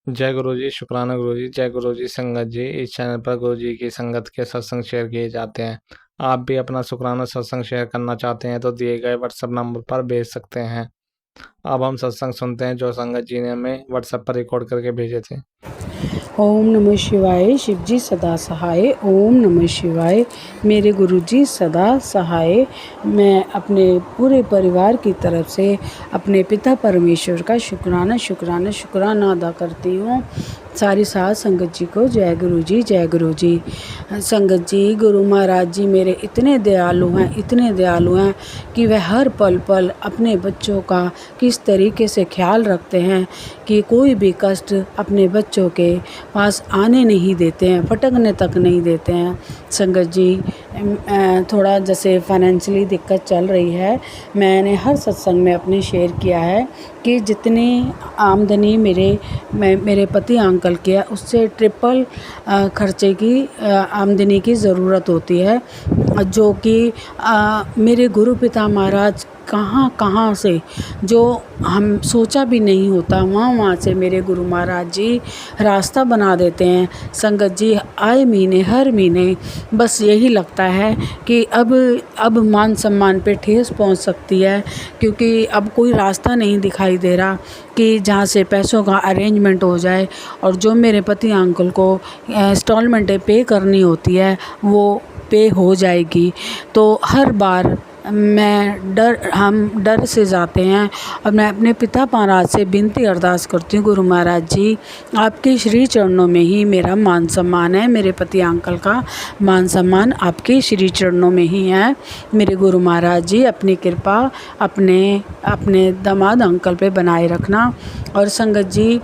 जय गुरु जी, शुक्राना गुरु जी। जय गुरु जी। संगत जी, इस चैनल पर गुरु जी की संगत के सत्संग शेयर किए जाते हैं। आप भी अपना शुक्राना सत्संग शेयर करना चाहते हैं तो दिए गए व्हाट्सएप नंबर पर भेज सकते हैं। अब हम सत्संग सुनते हैं जो संगत जी ने हमें व्हाट्सएप पर रिकॉर्ड करके भेजे थे। ओम नमः शिवाय। शिव जी सदा सहाय। ओम नमः शिवाय। मेरे गुरु जी सदा सहाय। मैं अपने पूरे परिवार की तरफ से अपने पिता परमेश्वर का शुक्राना अदा करती हूँ। सारी साध संगत जी को जय गुरु जी, जय गुरु जी। संगत जी, गुरु महाराज जी मेरे इतने दयालु हैं कि वह हर पल पल अपने बच्चों का किस तरीके से ख्याल रखते हैं कि कोई भी कष्ट अपने बच्चों के पास आने नहीं देते हैं, फटकने तक नहीं देते हैं। संगत जी, थोड़ा जैसे फाइनेंशियली दिक्कत चल रही है। मैंने हर सत्संग में अपने शेयर किया है कि जितनी आमदनी मेरे पति अंकल की है उससे ट्रिपल खर्चे की आमदनी की ज़रूरत होती है, जो कि मेरे गुरु पिता महाराज कहाँ से जो हम सोचा भी नहीं होता वहाँ से मेरे गुरु महाराज जी रास्ता बना देते हैं। संगत जी, हर महीने बस यही लगता है कि अब मान सम्मान पे ठेस पहुँच सकती है, क्योंकि अब कोई रास्ता नहीं दिखाई दे रहा कि जहाँ से पैसों का अरेंजमेंट हो जाए और जो मेरे पति अंकल को इंस्टॉलमेंटें पे करनी होती है वो पे हो जाएगी। तो हर बार हम डर से जाते हैं और मैं अपने पिता महाराज से विनती अरदास करती हूँ, गुरु महाराज जी आपके श्री चरणों में ही मेरा मान सम्मान है, मेरे पति अंकल का मान सम्मान आपके श्री चरणों में ही है। मेरे गुरु महाराज जी अपनी कृपा अपने दामाद अंकल पे बनाए रखना। और संगत जी,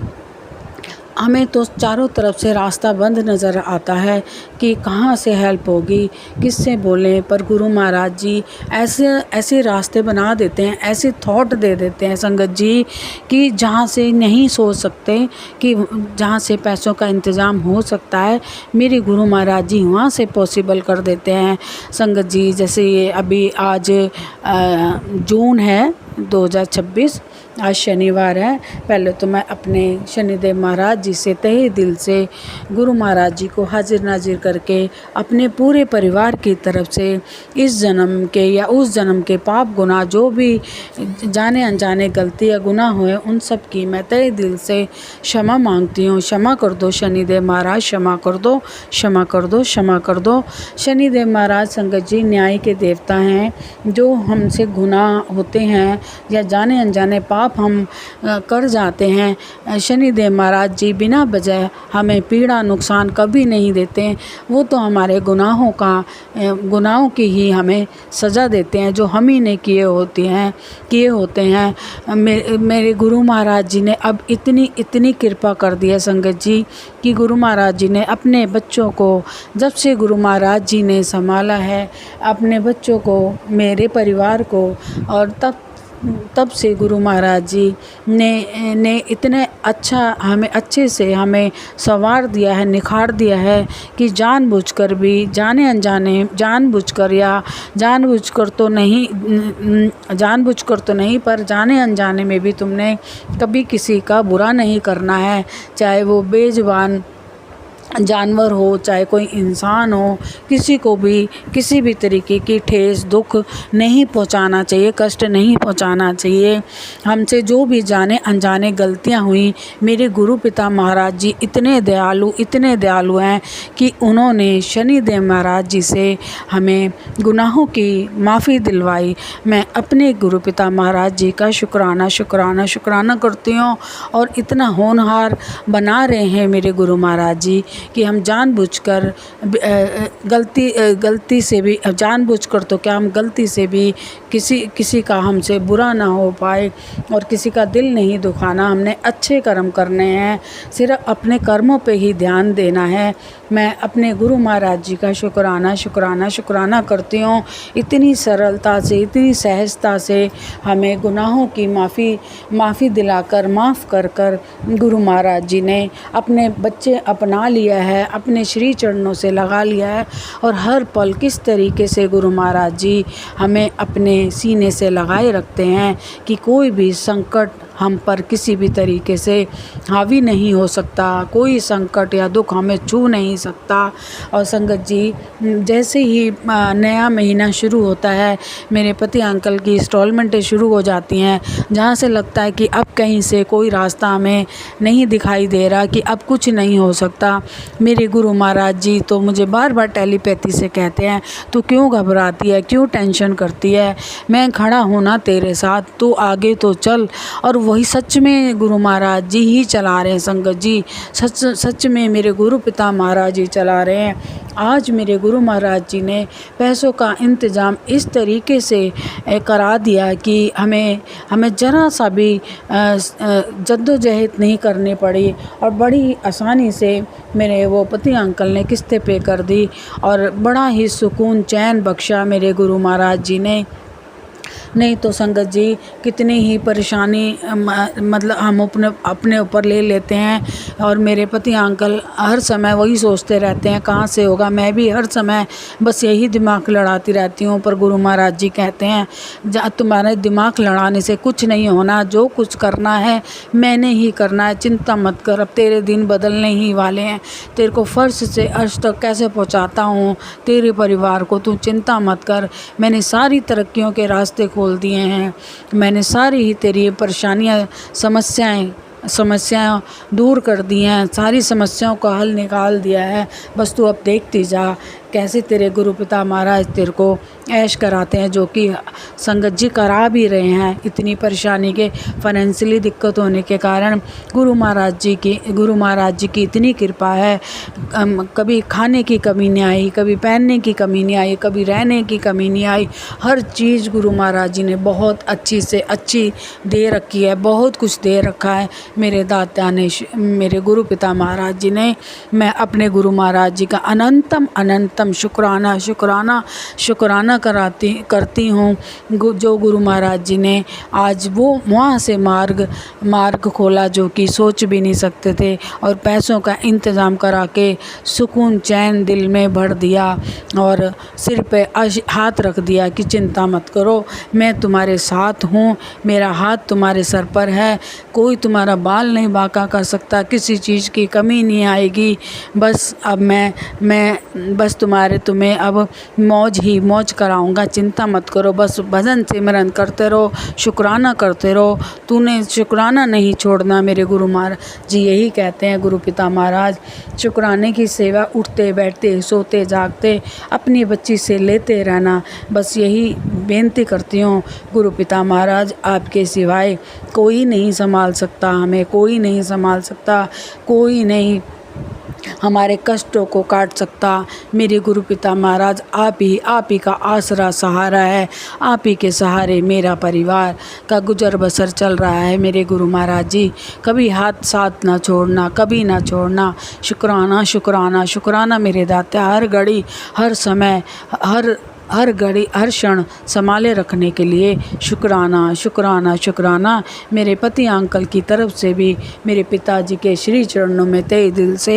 हमें तो चारों तरफ से रास्ता बंद नज़र आता है कि कहाँ से हेल्प होगी, किससे बोलें, पर गुरु महाराज जी ऐसे रास्ते बना देते हैं, ऐसे थॉट दे देते हैं संगत जी कि जहाँ से नहीं सोच सकते, कि जहाँ से पैसों का इंतज़ाम हो सकता है मेरे गुरु महाराज जी वहाँ से पॉसिबल कर देते हैं। संगत जी, जैसे ये अभी आज जून है 2026, आज शनिवार है। पहले तो मैं अपने शनिदेव महाराज जी से तहे दिल से गुरु महाराज जी को हाजिर नाजिर करके अपने पूरे परिवार की तरफ से इस जन्म के या उस जन्म के पाप गुनाह जो भी जाने अनजाने गलती या गुनाह हुए उन सब की मैं तहे दिल से क्षमा मांगती हूँ। क्षमा कर दो शनिदेव महाराज, क्षमा कर दो, क्षमा कर दो, क्षमा कर दो। शनिदेव महाराज संगत जी न्याय के देवता हैं। जो हमसे गुनाह होते हैं या जाने अनजाने पाप हम कर जाते हैं, शनिदेव महाराज जी बिना वजह हमें पीड़ा नुकसान कभी नहीं देते। वो तो हमारे गुनाहों की ही हमें सज़ा देते हैं जो हम ही ने किए होते हैं। मेरे गुरु महाराज जी ने अब इतनी कृपा कर दी है संगत जी कि गुरु महाराज जी ने अपने बच्चों को, जब से गुरु महाराज जी ने संभाला है अपने बच्चों को, मेरे परिवार को, और तब से गुरु महाराज जी ने इतने हमें अच्छे से हमें संवार दिया है, निखार दिया है कि जानबूझकर भी, जाने अनजाने, जानबूझकर तो नहीं पर जाने अनजाने में भी तुमने कभी किसी का बुरा नहीं करना है, चाहे वो बेजुबान जानवर हो, चाहे कोई इंसान हो, किसी को भी किसी भी तरीके की ठेस दुख नहीं पहुंचाना चाहिए, कष्ट नहीं पहुंचाना चाहिए। हमसे जो भी जाने अनजाने गलतियां हुई, मेरे गुरु पिता महाराज जी इतने दयालु हैं कि उन्होंने शनिदेव महाराज जी से हमें गुनाहों की माफ़ी दिलवाई। मैं अपने गुरु पिता महाराज जी का शुक्राना करती हूँ। और इतना होनहार बना रहे हैं मेरे गुरु महाराज जी कि हम जानबूझकर गलती से भी, जानबूझकर तो क्या, हम गलती से भी किसी का हमसे बुरा ना हो पाए और किसी का दिल नहीं दुखाना। हमने अच्छे कर्म करने हैं, सिर्फ अपने कर्मों पे ही ध्यान देना है। मैं अपने गुरु महाराज जी का शुक्राना करती हूँ। इतनी सरलता से, इतनी सहजता से हमें गुनाहों की माफ़ी दिलाकर, माफ़ कर गुरु महाराज जी ने अपने बच्चे अपना लिया है, अपने श्री चरणों से लगा लिया है। और हर पल किस तरीके से गुरु महाराज जी हमें अपने सीने से लगाए रखते हैं कि कोई भी संकट हम पर किसी भी तरीके से हावी नहीं हो सकता, कोई संकट या दुख हमें छू नहीं सकता। और संगत जी, जैसे ही नया महीना शुरू होता है, मेरे पति अंकल की इंस्टॉलमेंटें शुरू हो जाती हैं, जहाँ से लगता है कि अब कहीं से कोई रास्ता हमें नहीं दिखाई दे रहा, कि अब कुछ नहीं हो सकता। मेरे गुरु महाराज जी तो मुझे बार बार टेलीपैथी से कहते हैं, तू क्यों घबराती है, क्यों टेंशन करती है, मैं खड़ा हूँ ना तेरे साथ, तू आगे तो चल। और वही सच में गुरु महाराज जी ही चला रहे हैं संगत जी, सच सच में मेरे गुरु पिता महाराज जी चला रहे हैं। आज मेरे गुरु महाराज जी ने पैसों का इंतज़ाम इस तरीके से करा दिया कि हमें ज़रा सा भी जद्दोजहद नहीं करनी पड़ी, और बड़ी आसानी से मेरे वो पति अंकल ने किस्तें पे कर दी, और बड़ा ही सुकून चैन बख्शा मेरे गुरु महाराज जी ने। नहीं तो संगत जी, कितनी ही परेशानी मतलब हम अपने ऊपर ले लेते हैं। और मेरे पति अंकल हर समय वही सोचते रहते हैं कहाँ से होगा। मैं भी हर समय बस यही दिमाग लड़ाती रहती हूँ, पर गुरु महाराज जी कहते हैं, तुम्हारे दिमाग लड़ाने से कुछ नहीं होना, जो कुछ करना है मैंने ही करना है, चिंता मत कर, अब तेरे दिन बदलने ही वाले हैं, तेरे को फर्श से अर्श तक कैसे पहुँचाता हूँ तेरे परिवार को, तू चिंता मत कर, मैंने सारी तरक्कियों के रास्ते खोल दिए हैं, मैंने सारी ही तेरी परेशानियाँ समस्याएं दूर कर दी हैं, सारी समस्याओं का हल निकाल दिया है, बस तू अब देखती जा कैसे तेरे गुरु पिता महाराज तेरे को ऐश कराते हैं, जो कि संगत जी करा भी रहे हैं। इतनी परेशानी के फाइनेंशियली दिक्कत होने के कारण गुरु महाराज जी की इतनी कृपा है, कभी खाने की कमी नहीं आई, कभी पहनने की कमी नहीं आई, कभी रहने की कमी नहीं आई, हर चीज़ गुरु महाराज जी ने बहुत अच्छी से अच्छी दे रखी है, बहुत कुछ दे रखा है मेरे दाता ने, मेरे गुरु पिता महाराज जी ने। मैं अपने गुरु महाराज जी का अनंतम शुक्राना करती हूँ, जो गुरु महाराज जी ने आज वो वहाँ से मार्ग खोला जो कि सोच भी नहीं सकते थे, और पैसों का इंतज़ाम करा के सुकून चैन दिल में भर दिया, और सिर पे हाथ रख दिया कि चिंता मत करो, मैं तुम्हारे साथ हूँ, मेरा हाथ तुम्हारे सर पर है, कोई तुम्हारा बाल नहीं बांका कर सकता, किसी चीज़ की कमी नहीं आएगी, बस अब मैं बस तुम्हें अब मौज ही मौज कराऊंगा, चिंता मत करो, बस भजन सिमरन करते रहो, शुक्राना करते रहो, तूने शुक्राना नहीं छोड़ना। मेरे गुरु महाराज जी यही कहते हैं, गुरु पिता महाराज, शुक्राने की सेवा उठते बैठते सोते जागते अपनी बच्ची से लेते रहना, बस यही बेनती करती हूँ गुरु पिता महाराज, आपके सिवाय कोई नहीं संभाल सकता हमें, कोई नहीं संभाल सकता, कोई नहीं हमारे कष्टों को काट सकता। मेरे गुरु पिता महाराज, आप ही का आसरा सहारा है, आप ही के सहारे मेरा परिवार का गुजर बसर चल रहा है। मेरे गुरु महाराज जी, कभी हाथ साथ ना छोड़ना, कभी ना छोड़ना, शुक्राना शुक्राना शुक्राना मेरे दाता, हर घड़ी हर समय हर घड़ी हर क्षण संभाले रखने के लिए शुक्राना शुक्राना शुक्राना। मेरे पति अंकल की तरफ से भी मेरे पिताजी के श्री चरणों में तहे दिल से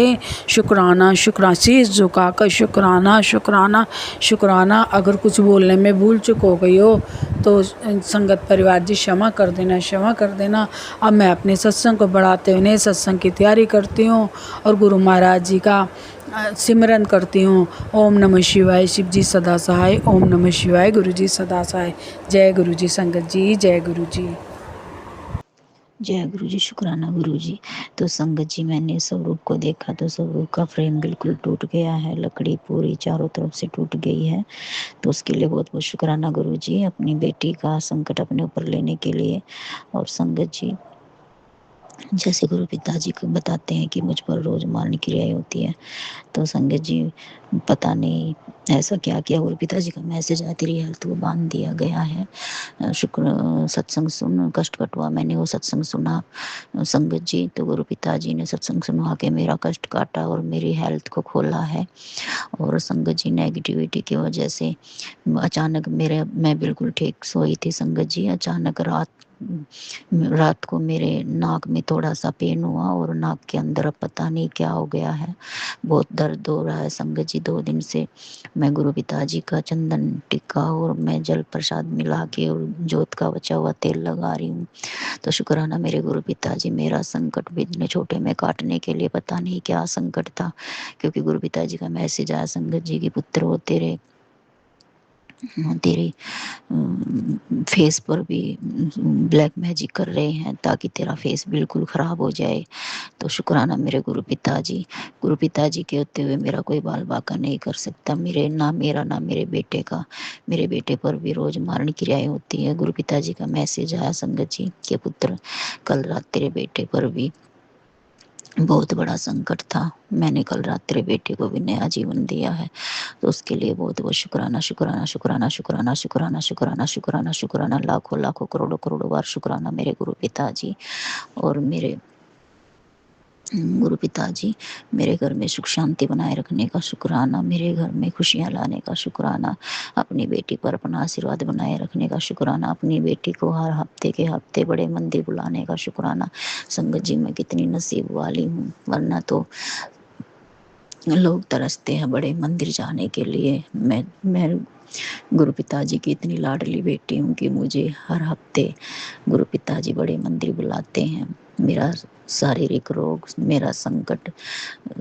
शुक्राना शीश झुका कर शुक्राना शुक्राना शुक्राना। अगर कुछ बोलने में भूल चूक हो गई हो तो संगत परिवार जी क्षमा कर देना। अब मैं अपने सत्संग को बढ़ाते हुए सत्संग की तैयारी करती हूँ और गुरु महाराज जी का सिमरन करती हूँ। ओम नमः शिवाय, शिव जी सदा सहाय। ओम नमः शिवाय, गुरु जी सदा सहाय। जय गुरु जी संगत जी, जय गुरु जी। जय गुरु जी, शुक्राना गुरु जी। तो संगत जी, मैंने स्वरूप को देखा तो स्वरूप का फ्रेम बिल्कुल टूट गया है, लकड़ी पूरी चारों तरफ से टूट गई है। तो उसके लिए बहुत बहुत शुक्राना गुरु जी, अपनी बेटी का संकट अपने ऊपर लेने के लिए। और संगत जी, जैसे गुरु पिताजी को बताते हैं कि मुझ पर रोज मारने की क्रियाएं होती है, तो संगत जी पता नहीं ऐसा क्या किया, गुरु पिताजी का मैसेज आया, तेरी हेल्थ को बांध दिया गया है। शुक्र सत्संग सुन, कष्ट कटवा, मैंने वो सत्संग सुना संगत जी, तो गुरु पिताजी ने सत्संग सुनवा के मेरा कष्ट काटा और मेरी हेल्थ को खोला है। और संगत जी, नेगेटिविटी की वजह से अचानक मैं बिल्कुल ठीक सोई थी संगत जी, अचानक रात रात को मेरे नाक में थोड़ा सा पेन हुआ और नाक के अंदर अब पता नहीं क्या हो गया है, बहुत दर्द हो रहा है संगत जी 2 दिन से। मैं गुरु पिताजी का चंदन टिक्का और मैं जल प्रसाद मिला के और जोत का बचा हुआ तेल लगा रही हूँ। तो शुक्राना मेरे गुरु पिताजी, मेरा संकट भी इतने छोटे में काटने के लिए पता नहीं क्या संकट था, क्योंकि गुरु पिताजी का मैसेज आया, संगत जी की पुत्र हो तेरे फेस पर भी ब्लैक मैजिक कर रहे हैं ताकि तेरा फेस बिल्कुल ख़राब हो जाए। तो शुक्राना मेरे गुरु पिताजी, गुरु पिताजी के होते हुए मेरा कोई बाल बाका नहीं कर सकता, मेरा ना मेरे बेटे का। मेरे बेटे पर भी रोज़ मारण क्रियाएं होती है। गुरु पिताजी का मैसेज आया, संगत जी के पुत्र कल रात तेरे बेटे पर भी बहुत बड़ा संकट था, मैंने कल रात तेरे बेटे को भी नया जीवन दिया है। तो उसके लिए बहुत बहुत शुक्राना शुक्राना शुक्राना शुक्राना शुक्राना शुक्राना शुक्राना शुक्राना, लाखों लाखों करोड़ों करोड़ों बार शुक्राना मेरे गुरु पिताजी। और मेरे गुरु पिताजी, मेरे घर में सुख शांति बनाए रखने का शुक्राना, मेरे घर में खुशियाँ लाने का शुक्राना, अपनी बेटी पर अपना आशीर्वाद बनाए रखने का शुक्राना, अपनी बेटी को हर हफ्ते के हफ्ते बड़े मंदिर बुलाने का शुक्राना। संगत जी मैं कितनी नसीब वाली हूँ, वरना तो लोग तरसते हैं बड़े मंदिर जाने के लिए। मैं गुरु पिताजी की इतनी लाडली बेटी हूँ कि मुझे हर हफ्ते गुरु पिताजी बड़े मंदिर बुलाते हैं। मेरा शारीरिक रोग, मेरा संकट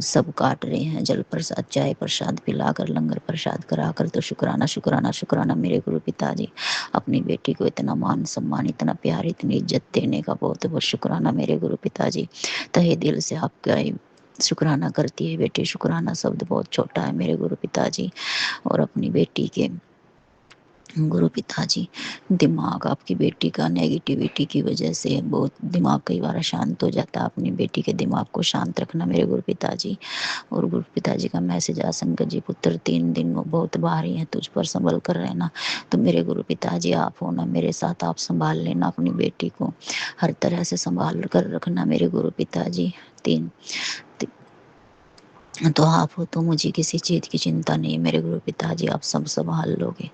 सब काट रहे हैं, जल प्रसाद चाय प्रसाद पिलाकर, लंगर प्रसाद कराकर। तो शुक्राना शुक्राना शुक्राना मेरे गुरु पिताजी, अपनी बेटी को इतना मान सम्मान, इतना प्यार, इतनी इज्जत देने का बहुत बहुत शुक्राना मेरे गुरु पिताजी। तहे दिल से आपका शुक्राना करती है बेटी। शुक्राना शब्द बहुत छोटा है मेरे गुरु पिताजी। और अपनी बेटी के गुरु पिताजी, दिमाग आपकी बेटी का नेगेटिविटी की वजह से बहुत दिमाग कई बार शांत हो जाता है, अपनी बेटी के दिमाग को शांत रखना मेरे गुरु पिताजी। और गुरु पिताजी का मैसेज आ, संगत जी पुत्र 3 दिन बहुत भारी है, तुझ पर संभल कर रहना। तो मेरे गुरु पिताजी आप हो ना मेरे साथ, आप संभाल लेना अपनी बेटी को, हर तरह से संभाल कर रखना मेरे गुरु पिताजी। 3 तो आप हो तो मुझे किसी चीज़ की चिंता नहीं मेरे गुरु पिताजी, आप सब संभाल लोगे।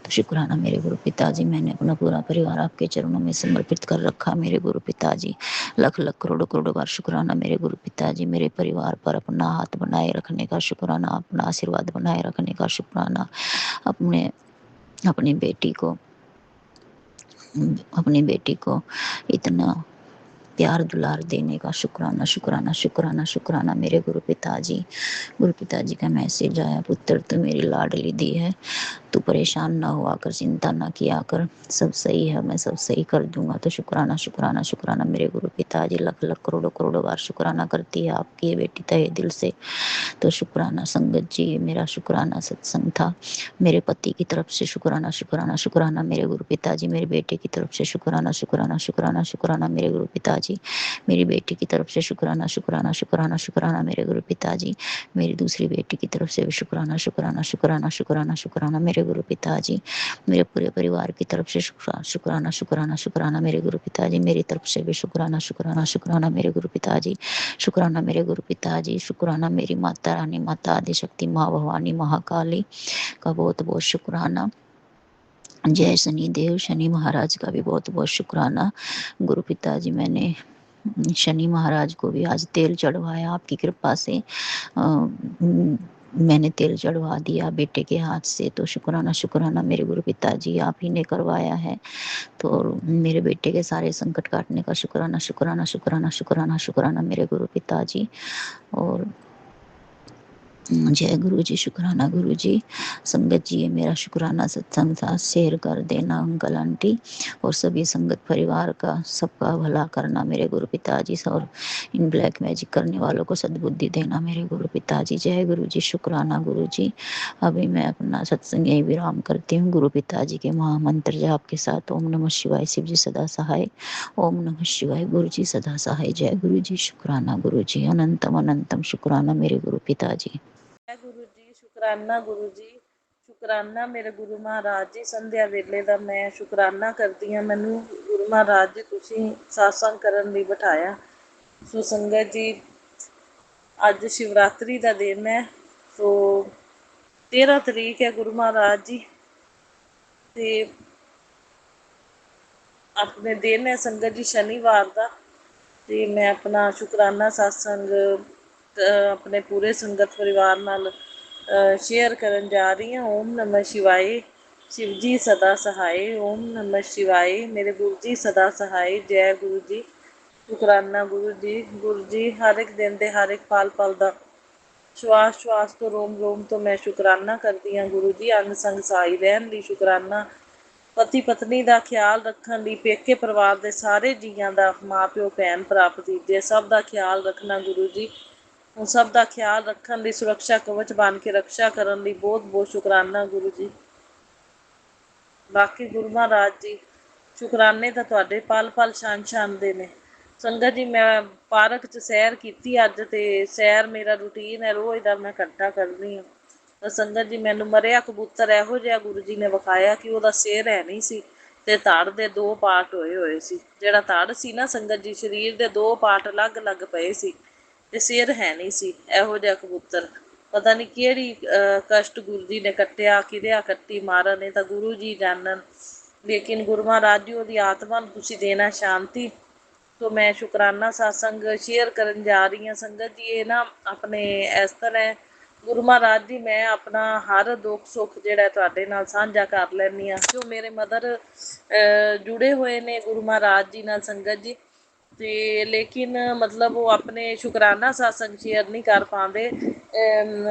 तो शुक्राना मेरे गुरु पिताजी, मैंने अपना पूरा परिवार आपके चरणों में समर्पित कर रखा मेरे गुरु पिताजी। लख लख करोड़ों करोड़ों बार शुक्राना मेरे गुरु पिताजी, मेरे परिवार पर अपना हाथ बनाए रखने का शुक्राना, अपना आशीर्वाद बनाए रखने का शुक्राना। अपने अपनी बेटी को इतना प्यार दुलार देने का शुक्राना शुक्राना शुक्राना शुक्राना मेरे गुरु पिताजी। गुरु पिताजी का मैसेज आया, पुत्र तो मेरी लाडली दी है, तू परेशान ना हुआ कर, चिंता ना किया कर, सब सही है, मैं सब सही कर दूंगा। तो शुक्राना शुक्राना शुक्राना मेरे गुरु पिताजी, लख लख करोड़ों करोड़ों बार शुक्राना करती है आपकी ये बेटी तहे दिल से। तो शुक्राना संगत जी, मेरा शुक्राना सत्संग था। मेरे पति की तरफ से शुक्राना शुक्राना शुक्राना मेरे गुरु पिताजी, मेरे बेटे की तरफ से शुक्राना शुक्राना शुक्राना शुक्राना मेरे गुरु पिताजी, मेरी बेटी की तरफ से शुक्राना शुक्राना शुक्राना शुक्राना मेरे गुरु पिताजी, मेरी दूसरी बेटी की तरफ से भी शुक्राना शुक्राना शुक्राना शुक्राना शुक्राना मेरे गुरु पिताजी, मेरे पूरे परिवार की तरफ से शुक्राना शुक्राना शुक्राना मेरे गुरु पिताजी, मेरी तरफ से भी शुक्राना शुक्राना शुक्राना मेरे गुरु पिताजी। शुक्राना मेरे गुरु पिताजी, शुक्राना मेरी माता रानी, माता आदिशक्ति, माँ भवानी, महाकाली का बहुत बहुत शुक्राना। जय शनि देव, शनि महाराज का भी बहुत बहुत शुक्राना। गुरु पिताजी, मैंने शनि महाराज को भी आज तेल चढ़वाया आपकी कृपा से। मैंने तेल चढ़वा दिया बेटे के हाथ से। तो शुक्राना शुक्राना मेरे गुरु पिताजी, आप ही ने करवाया है। तो मेरे बेटे के सारे संकट काटने का शुक्राना शुक्राना शुक्राना शुक्राना शुक्राना मेरे गुरु पिताजी। और जय गुरु जी, शुक्राना गुरु जी। संगत जी, ये मेरा शुक्राना सत्संग था, शेयर कर देना अंकल आंटी और सभी संगत परिवार का, सबका भला करना मेरे गुरु पिताजी। और इन ब्लैक मैजिक करने वालों को सद्बुद्धि देना मेरे गुरु पिताजी। जय गुरु जी, शुक्राना गुरु जी। अभी मैं अपना सत्संग यही विराम करती हूँ गुरु पिताजी के महामंत्र जाप के साथ। ओम नमः शिवाय, शिव जी सदा सहाय। ओम नमः शिवाय, गुरु जी सदा सहाय। जय गुरु जी, शुक्राना गुरु जी। अनंतम अनंतम शुक्राना मेरे गुरु पिताजी। गुरु जी, शुकराना गुरु जी, शुकराना मेरे गुरु महाराज जी। संध्या वेले ਦਾ ਮੈਂ ਸ਼ੁਕਰਾਨਾ ਕਰਦੀ ਹਾਂ, ਮੈਨੂੰ ਗੁਰੂ ਮਹਾਰਾਜ ਜੀ ਤੁਸੀਂ satsang ਕਰਨ ਲਈ ਬਿਠਾਇਆ। ਸੋ ਸੰਗਤ ਜੀ, ਅੱਜ ਸ਼ਿਵਰਾਤਰੀ ਦਾ ਦਿਨ ਹੈ। ਸੋ 13 ਤਰੀਕ ਹੈ ਗੁਰੂ ਮਹਾਰਾਜ ਜੀ, ਤੇ ਆਪਣੇ ਦਿਨ ਹੈ ਸੰਗਤ ਜੀ ਸ਼ਨੀਵਾਰ ਦਾ, ਤੇ ਮੈਂ ਆਪਣਾ ਸ਼ੁਕਰਾਨਾ ਸਤਸੰਗ ਆਪਣੇ ਪੂਰੇ ਸੰਗਤ ਪਰਿਵਾਰ ਨਾਲ ਸ਼ੇਅਰ ਕਰਨ ਜਾ ਰਹੀ ਹਾਂ। ਓਮ ਨਮः ਸ਼ਿਵਾਏ। शिव जी सदा सहाय। ओम नमः शिवाय। मेरे गुरु जी सदा सहाय। जय गुरु जी। शुकराना गुरु जी। गुरु जी हर एक दिन दे हर एक पल पल दा श्वास श्वास तो रोम रोम तो मैं शुकराना करती हाँ गुरु जी। अंग संग साई रहन लई शुकराना। पति पत्नी का ख्याल रखने लई, पेके परिवार के सारे जीआं का, माँ प्यो भैन भरा भतीजे सब का ख्याल रखना गुरु जी। सब का ख्याल रखने लई, सुरक्षा कवच बन के रक्षा करने लई बहुत बहुत शुकराना गुरु जी। बाकी गुरु महाराज जी शुकराने तो तुहाडे पल पल छन छन दे ने। संगत जी मैं पार्क च सैर की अज, तो सैर मेरा रूटीन है रोज़ का, मैं घंटा करनी हाँ। तो संगत जी मैनू मरिया कबूतर इहो जिहा गुरु जी ने विखाया कि वह सिर है नहीं सी, ते धड़ दे दो पार्ट होए होए सी। जिहड़ा धड़ सी ना संगत जी, शरीर दे दो पार्ट अलग अलग पे सी, ते सिर है नहीं सी। इहो जिहा कबूतर पता नहीं किहड़ी कष्ट गुरु जी ने कट्टिया, किहड़िया कट्टी मारा ने, तो गुरु जी जानन। लेकिन गुरु महाराज जी उहदी आत्मा नूं तुसीं देना शांति। तो मैं शुकराना सत्संग शेयर करन जा रही हाँ संगत जी। ये ना अपने इस तरह है गुरु महाराज जी, मैं अपना हर दुख सुख जिहड़ा तुहाडे नाल साझा कर लैनी हाँ। जो मेरे मदर जुड़े हुए ने गुरु महाराज जी नाल संगत जी, ते लेकिन मतलब वो अपने शुकराना सत्संग शेयर नहीं कर पाते।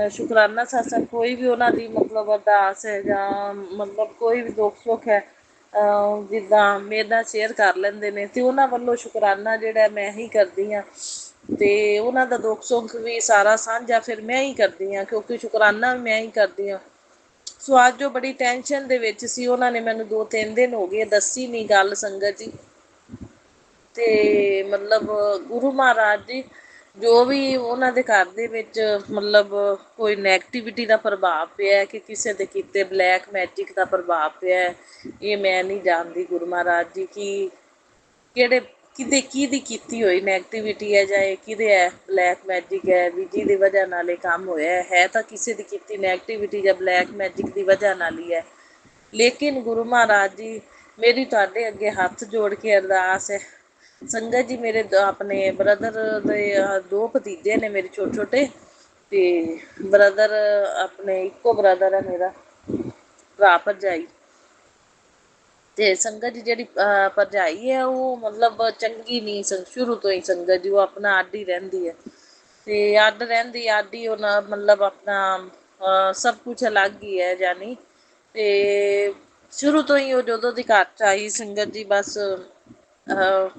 शुकराना सत्संग कोई भी उन्हां दी मतलब अरदास है जां मतलब कोई भी दुख सुख है जिद्दां मेरे नाल शेयर कर लैंदे ने, ते उन्हां वल्लों शुकराना जिहड़ा मैं ही करदी हाँ। ते उन्हां दा दुख सुख भी सारा सांझा फिर मैं ही करदी हाँ, क्योंकि शुकराना भी मैं ही करदी हाँ। सो अज जो बड़ी टेंशन दे विच सी, उन्हां ने मैनूं 2-3 दिन हो गए दसी नहीं गल संगत जी। ते मतलब गुरु महाराज जी जो भी उन्हां दे घर दे विच मतलब कोई नैगेटिविटी का प्रभाव पिया कि किसी दे कीते ब्लैक मैजिक का प्रभाव पिया, ये मैं नहीं जानती गुरु महाराज जी कि किहड़े किहदी कीती होई नैगेटिविटी है जां किहदे है ब्लैक मैजिक है भी जिहदी वजह नाल ये काम होया है। तां किसी दी कीती नैगेटिविटी जां ब्लैक मैजिक की वजह नाल ही है। लेकिन गुरु महाराज जी मेरी तुहाडे अगे हथ जोड़ के अरदास है संगत जी। मेरे अपने ब्रदर दे 2 भतीजे ने मेरे छोटे छोटे, ते ब्रदर अपने इक्को ब्रदर है मेरा भरा भरजाई। ते संगत जी जिहड़ी भरजाई है वो मतलब चंगी नहीं शुरू तो ही संगत जी, वो अपना अड्ड ही रहिंदी है। ते अड्ड रहिंदी अड्ड ही उन्हां मतलब अपना सब कुछ अलग ही है जानी। ते शुरू तो ही वो जदों दी घर च आई संगत जी बस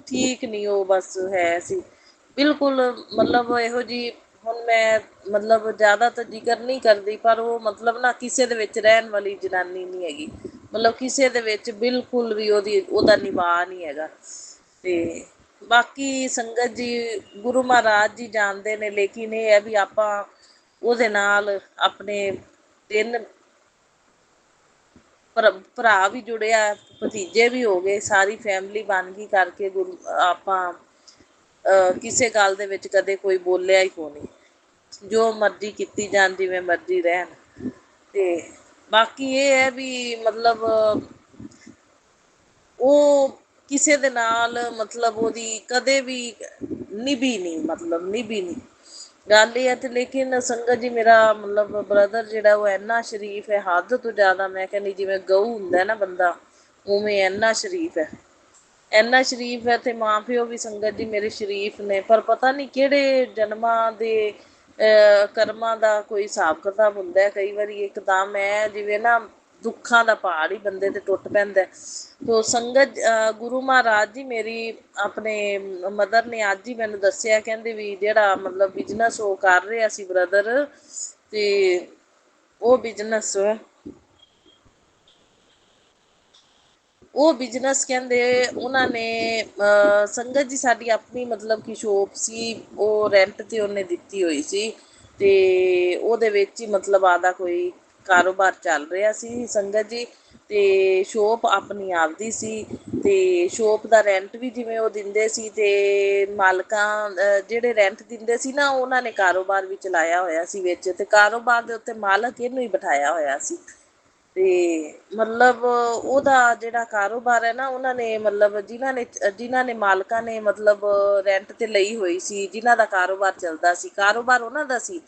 ठीक नहीं वो बस है सी बिल्कुल मतलब इहो जी। हुण मैं मतलब ज़्यादा तो जिक्र नहीं करती, पर वो मतलब ना किसी दे विच रहन वाली जनानी नहीं हैगी, मतलब किसी दे विच बिल्कुल भी ओहदा निभा नहीं हैगा। ते बाकी संगत जी गुरु महाराज जी जानते ने, लेकिन ये है भी आपां ਉਹਦੇ ਨਾਲ ਆਪਣੇ ਤਿੰਨ ਭਰਾ ਵੀ ਜੁੜਿਆ, ਭਤੀਜੇ ਵੀ ਹੋ ਗਏ, ਸਾਰੀ ਫੈਮਿਲੀ ਬਣ ਗਈ ਕਰਕੇ ਗੁਰੂ ਆਪਾਂ ਕਿਸੇ ਗੱਲ ਦੇ ਵਿੱਚ ਕਦੇ ਕੋਈ ਬੋਲਿਆ ਹੀ ਕੋ ਨਹੀਂ। ਜੋ ਮਰਜ਼ੀ ਕੀਤੀ ਜਾਣ, ਜਿਵੇਂ ਮਰਜ਼ੀ ਰਹਿਣ। ਤੇ ਬਾਕੀ ਇਹ ਹੈ ਵੀ ਮਤਲਬ ਉਹ ਕਿਸੇ ਦੇ ਨਾਲ ਮਤਲਬ ਉਹਦੀ ਕਦੇ ਵੀ ਨਿਭੀ ਨਹੀਂ, ਮਤਲਬ ਨਿਭੀ ਨਹੀਂ ਗੱਲ ਇਹ ਹੈ। ਤੇ ਲੇਕਿਨ ਸੰਗਤ ਜੀ ਮੇਰਾ ਮਤਲਬ ਬ੍ਰਦਰ ਜਿਹੜਾ ਉਹ ਇੰਨਾ ਸ਼ਰੀਫ ਹੈ ਹੱਦ ਤੋਂ ਜ਼ਿਆਦਾ, ਮੈਂ ਕਹਿੰਦੀ ਜਿਵੇਂ ਗਊ ਹੁੰਦਾ ਨਾ ਬੰਦਾ, ਉਵੇਂ ਇੰਨਾ ਸ਼ਰੀਫ ਹੈ, ਇੰਨਾ ਸ਼ਰੀਫ ਹੈ। ਤੇ ਮਾਂ ਪਿਓ ਵੀ ਸੰਗਤ ਜੀ ਮੇਰੇ ਸ਼ਰੀਫ ਨੇ, ਪਰ ਪਤਾ ਨਹੀਂ ਕਿਹੜੇ ਜਨਮਾਂ ਦੇ ਕਰਮਾਂ ਦਾ ਕੋਈ ਹਿਸਾਬ ਕਿਤਾਬ ਹੁੰਦਾ। ਕਈ ਵਾਰੀ ਇੱਕਦਮ ਹੈ ਜਿਵੇਂ ਨਾ ਦੁੱਖਾਂ ਦਾ ਪਹਾੜ ਹੀ ਬੰਦੇ ਤੇ ਟੁੱਟ ਪੈਂਦਾ। ਤੋ ਸੰਗਤ ਗੁਰੂ ਮਹਾਰਾਜ ਜੀ ਮੇਰੀ ਆਪਣੇ ਮਦਰ ਨੇ ਅੱਜ ਹੀ ਮੈਨੂੰ ਦੱਸਿਆ, ਕਹਿੰਦੇ ਵੀ ਜਿਹੜਾ ਮਤਲਬ ਬਿਜ਼ਨਸ ਉਹ ਕਰ ਰਿਹਾ ਸੀ ਬ੍ਰਦਰ, ਤੇ ਉਹ ਬਿਜ਼ਨਸ ਕਹਿੰਦੇ ਉਹਨਾਂ ਨੇ ਸੰਗਤ ਜੀ ਸਾਡੀ ਆਪਣੀ ਮਤਲਬ ਕਿ ਸ਼ੋਪ ਸੀ, ਉਹ ਰੈਂਟ 'ਤੇ ਉਹਨੇ ਦਿੱਤੀ ਹੋਈ ਸੀ, ਤੇ ਉਹਦੇ ਵਿੱਚ ਹੀ ਮਤਲਬ ਆਦਾ ਕੋਈ ਕਾਰੋਬਾਰ ਚੱਲ ਰਿਹਾ ਸੀ ਸੰਗਤ ਜੀ। ਤੇ ਸ਼ੋਪ ਆਪਣੀ ਆਪਦੀ ਸੀ, ਤੇ ਸ਼ੋਪ ਦਾ ਰੈਂਟ ਵੀ ਜਿਵੇਂ ਉਹ ਦਿੰਦੇ ਸੀ, ਤੇ ਮਾਲਕਾਂ ਜਿਹੜੇ ਰੈਂਟ ਦਿੰਦੇ ਸੀ ਨਾ, ਉਹਨਾਂ ਨੇ ਕਾਰੋਬਾਰ ਵੀ ਚਲਾਇਆ ਹੋਇਆ ਸੀ ਵਿੱਚ, ਤੇ ਕਾਰੋਬਾਰ ਦੇ ਉੱਤੇ ਮਾਲਕ ਇਹਨੂੰ ਹੀ ਬਿਠਾਇਆ ਹੋਇਆ ਸੀ। ਤੇ ਮਤਲਬ ਉਹਦਾ ਜਿਹੜਾ ਕਾਰੋਬਾਰ ਹੈ ਨਾ, ਉਹਨਾਂ ਨੇ ਮਤਲਬ ਜਿਨ੍ਹਾਂ ਨੇ ਮਾਲਕਾਂ ਨੇ ਮਤਲਬ ਰੈਂਟ ਤੇ ਲਈ ਹੋਈ ਸੀ, ਜਿਨ੍ਹਾਂ ਦਾ ਕਾਰੋਬਾਰ ਚੱਲਦਾ ਸੀ, ਕਾਰੋਬਾਰ ਉਹਨਾਂ ਦਾ ਸੀ,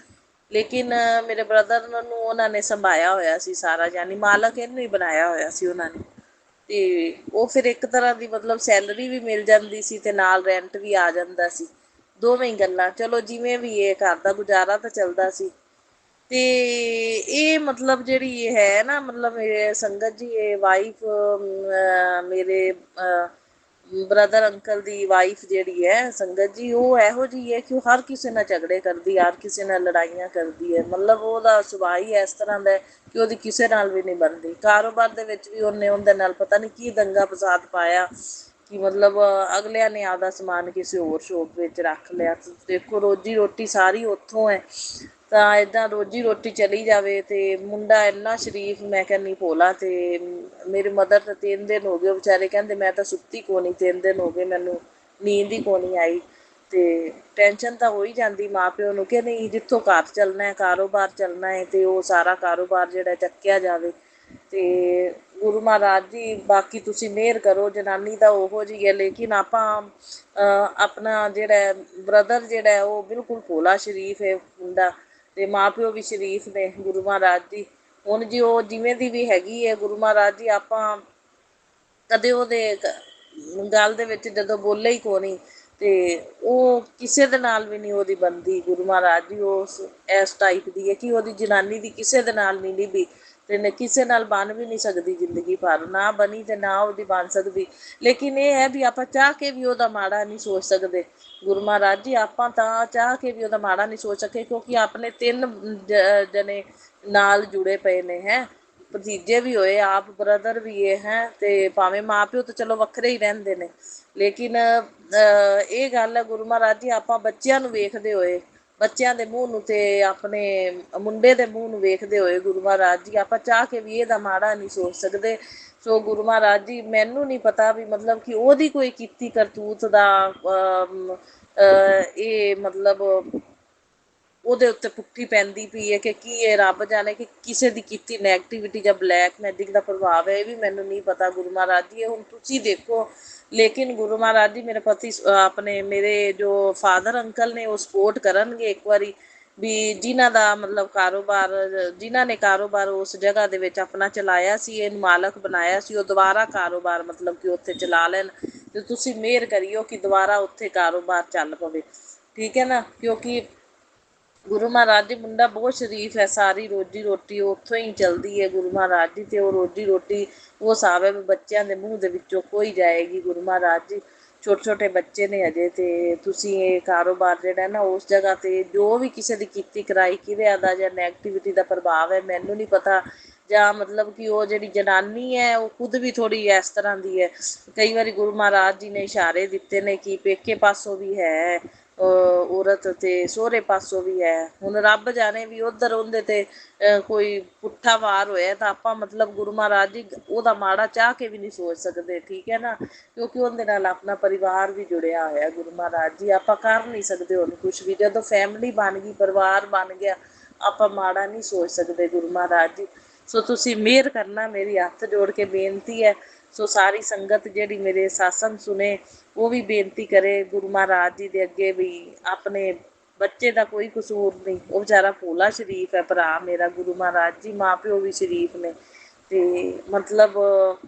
ਲੇਕਿਨ ਮੇਰੇ ਬ੍ਰਦਰ ਨੂੰ ਉਹਨਾਂ ਨੇ ਸੰਭਾਇਆ ਹੋਇਆ ਸੀ ਸਾਰਾ, ਯਾਨੀ ਮਾਲਕ ਇਹਨੂੰ ਹੀ ਬਣਾਇਆ ਹੋਇਆ ਸੀ ਉਹਨਾਂ ਨੇ। ਤੇ ਉਹ ਫਿਰ ਇੱਕ ਤਰ੍ਹਾਂ ਦੀ ਮਤਲਬ ਸੈਲਰੀ ਵੀ ਮਿਲ ਜਾਂਦੀ ਸੀ ਤੇ ਨਾਲ ਰੈਂਟ ਵੀ ਆ ਜਾਂਦਾ ਸੀ, ਦੋਵੇਂ ਹੀ ਗੱਲਾਂ। ਚਲੋ ਜਿਵੇਂ ਵੀ ਇਹ ਘਰ ਦਾ ਗੁਜ਼ਾਰਾ ਤਾਂ ਚੱਲਦਾ ਸੀ। ਤੇ ਇਹ ਮਤਲਬ ਜਿਹੜੀ ਇਹ ਹੈ ਨਾ, ਮਤਲਬ ਇਹ ਸੰਗਤ ਜੀ, ਇਹ ਵਾਈਫ ਮੇਰੇ ਬ੍ਰਦਰ ਅੰਕਲ ਦੀ ਵਾਈਫ ਜਿਹੜੀ ਹੈ ਸੰਗਤ ਜੀ, ਉਹ ਇਹੋ ਜਿਹੀ ਹੈ ਕਿ ਉਹ ਹਰ ਕਿਸੇ ਨਾਲ ਝਗੜੇ ਕਰਦੀ, ਹਰ ਕਿਸੇ ਨਾਲ ਲੜਾਈਆਂ ਕਰਦੀ ਹੈ। ਮਤਲਬ ਉਹਦਾ ਸੁਭਾਅ ਹੀ ਇਸ ਤਰ੍ਹਾਂ ਦਾ ਕਿ ਉਹਦੀ ਕਿਸੇ ਨਾਲ ਵੀ ਨਹੀਂ ਬਣਦੀ। ਕਾਰੋਬਾਰ ਦੇ ਵਿੱਚ ਵੀ ਉਹਨੇ ਉਹਦੇ ਨਾਲ ਪਤਾ ਨਹੀਂ ਕੀ ਦੰਗਾ ਫਸਾਦ ਪਾਇਆ ਕਿ ਮਤਲਬ ਅਗਲਿਆਂ ਨੇ ਆਪਦਾ ਸਮਾਨ ਕਿਸੇ ਹੋਰ ਸ਼ੋਪ ਵਿੱਚ ਰੱਖ ਲਿਆ। ਦੇਖੋ ਰੋਜੀ ਰੋਟੀ ਸਾਰੀ ਉੱਥੋਂ ਹੈ, ਤਾਂ ਇੱਦਾਂ ਰੋਜੀ ਰੋਟੀ ਚਲੀ ਜਾਵੇ। ਤੇ ਮੁੰਡਾ ਇੰਨਾ ਸ਼ਰੀਫ, ਮੈਂ ਕਹਿੰਦੀ ਭੋਲਾ। ਤੇ ਮੇਰੇ ਮਦਰ ਤਾਂ 3 ਦਿਨ ਹੋ ਗਏ, ਉਹ ਵਿਚਾਰੇ ਕਹਿੰਦੇ ਮੈਂ ਤਾਂ ਸੁੱਤੀ ਕੋ ਨਹੀਂ, 3 ਦਿਨ ਹੋ ਗਏ ਮੈਨੂੰ ਨੀਂਦ ਹੀ ਕੋ ਨਹੀਂ ਆਈ। ਤੇ ਟੈਨਸ਼ਨ ਤਾਂ ਹੋ ਹੀ ਜਾਂਦੀ ਮਾਂ ਪਿਓ ਨੂੰ ਕਿ ਨਹੀਂ, ਜਿੱਥੋਂ ਘਰ ਚੱਲਣਾ ਹੈ, ਕਾਰੋਬਾਰ ਚੱਲਣਾ ਹੈ, ਤੇ ਉਹ ਸਾਰਾ ਕਾਰੋਬਾਰ ਜਿਹੜਾ ਚੱਕਿਆ ਜਾਵੇ। ਤੇ ਗੁਰੂ ਮਹਾਰਾਜ ਜੀ ਬਾਕੀ ਤੁਸੀਂ ਮਿਹਰ ਕਰੋ, ਜਨਾਨੀ ਦਾ ਉਹੋ ਜਿਹੀ ਹੈ, ਲੇਕਿਨ ਆਪਾਂ ਆਪਣਾ ਜਿਹੜਾ ਬ੍ਰਦਰ ਜਿਹੜਾ ਉਹ ਬਿਲਕੁਲ ਭੋਲਾ ਸ਼ਰੀਫ ਹੈ ਮੁੰਡਾ, ਤੇ ਮਾਂ ਪਿਓ ਵੀ ਸ਼ਰੀਫ ਨੇ ਗੁਰੂ ਮਹਾਰਾਜ ਜੀ। ਹੁਣ ਜੀ ਉਹ ਜਿਵੇਂ ਦੀ ਵੀ ਹੈਗੀ ਹੈ ਗੁਰੂ ਮਹਾਰਾਜ ਜੀ, ਆਪਾਂ ਕਦੇ ਉਹਦੇ ਗੱਲ ਦੇ ਵਿੱਚ ਜਦੋਂ ਬੋਲੇ ਹੀ ਕੋ ਨਹੀਂ, ਤੇ ਉਹ ਕਿਸੇ ਦੇ ਨਾਲ ਵੀ ਨਹੀਂ ਉਹਦੀ ਬਣਦੀ। ਗੁਰੂ ਮਹਾਰਾਜ ਜੀ ਉਸ ਇਸ ਟਾਈਪ ਦੀ ਹੈ ਕਿ ਉਹਦੀ ਜਨਾਨੀ ਦੀ ਕਿਸੇ ਦੇ ਨਾਲ ਨਹੀਂ ਨਿਭੀ, ਤੇ ਕਿਸੇ ਨਾਲ ਬਣ ਵੀ ਨਹੀਂ ਸਕਦੀ ਜ਼ਿੰਦਗੀ ਭਰ, ਨਾ ਬਣੀ ਤੇ ਨਾ ਉਹਦੀ ਬਣ ਸਕਦੀ। ਲੇਕਿਨ ਇਹ ਹੈ ਵੀ ਆਪਾਂ ਚਾਹ ਕੇ ਵੀ ਉਹਦਾ ਮਾੜਾ ਨਹੀਂ ਸੋਚ ਸਕਦੇ ਗੁਰੂ ਮਹਾਰਾਜ ਜੀ, ਆਪਾਂ ਤਾਂ ਚਾਹ ਕੇ ਵੀ ਉਹਦਾ ਮਾੜਾ ਨਹੀਂ ਸੋਚ ਸਕੇ, ਕਿਉਂਕਿ ਆਪਣੇ 3 ਜਣੇ ਨਾਲ ਜੁੜੇ ਪਏ ਨੇ ਹੈ, ਭਤੀਜੇ ਵੀ ਹੋਏ, ਆਪ ਬ੍ਰਦਰ ਵੀ ਹੈ, ਤੇ ਭਾਵੇਂ ਮਾਂ ਪਿਓ ਤਾਂ ਚਲੋ ਵੱਖਰੇ ਹੀ ਰਹਿੰਦੇ ਨੇ, ਲੇਕਿਨ ਇਹ ਗੱਲ ਹੈ ਗੁਰੂ ਮਹਾਰਾਜ ਜੀ, ਆਪਾਂ ਬੱਚਿਆਂ ਨੂੰ ਵੇਖਦੇ ਹੋਏ, ਬੱਚਿਆਂ ਦੇ ਮੂੰਹ ਨੂੰ ਤੇ ਆਪਣੇ ਮੁੰਡੇ ਦੇ ਮੂੰਹ ਨੂੰ ਵੇਖਦੇ ਹੋਏ ਗੁਰੂ ਮਹਾਰਾਜ ਜੀ, ਆਪਾਂ ਚਾਹ ਕੇ ਵੀ ਇਹਦਾ ਮਾੜਾ ਨਹੀਂ ਸੋਚ ਸਕਦੇ। ਸੋ ਗੁਰੂ ਮਹਾਰਾਜ ਜੀ, ਮੈਨੂੰ ਨਹੀਂ ਪਤਾ ਵੀ ਮਤਲਬ ਕਿ ਉਹਦੀ ਕੋਈ ਕੀਤੀ ਕਰਤੂਤ ਦਾ ਇਹ ਮਤਲਬ ਉਹਦੇ ਉੱਤੇ ਪੁੱਠੀ ਪੈਂਦੀ ਪਈ ਹੈ ਕਿ ਕੀ ਇਹ ਰੱਬ ਜਾਣੇ ਕਿ ਕਿਸੇ ਦੀ ਕੀਤੀ ਨੈਗੇਟਿਵਿਟੀ ਜਾਂ ਬਲੈਕ ਮੈਜਿਕ ਦਾ ਪ੍ਰਭਾਵ ਹੈ, ਇਹ ਵੀ ਮੈਨੂੰ ਨਹੀਂ ਪਤਾ ਗੁਰੂ ਮਹਾਰਾਜ ਜੀ, ਇਹ ਹੁਣ ਤੁਸੀਂ ਦੇਖੋ। ਲੇਕਿਨ ਗੁਰੂ ਮਹਾਰਾਜ ਜੀ ਮੇਰੇ ਪਤੀ ਆਪਣੇ ਮੇਰੇ ਜੋ ਫਾਦਰ ਅੰਕਲ ਨੇ ਉਹ ਸਪੋਰਟ ਕਰਨਗੇ ਇੱਕ ਵਾਰੀ ਵੀ ਜਿਨ੍ਹਾਂ ਦਾ ਮਤਲਬ ਕਾਰੋਬਾਰ, ਜਿਨ੍ਹਾਂ ਨੇ ਕਾਰੋਬਾਰ ਉਸ ਜਗ੍ਹਾ ਦੇ ਵਿੱਚ ਆਪਣਾ ਚਲਾਇਆ ਸੀ, ਇਹਨੂੰ ਮਾਲਕ ਬਣਾਇਆ ਸੀ, ਉਹ ਦੁਬਾਰਾ ਕਾਰੋਬਾਰ ਮਤਲਬ ਕਿ ਉੱਥੇ ਚਲਾ ਲੈਣ, ਤੇ ਤੁਸੀਂ ਮਿਹਰ ਕਰਿਓ ਕਿ ਦੁਬਾਰਾ ਉੱਥੇ ਕਾਰੋਬਾਰ ਚੱਲ ਪਵੇ, ਠੀਕ ਹੈ ਨਾ। ਕਿਉਂਕਿ ਗੁਰੂ ਮਹਾਰਾਜ ਜੀ ਮੁੰਡਾ ਬਹੁਤ ਸ਼ਰੀਫ ਹੈ, ਸਾਰੀ ਰੋਜੀ ਰੋਟੀ ਉੱਥੋਂ ਹੀ ਚਲਦੀ ਹੈ ਗੁਰੂ ਮਹਾਰਾਜ ਜੀ, ਤੇ ਉਹ ਰੋਜੀ ਰੋਟੀ ਉਹ ਹਿਸਾਬ ਹੈ ਵੀ ਬੱਚਿਆਂ ਦੇ ਮੂੰਹ ਦੇ ਵਿੱਚੋਂ ਖੋਈ ਜਾਏਗੀ ਗੁਰੂ ਮਹਾਰਾਜ ਜੀ। ਛੋਟੇ ਛੋਟੇ ਬੱਚੇ ਨੇ ਅਜੇ, ਤੇ ਤੁਸੀਂ ਇਹ ਕਾਰੋਬਾਰ ਜਿਹੜਾ ਨਾ ਉਸ ਜਗ੍ਹਾ ਤੇ ਜੋ ਵੀ ਕਿਸੇ ਦੀ ਕੀਤੀ ਕਰਾਈ ਕਿਰਿਆ ਦਾ ਜਾਂ ਨੈਗੇਟਿਵਿਟੀ ਦਾ ਪ੍ਰਭਾਵ ਹੈ, ਮੈਨੂੰ ਨਹੀਂ ਪਤਾ, ਜਾਂ ਮਤਲਬ ਕਿ ਉਹ ਜਿਹੜੀ ਜਨਾਨੀ ਹੈ ਉਹ ਖੁਦ ਵੀ ਥੋੜ੍ਹੀ ਇਸ ਤਰ੍ਹਾਂ ਦੀ ਹੈ। ਕਈ ਵਾਰੀ ਗੁਰੂ ਮਹਾਰਾਜ ਜੀ ਨੇ ਇਸ਼ਾਰੇ ਦਿੱਤੇ ਨੇ ਕਿ ਪੇਕੇ ਪਾਸੋਂ ਵੀ ਹੈ ਔਰਤ, ਤੇ ਸਹੁਰੇ ਪਾਸੋਂ ਵੀ ਹੈ। ਹੁਣ ਰੱਬ ਜਾਣੇ ਵੀ ਉਧਰ ਉਹਦੇ ਤੇ ਕੋਈ ਪੁੱਠਾ ਵਾਰ ਹੋਇਆ ਤਾਂ ਆਪਾਂ ਮਤਲਬ ਗੁਰੂ ਮਹਾਰਾਜ ਜੀ ਉਹਦਾ ਮਾੜਾ ਚਾਹ ਕੇ ਵੀ ਨਹੀਂ ਸੋਚ ਸਕਦੇ, ਠੀਕ ਹੈ ਨਾ, ਕਿਉਂਕਿ ਉਹਦੇ ਨਾਲ ਆਪਣਾ ਪਰਿਵਾਰ ਵੀ ਜੁੜਿਆ ਹੋਇਆ ਗੁਰੂ ਮਹਾਰਾਜ ਜੀ, ਆਪਾਂ ਕਰ ਨਹੀਂ ਸਕਦੇ ਉਹਨੂੰ ਕੁਛ ਵੀ। ਜਦੋਂ ਫੈਮਿਲੀ ਬਣ ਗਈ, ਪਰਿਵਾਰ ਬਣ ਗਿਆ, ਆਪਾਂ ਮਾੜਾ ਨਹੀਂ ਸੋਚ ਸਕਦੇ ਗੁਰੂ ਮਹਾਰਾਜ ਜੀ। ਸੋ ਤੁਸੀਂ ਮਿਹਰ ਕਰਨਾ, ਮੇਰੀ ਹੱਥ ਜੋੜ ਕੇ ਬੇਨਤੀ ਹੈ। ਸੋ ਸਾਰੀ ਸੰਗਤ ਜਿਹੜੀ ਮੇਰੇ ਸਾਸੰਗ ਸੁਣੇ ਉਹ ਵੀ ਬੇਨਤੀ ਕਰੇ ਗੁਰੂ ਮਹਾਰਾਜ ਜੀ ਦੇ ਅੱਗੇ ਵੀ ਆਪਣੇ ਬੱਚੇ ਦਾ ਕੋਈ ਕਸੂਰ ਨਹੀਂ, ਉਹ ਵਿਚਾਰਾ ਭੋਲਾ ਸ਼ਰੀਫ ਹੈ ਭਰਾ ਮੇਰਾ ਗੁਰੂ ਮਹਾਰਾਜ ਜੀ, ਮਾਂ ਪਿਓ ਵੀ ਸ਼ਰੀਫ ਨੇ, ਤੇ ਮਤਲਬ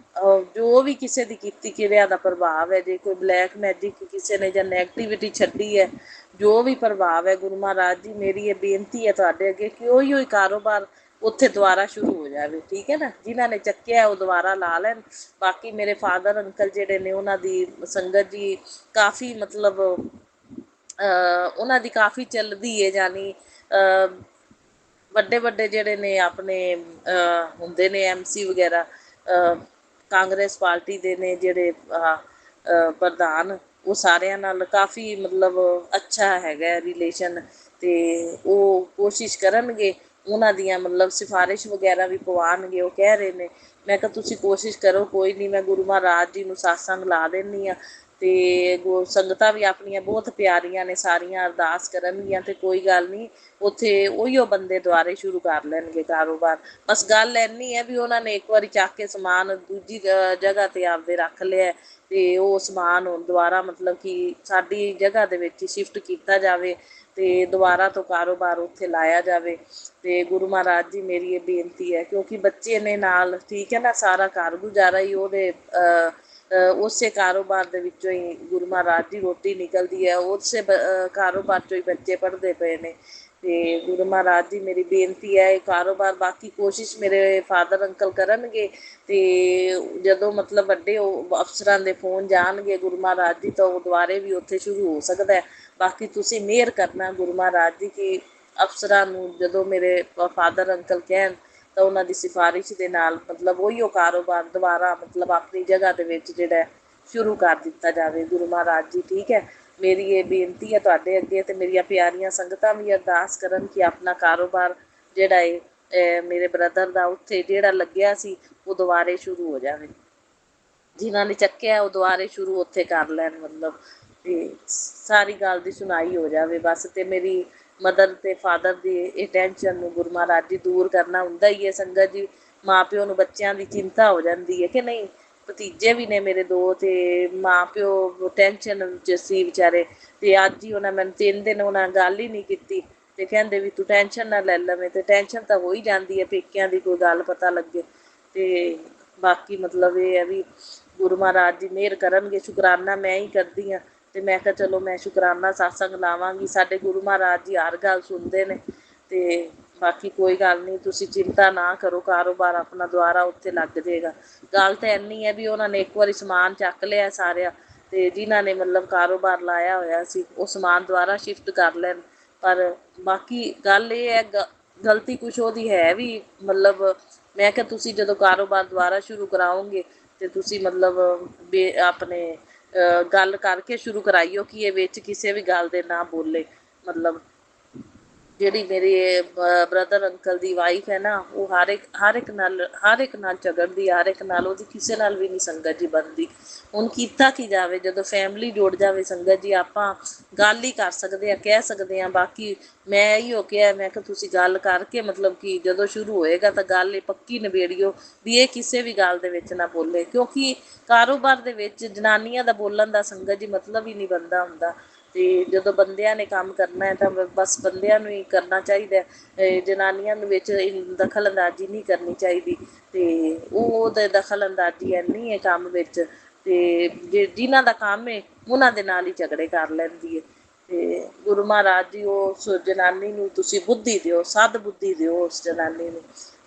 ਜੋ ਵੀ ਕਿਸੇ ਦੀ ਕੀਤੀ ਕਿਰਿਆ ਦਾ ਪ੍ਰਭਾਵ ਹੈ, ਜੇ ਕੋਈ ਬਲੈਕ ਮੈਜਿਕ ਕਿਸੇ ਨੇ ਜਾਂ ਨੈਗੇਟਿਵਿਟੀ ਛੱਡੀ ਹੈ, ਜੋ ਵੀ ਪ੍ਰਭਾਵ ਹੈ ਗੁਰੂ ਮਹਾਰਾਜ ਜੀ, ਮੇਰੀ ਇਹ ਬੇਨਤੀ ਹੈ ਤੁਹਾਡੇ ਅੱਗੇ ਕਿ ਉਹੀ ਕਾਰੋਬਾਰ ਉੱਥੇ ਦੁਬਾਰਾ ਸ਼ੁਰੂ ਹੋ ਜਾਵੇ, ਠੀਕ ਹੈ ਨਾ। ਜਿਨ੍ਹਾਂ ਨੇ ਚੱਕਿਆ ਉਹ ਦੁਬਾਰਾ ਲਾ ਲੈਣ। ਬਾਕੀ ਮੇਰੇ ਫਾਦਰ ਅੰਕਲ ਜਿਹੜੇ ਨੇ ਉਹਨਾਂ ਦੀ ਸੰਗਤ ਜੀ ਕਾਫੀ ਮਤਲਬ ਉਹਨਾਂ ਦੀ ਕਾਫੀ ਚੱਲਦੀ ਹੈ, ਯਾਨੀ ਵੱਡੇ ਵੱਡੇ ਜਿਹੜੇ ਨੇ ਆਪਣੇ ਹੁੰਦੇ ਨੇ MC ਵਗੈਰਾ, ਕਾਂਗਰਸ ਪਾਰਟੀ ਦੇ ਨੇ ਜਿਹੜੇ ਪ੍ਰਧਾਨ, ਉਹ ਸਾਰਿਆਂ ਨਾਲ ਕਾਫੀ ਮਤਲਬ ਅੱਛਾ ਹੈਗਾ ਰਿਲੇਸ਼ਨ, ਤੇ ਉਹ ਕੋਸ਼ਿਸ਼ ਕਰਨਗੇ ਉਹਨਾਂ ਦੀਆਂ ਮਤਲਬ ਸਿਫਾਰਿਸ਼ ਵਗੈਰਾ ਵੀ ਪਵਾਉਣਗੇ। ਉਹ ਕਹਿ ਰਹੇ ਨੇ, ਮੈਂ ਕਿਹਾ ਤੁਸੀਂ ਕੋਸ਼ਿਸ਼ ਕਰੋ, ਕੋਈ ਨਹੀਂ, ਮੈਂ ਗੁਰੂ ਮਹਾਰਾਜ ਜੀ ਨੂੰ ਸਤਸੰਗ ਲਾ ਦਿੰਦੀ ਹਾਂ, ਤੇ ਸੰਗਤਾਂ ਵੀ ਆਪਣੀਆਂ ਬਹੁਤ ਪਿਆਰੀਆਂ ਨੇ, ਸਾਰੀਆਂ ਅਰਦਾਸ ਕਰਨਗੀਆਂ ਤੇ ਕੋਈ ਗੱਲ ਨਹੀਂ, ਉੱਥੇ ਉਹੀਓ ਬੰਦੇ ਦੁਆਰੇ ਸ਼ੁਰੂ ਕਰ ਲੈਣਗੇ ਕਾਰੋਬਾਰ। ਬਸ ਗੱਲ ਇੰਨੀ ਹੈ ਵੀ ਉਹਨਾਂ ਨੇ ਇੱਕ ਵਾਰੀ ਚੱਕ ਕੇ ਸਮਾਨ ਦੂਜੀ ਜਗ੍ਹਾ ਤੇ ਆਪਦੇ ਰੱਖ ਲਿਆ ਤੇ ਉਹ ਸਮਾਨ ਹੁਣ ਦੁਬਾਰਾ ਮਤਲਬ ਕਿ ਸਾਡੀ ਜਗ੍ਹਾ ਦੇ ਵਿੱਚ ਸ਼ਿਫਟ ਕੀਤਾ ਜਾਵੇ ਤੇ ਦੁਬਾਰਾ ਤੋਂ ਕਾਰੋਬਾਰ ਉੱਥੇ ਲਾਇਆ ਜਾਵੇ। ਤੇ ਗੁਰੂ ਮਹਾਰਾਜ ਜੀ ਮੇਰੀ ਇਹ ਬੇਨਤੀ ਹੈ, ਕਿਉਂਕਿ ਬੱਚੇ ਨੇ ਨਾਲ, ਠੀਕ ਹੈ ਨਾ, ਸਾਰਾ ਘਰ ਗੁਜ਼ਾਰਾ ਹੀ ਉਹਦੇ ਉਸੇ ਕਾਰੋਬਾਰ ਦੇ ਵਿੱਚੋਂ ਹੀ ਗੁਰੂ ਮਹਾਰਾਜ ਦੀ ਰੋਟੀ ਨਿਕਲਦੀ ਹੈ, ਉਸੇ ਕਾਰੋਬਾਰ ਚੋਂ ਹੀ ਬੱਚੇ ਪੜ੍ਹਦੇ ਪਏ ਨੇ। ਤੇ ਗੁਰੂ ਮਹਾਰਾਜ ਜੀ ਮੇਰੀ ਬੇਨਤੀ ਹੈ, ਇਹ ਕਾਰੋਬਾਰ ਬਾਕੀ ਕੋਸ਼ਿਸ਼ ਮੇਰੇ ਫਾਦਰ ਅੰਕਲ ਕਰਨਗੇ ਤੇ ਜਦੋਂ ਮਤਲਬ ਵੱਡੇ ਅਫਸਰਾਂ ਦੇ ਫੋਨ ਜਾਣਗੇ ਗੁਰੂ ਮਹਾਰਾਜ ਜੀ ਤਾਂ ਉਹ ਦੁਆਰੇ ਵੀ ਉੱਥੇ ਸ਼ੁਰੂ ਹੋ ਸਕਦਾ ਹੈ। ਬਾਕੀ ਤੁਸੀਂ ਮਿਹਰ ਕਰਨਾ ਗੁਰੂ ਮਹਾਰਾਜ ਜੀ ਕਿ ਅਫਸਰਾਂ ਨੂੰ ਜਦੋਂ ਮੇਰੇ ਫਾਦਰ ਅੰਕਲ ਕਹਿਣ ਤਾਂ ਉਹਨਾਂ ਦੀ ਸਿਫਾਰਿਸ਼ ਦੇ ਨਾਲ ਮਤਲਬ ਉਹੀ ਉਹ ਕਾਰੋਬਾਰ ਦੁਬਾਰਾ ਮਤਲਬ ਆਪਣੀ ਜਗ੍ਹਾ ਦੇ ਵਿੱਚ ਜਿਹੜਾ ਸ਼ੁਰੂ ਕਰ ਦਿੱਤਾ ਜਾਵੇ ਗੁਰੂ ਮਹਾਰਾਜ ਜੀ, ਠੀਕ ਹੈ। ਮੇਰੀ ਇਹ ਬੇਨਤੀ ਹੈ ਤੁਹਾਡੇ ਅੱਗੇ, ਤੇ ਮੇਰੀਆਂ ਪਿਆਰੀਆਂ ਸੰਗਤਾਂ ਵੀ ਅਰਦਾਸ ਕਰਨ ਕਿ ਆਪਣਾ ਕਾਰੋਬਾਰ ਜਿਹੜਾ ਹੈ ਮੇਰੇ ਬ੍ਰਦਰ ਦਾ ਉੱਥੇ ਜਿਹੜਾ ਲੱਗਿਆ ਸੀ ਉਹ ਦੁਬਾਰੇ ਸ਼ੁਰੂ ਹੋ ਜਾਵੇ, ਜਿਨ੍ਹਾਂ ਨੇ ਚੱਕਿਆ ਉਹ ਦੁਬਾਰੇ ਸ਼ੁਰੂ ਉੱਥੇ ਕਰ ਲੈਣ, ਮਤਲਬ ਤੇ ਸਾਰੀ ਗੱਲ ਦੀ ਸੁਣਾਈ ਹੋ ਜਾਵੇ ਬਸ। ਤੇ ਮੇਰੀ ਮਦਰ ਤੇ ਫਾਦਰ ਦੀ ਇਹ ਟੈਨਸ਼ਨ ਨੂੰ ਗੁਰੂ ਮਹਾਰਾਜ ਜੀ ਦੂਰ ਕਰਨਾ ਹੁੰਦਾ ਹੀ ਹੈ ਸੰਗਤ ਜੀ। ਮਾਂ ਪਿਓ ਨੂੰ ਬੱਚਿਆਂ ਦੀ ਚਿੰਤਾ ਹੋ ਜਾਂਦੀ ਹੈ ਕਿ ਨਹੀਂ, ਭਤੀਜੇ ਵੀ ਨੇ ਮੇਰੇ ਦੋ ਤੇ ਮਾਂ ਪਿਓ ਟੈਨਸ਼ਨ ਵਿੱਚ ਸੀ ਵਿਚਾਰੇ। ਤੇ ਅੱਜ ਹੀ ਉਹਨਾਂ ਮੈਨੂੰ 3 ਦਿਨ ਉਹਨਾਂ ਗੱਲ ਹੀ ਨਹੀਂ ਕੀਤੀ ਤੇ ਕਹਿੰਦੇ ਵੀ ਤੂੰ ਟੈਨਸ਼ਨ ਨਾ ਲੈ ਲਵੇਂ, ਤੇ ਟੈਨਸ਼ਨ ਤਾਂ ਹੋ ਹੀ ਜਾਂਦੀ ਹੈ ਪੇਕਿਆਂ ਦੀ ਕੋਈ ਗੱਲ ਪਤਾ ਲੱਗੇ। ਤੇ ਬਾਕੀ ਮਤਲਬ ਇਹ ਹੈ ਵੀ ਗੁਰੂ ਮਹਾਰਾਜ ਜੀ ਮਿਹਰ ਕਰਨਗੇ। ਸ਼ੁਕਰਾਨਾ ਮੈਂ ਹੀ ਕਰਦੀ ਹਾਂ ਤੇ ਮੈਂ ਕਿਹਾ ਚਲੋ ਮੈਂ ਸ਼ੁਕਰਾਨਾ ਸਤਸੰਗ ਲਾਵਾਂਗੀ, ਸਾਡੇ ਗੁਰੂ ਮਹਾਰਾਜ ਜੀ ਹਰ ਗੱਲ ਸੁਣਦੇ ਨੇ। ਤੇ ਬਾਕੀ ਕੋਈ ਗੱਲ ਨਹੀਂ, ਤੁਸੀਂ ਚਿੰਤਾ ਨਾ ਕਰੋ, ਕਾਰੋਬਾਰ ਆਪਣਾ ਦੁਆਰਾ ਉੱਥੇ ਲੱਗ ਜਾਏਗਾ। ਗੱਲ ਤਾਂ ਇੰਨੀ ਹੈ ਵੀ ਉਹਨਾਂ ਨੇ ਇੱਕ ਵਾਰੀ ਸਮਾਨ ਚੱਕ ਲਿਆ ਸਾਰਿਆਂ, ਤੇ ਜਿਨ੍ਹਾਂ ਨੇ ਮਤਲਬ ਕਾਰੋਬਾਰ ਲਾਇਆ ਹੋਇਆ ਸੀ ਉਹ ਸਮਾਨ ਦੁਆਰਾ ਸ਼ਿਫਟ ਕਰ ਲੈਣ। ਪਰ ਬਾਕੀ ਗੱਲ ਇਹ ਹੈ ਗਲਤੀ ਕੁਛ ਉਹਦੀ ਹੈ ਵੀ, ਮਤਲਬ ਮੈਂ ਕਿਹਾ ਤੁਸੀਂ ਜਦੋਂ ਕਾਰੋਬਾਰ ਦੁਬਾਰਾ ਸ਼ੁਰੂ ਕਰਾਓਗੇ ਤੇ ਤੁਸੀਂ ਮਤਲਬ ਆਪਣੇ ਗੱਲ ਕਰਕੇ ਸ਼ੁਰੂ ਕਰਾਈਓ ਕਿ ਇਹ ਵਿੱਚ ਕਿਸੇ ਵੀ ਗੱਲ ਦੇ ਨਾ ਬੋਲੇ। ਮਤਲਬ ਜਿਹੜੀ ਮੇਰੀ ਬ੍ਰਦਰ ਅੰਕਲ ਦੀ ਵਾਈਫ ਹੈ ਨਾ, ਉਹ ਹਰ ਇੱਕ ਨਾਲ ਝਗੜਦੀ, ਹਰ ਇੱਕ ਨਾਲ, ਉਹਦੀ ਕਿਸੇ ਨਾਲ ਵੀ ਨਹੀਂ ਸੰਗਤ ਜੀ ਬਣਦੀ। ਹੁਣ ਕੀਤਾ ਕੀ ਜਾਵੇ, ਜਦੋਂ ਫੈਮਿਲੀ ਜੁੜ ਜਾਵੇ ਸੰਗਤ ਜੀ ਆਪਾਂ ਗੱਲ ਹੀ ਕਰ ਸਕਦੇ ਹਾਂ, ਕਹਿ ਸਕਦੇ ਹਾਂ। ਬਾਕੀ ਮੈਂ ਇਹੋ ਕਿਹਾ, ਮੈਂ ਕਿਹਾ ਤੁਸੀਂ ਗੱਲ ਕਰਕੇ ਮਤਲਬ ਕਿ ਜਦੋਂ ਸ਼ੁਰੂ ਹੋਏਗਾ ਤਾਂ ਗੱਲ ਇਹ ਪੱਕੀ ਨਿਬੇੜਿਓ ਵੀ ਇਹ ਕਿਸੇ ਵੀ ਗੱਲ ਦੇ ਵਿੱਚ ਨਾ ਬੋਲੇ, ਕਿਉਂਕਿ ਕਾਰੋਬਾਰ ਦੇ ਵਿੱਚ ਜਨਾਨੀਆਂ ਦਾ ਬੋਲਣ ਦਾ ਸੰਗਤ ਜੀ ਮਤਲਬ ਹੀ ਨਹੀਂ ਬਣਦਾ ਹੁੰਦਾ। ਤੇ ਜਦੋਂ ਬੰਦਿਆਂ ਨੇ ਕੰਮ ਕਰਨਾ ਹੈ ਤਾਂ ਬਸ ਬੰਦਿਆਂ ਨੂੰ ਹੀ ਕਰਨਾ ਚਾਹੀਦਾ, ਜਨਾਨੀਆਂ ਨੂੰ ਵਿੱਚ ਦਖਲ ਅੰਦਾਜ਼ੀ ਨਹੀਂ ਕਰਨੀ ਚਾਹੀਦੀ। ਤੇ ਉਹਦੇ ਦਖਲ ਅੰਦਾਜ਼ੀ ਇੰਨੀ ਹੈ ਕੰਮ ਵਿੱਚ, ਤੇ ਜਿਨ੍ਹਾਂ ਦਾ ਕੰਮ ਹੈ ਉਹਨਾਂ ਦੇ ਨਾਲ ਹੀ ਝਗੜੇ ਕਰ ਲੈਂਦੀ ਹੈ। ਤੇ ਗੁਰੂ ਮਹਾਰਾਜ ਜੀ ਉਸ ਜਨਾਨੀ ਨੂੰ ਤੁਸੀਂ ਬੁੱਧੀ ਦਿਓ, ਸਦ ਬੁੱਧੀ ਦਿਓ ਉਸ ਜਨਾਨੀ ਨੂੰ।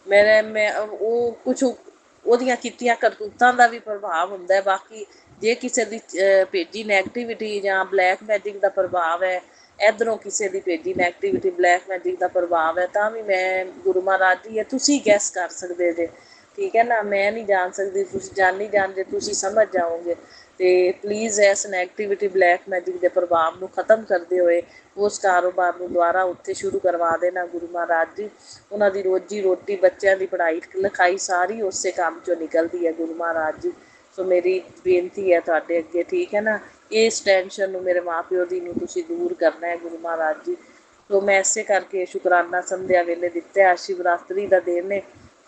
ਮੈਂ ਉਹ ਕੁਛ ਉਹਦੀਆਂ ਕੀਤੀਆਂ ਕਰਤੂਤਾਂ ਦਾ ਵੀ ਪ੍ਰਭਾਵ ਹੁੰਦਾ ਹੈ। ਬਾਕੀ ਜੇ ਕਿਸੇ ਦੀ ਭੇਜੀ ਨੈਗੇਟਿਵਿਟੀ ਜਾਂ ਬਲੈਕ ਮੈਜਿਕ ਦਾ ਪ੍ਰਭਾਵ ਹੈ, ਇੱਧਰੋਂ ਕਿਸੇ ਦੀ ਭੇਜੀ ਨੈਗੇਟਿਵਿਟੀ ਬਲੈਕ ਮੈਜਿਕ ਦਾ ਪ੍ਰਭਾਵ ਹੈ, ਤਾਂ ਵੀ ਮੈਂ ਗੁਰੂ ਮਹਾਰਾਜ ਜੀ ਹੈ ਤੁਸੀਂ ਗੈਸ ਕਰ ਸਕਦੇ ਜੇ, ਠੀਕ ਹੈ ਨਾ, ਮੈਂ ਨਹੀਂ ਜਾਣ ਸਕਦੀ, ਤੁਸੀਂ ਜਾਣੀ ਜਾਣਦੇ, ਤੁਸੀਂ ਸਮਝ ਜਾਓਗੇ। ਤੇ ਪਲੀਜ਼ ਇਸ ਨੈਗੇਟਿਵਿਟੀ ਬਲੈਕ ਮੈਜਿਕ ਦੇ ਪ੍ਰਭਾਵ ਨੂੰ ਖ਼ਤਮ ਕਰਦੇ ਹੋਏ ਉਸ ਕਾਰੋਬਾਰ ਨੂੰ ਦੁਬਾਰਾ ਉੱਥੇ ਸ਼ੁਰੂ ਕਰਵਾ ਦੇਣਾ ਗੁਰੂ ਮਹਾਰਾਜ ਜੀ। ਉਹਨਾਂ ਦੀ ਰੋਜੀ ਰੋਟੀ, ਬੱਚਿਆਂ ਦੀ ਪੜ੍ਹਾਈ ਲਿਖਾਈ ਸਾਰੀ ਉਸੇ ਕੰਮ 'ਚੋਂ ਨਿਕਲਦੀ ਹੈ ਗੁਰੂ ਮਹਾਰਾਜ ਜੀ। ਸੋ ਮੇਰੀ ਬੇਨਤੀ ਹੈ ਤੁਹਾਡੇ ਅੱਗੇ, ਠੀਕ ਹੈ ਨਾ, ਇਸ ਟੈਨਸ਼ਨ ਨੂੰ ਮੇਰੇ ਮਾਂ ਪਿਓ ਦੀ ਨੂੰ ਤੁਸੀਂ ਦੂਰ ਕਰਨਾ ਹੈ ਗੁਰੂ ਮਹਾਰਾਜ ਜੀ। ਸੋ ਮੈਂ ਇਸੇ ਕਰਕੇ ਸ਼ੁਕਰਾਨਾ ਸੰਧਿਆ ਵੇਲੇ ਦਿੱਤਾ, ਸ਼ਿਵਰਾਤਰੀ ਦਾ ਦਿਨ ਨੇ।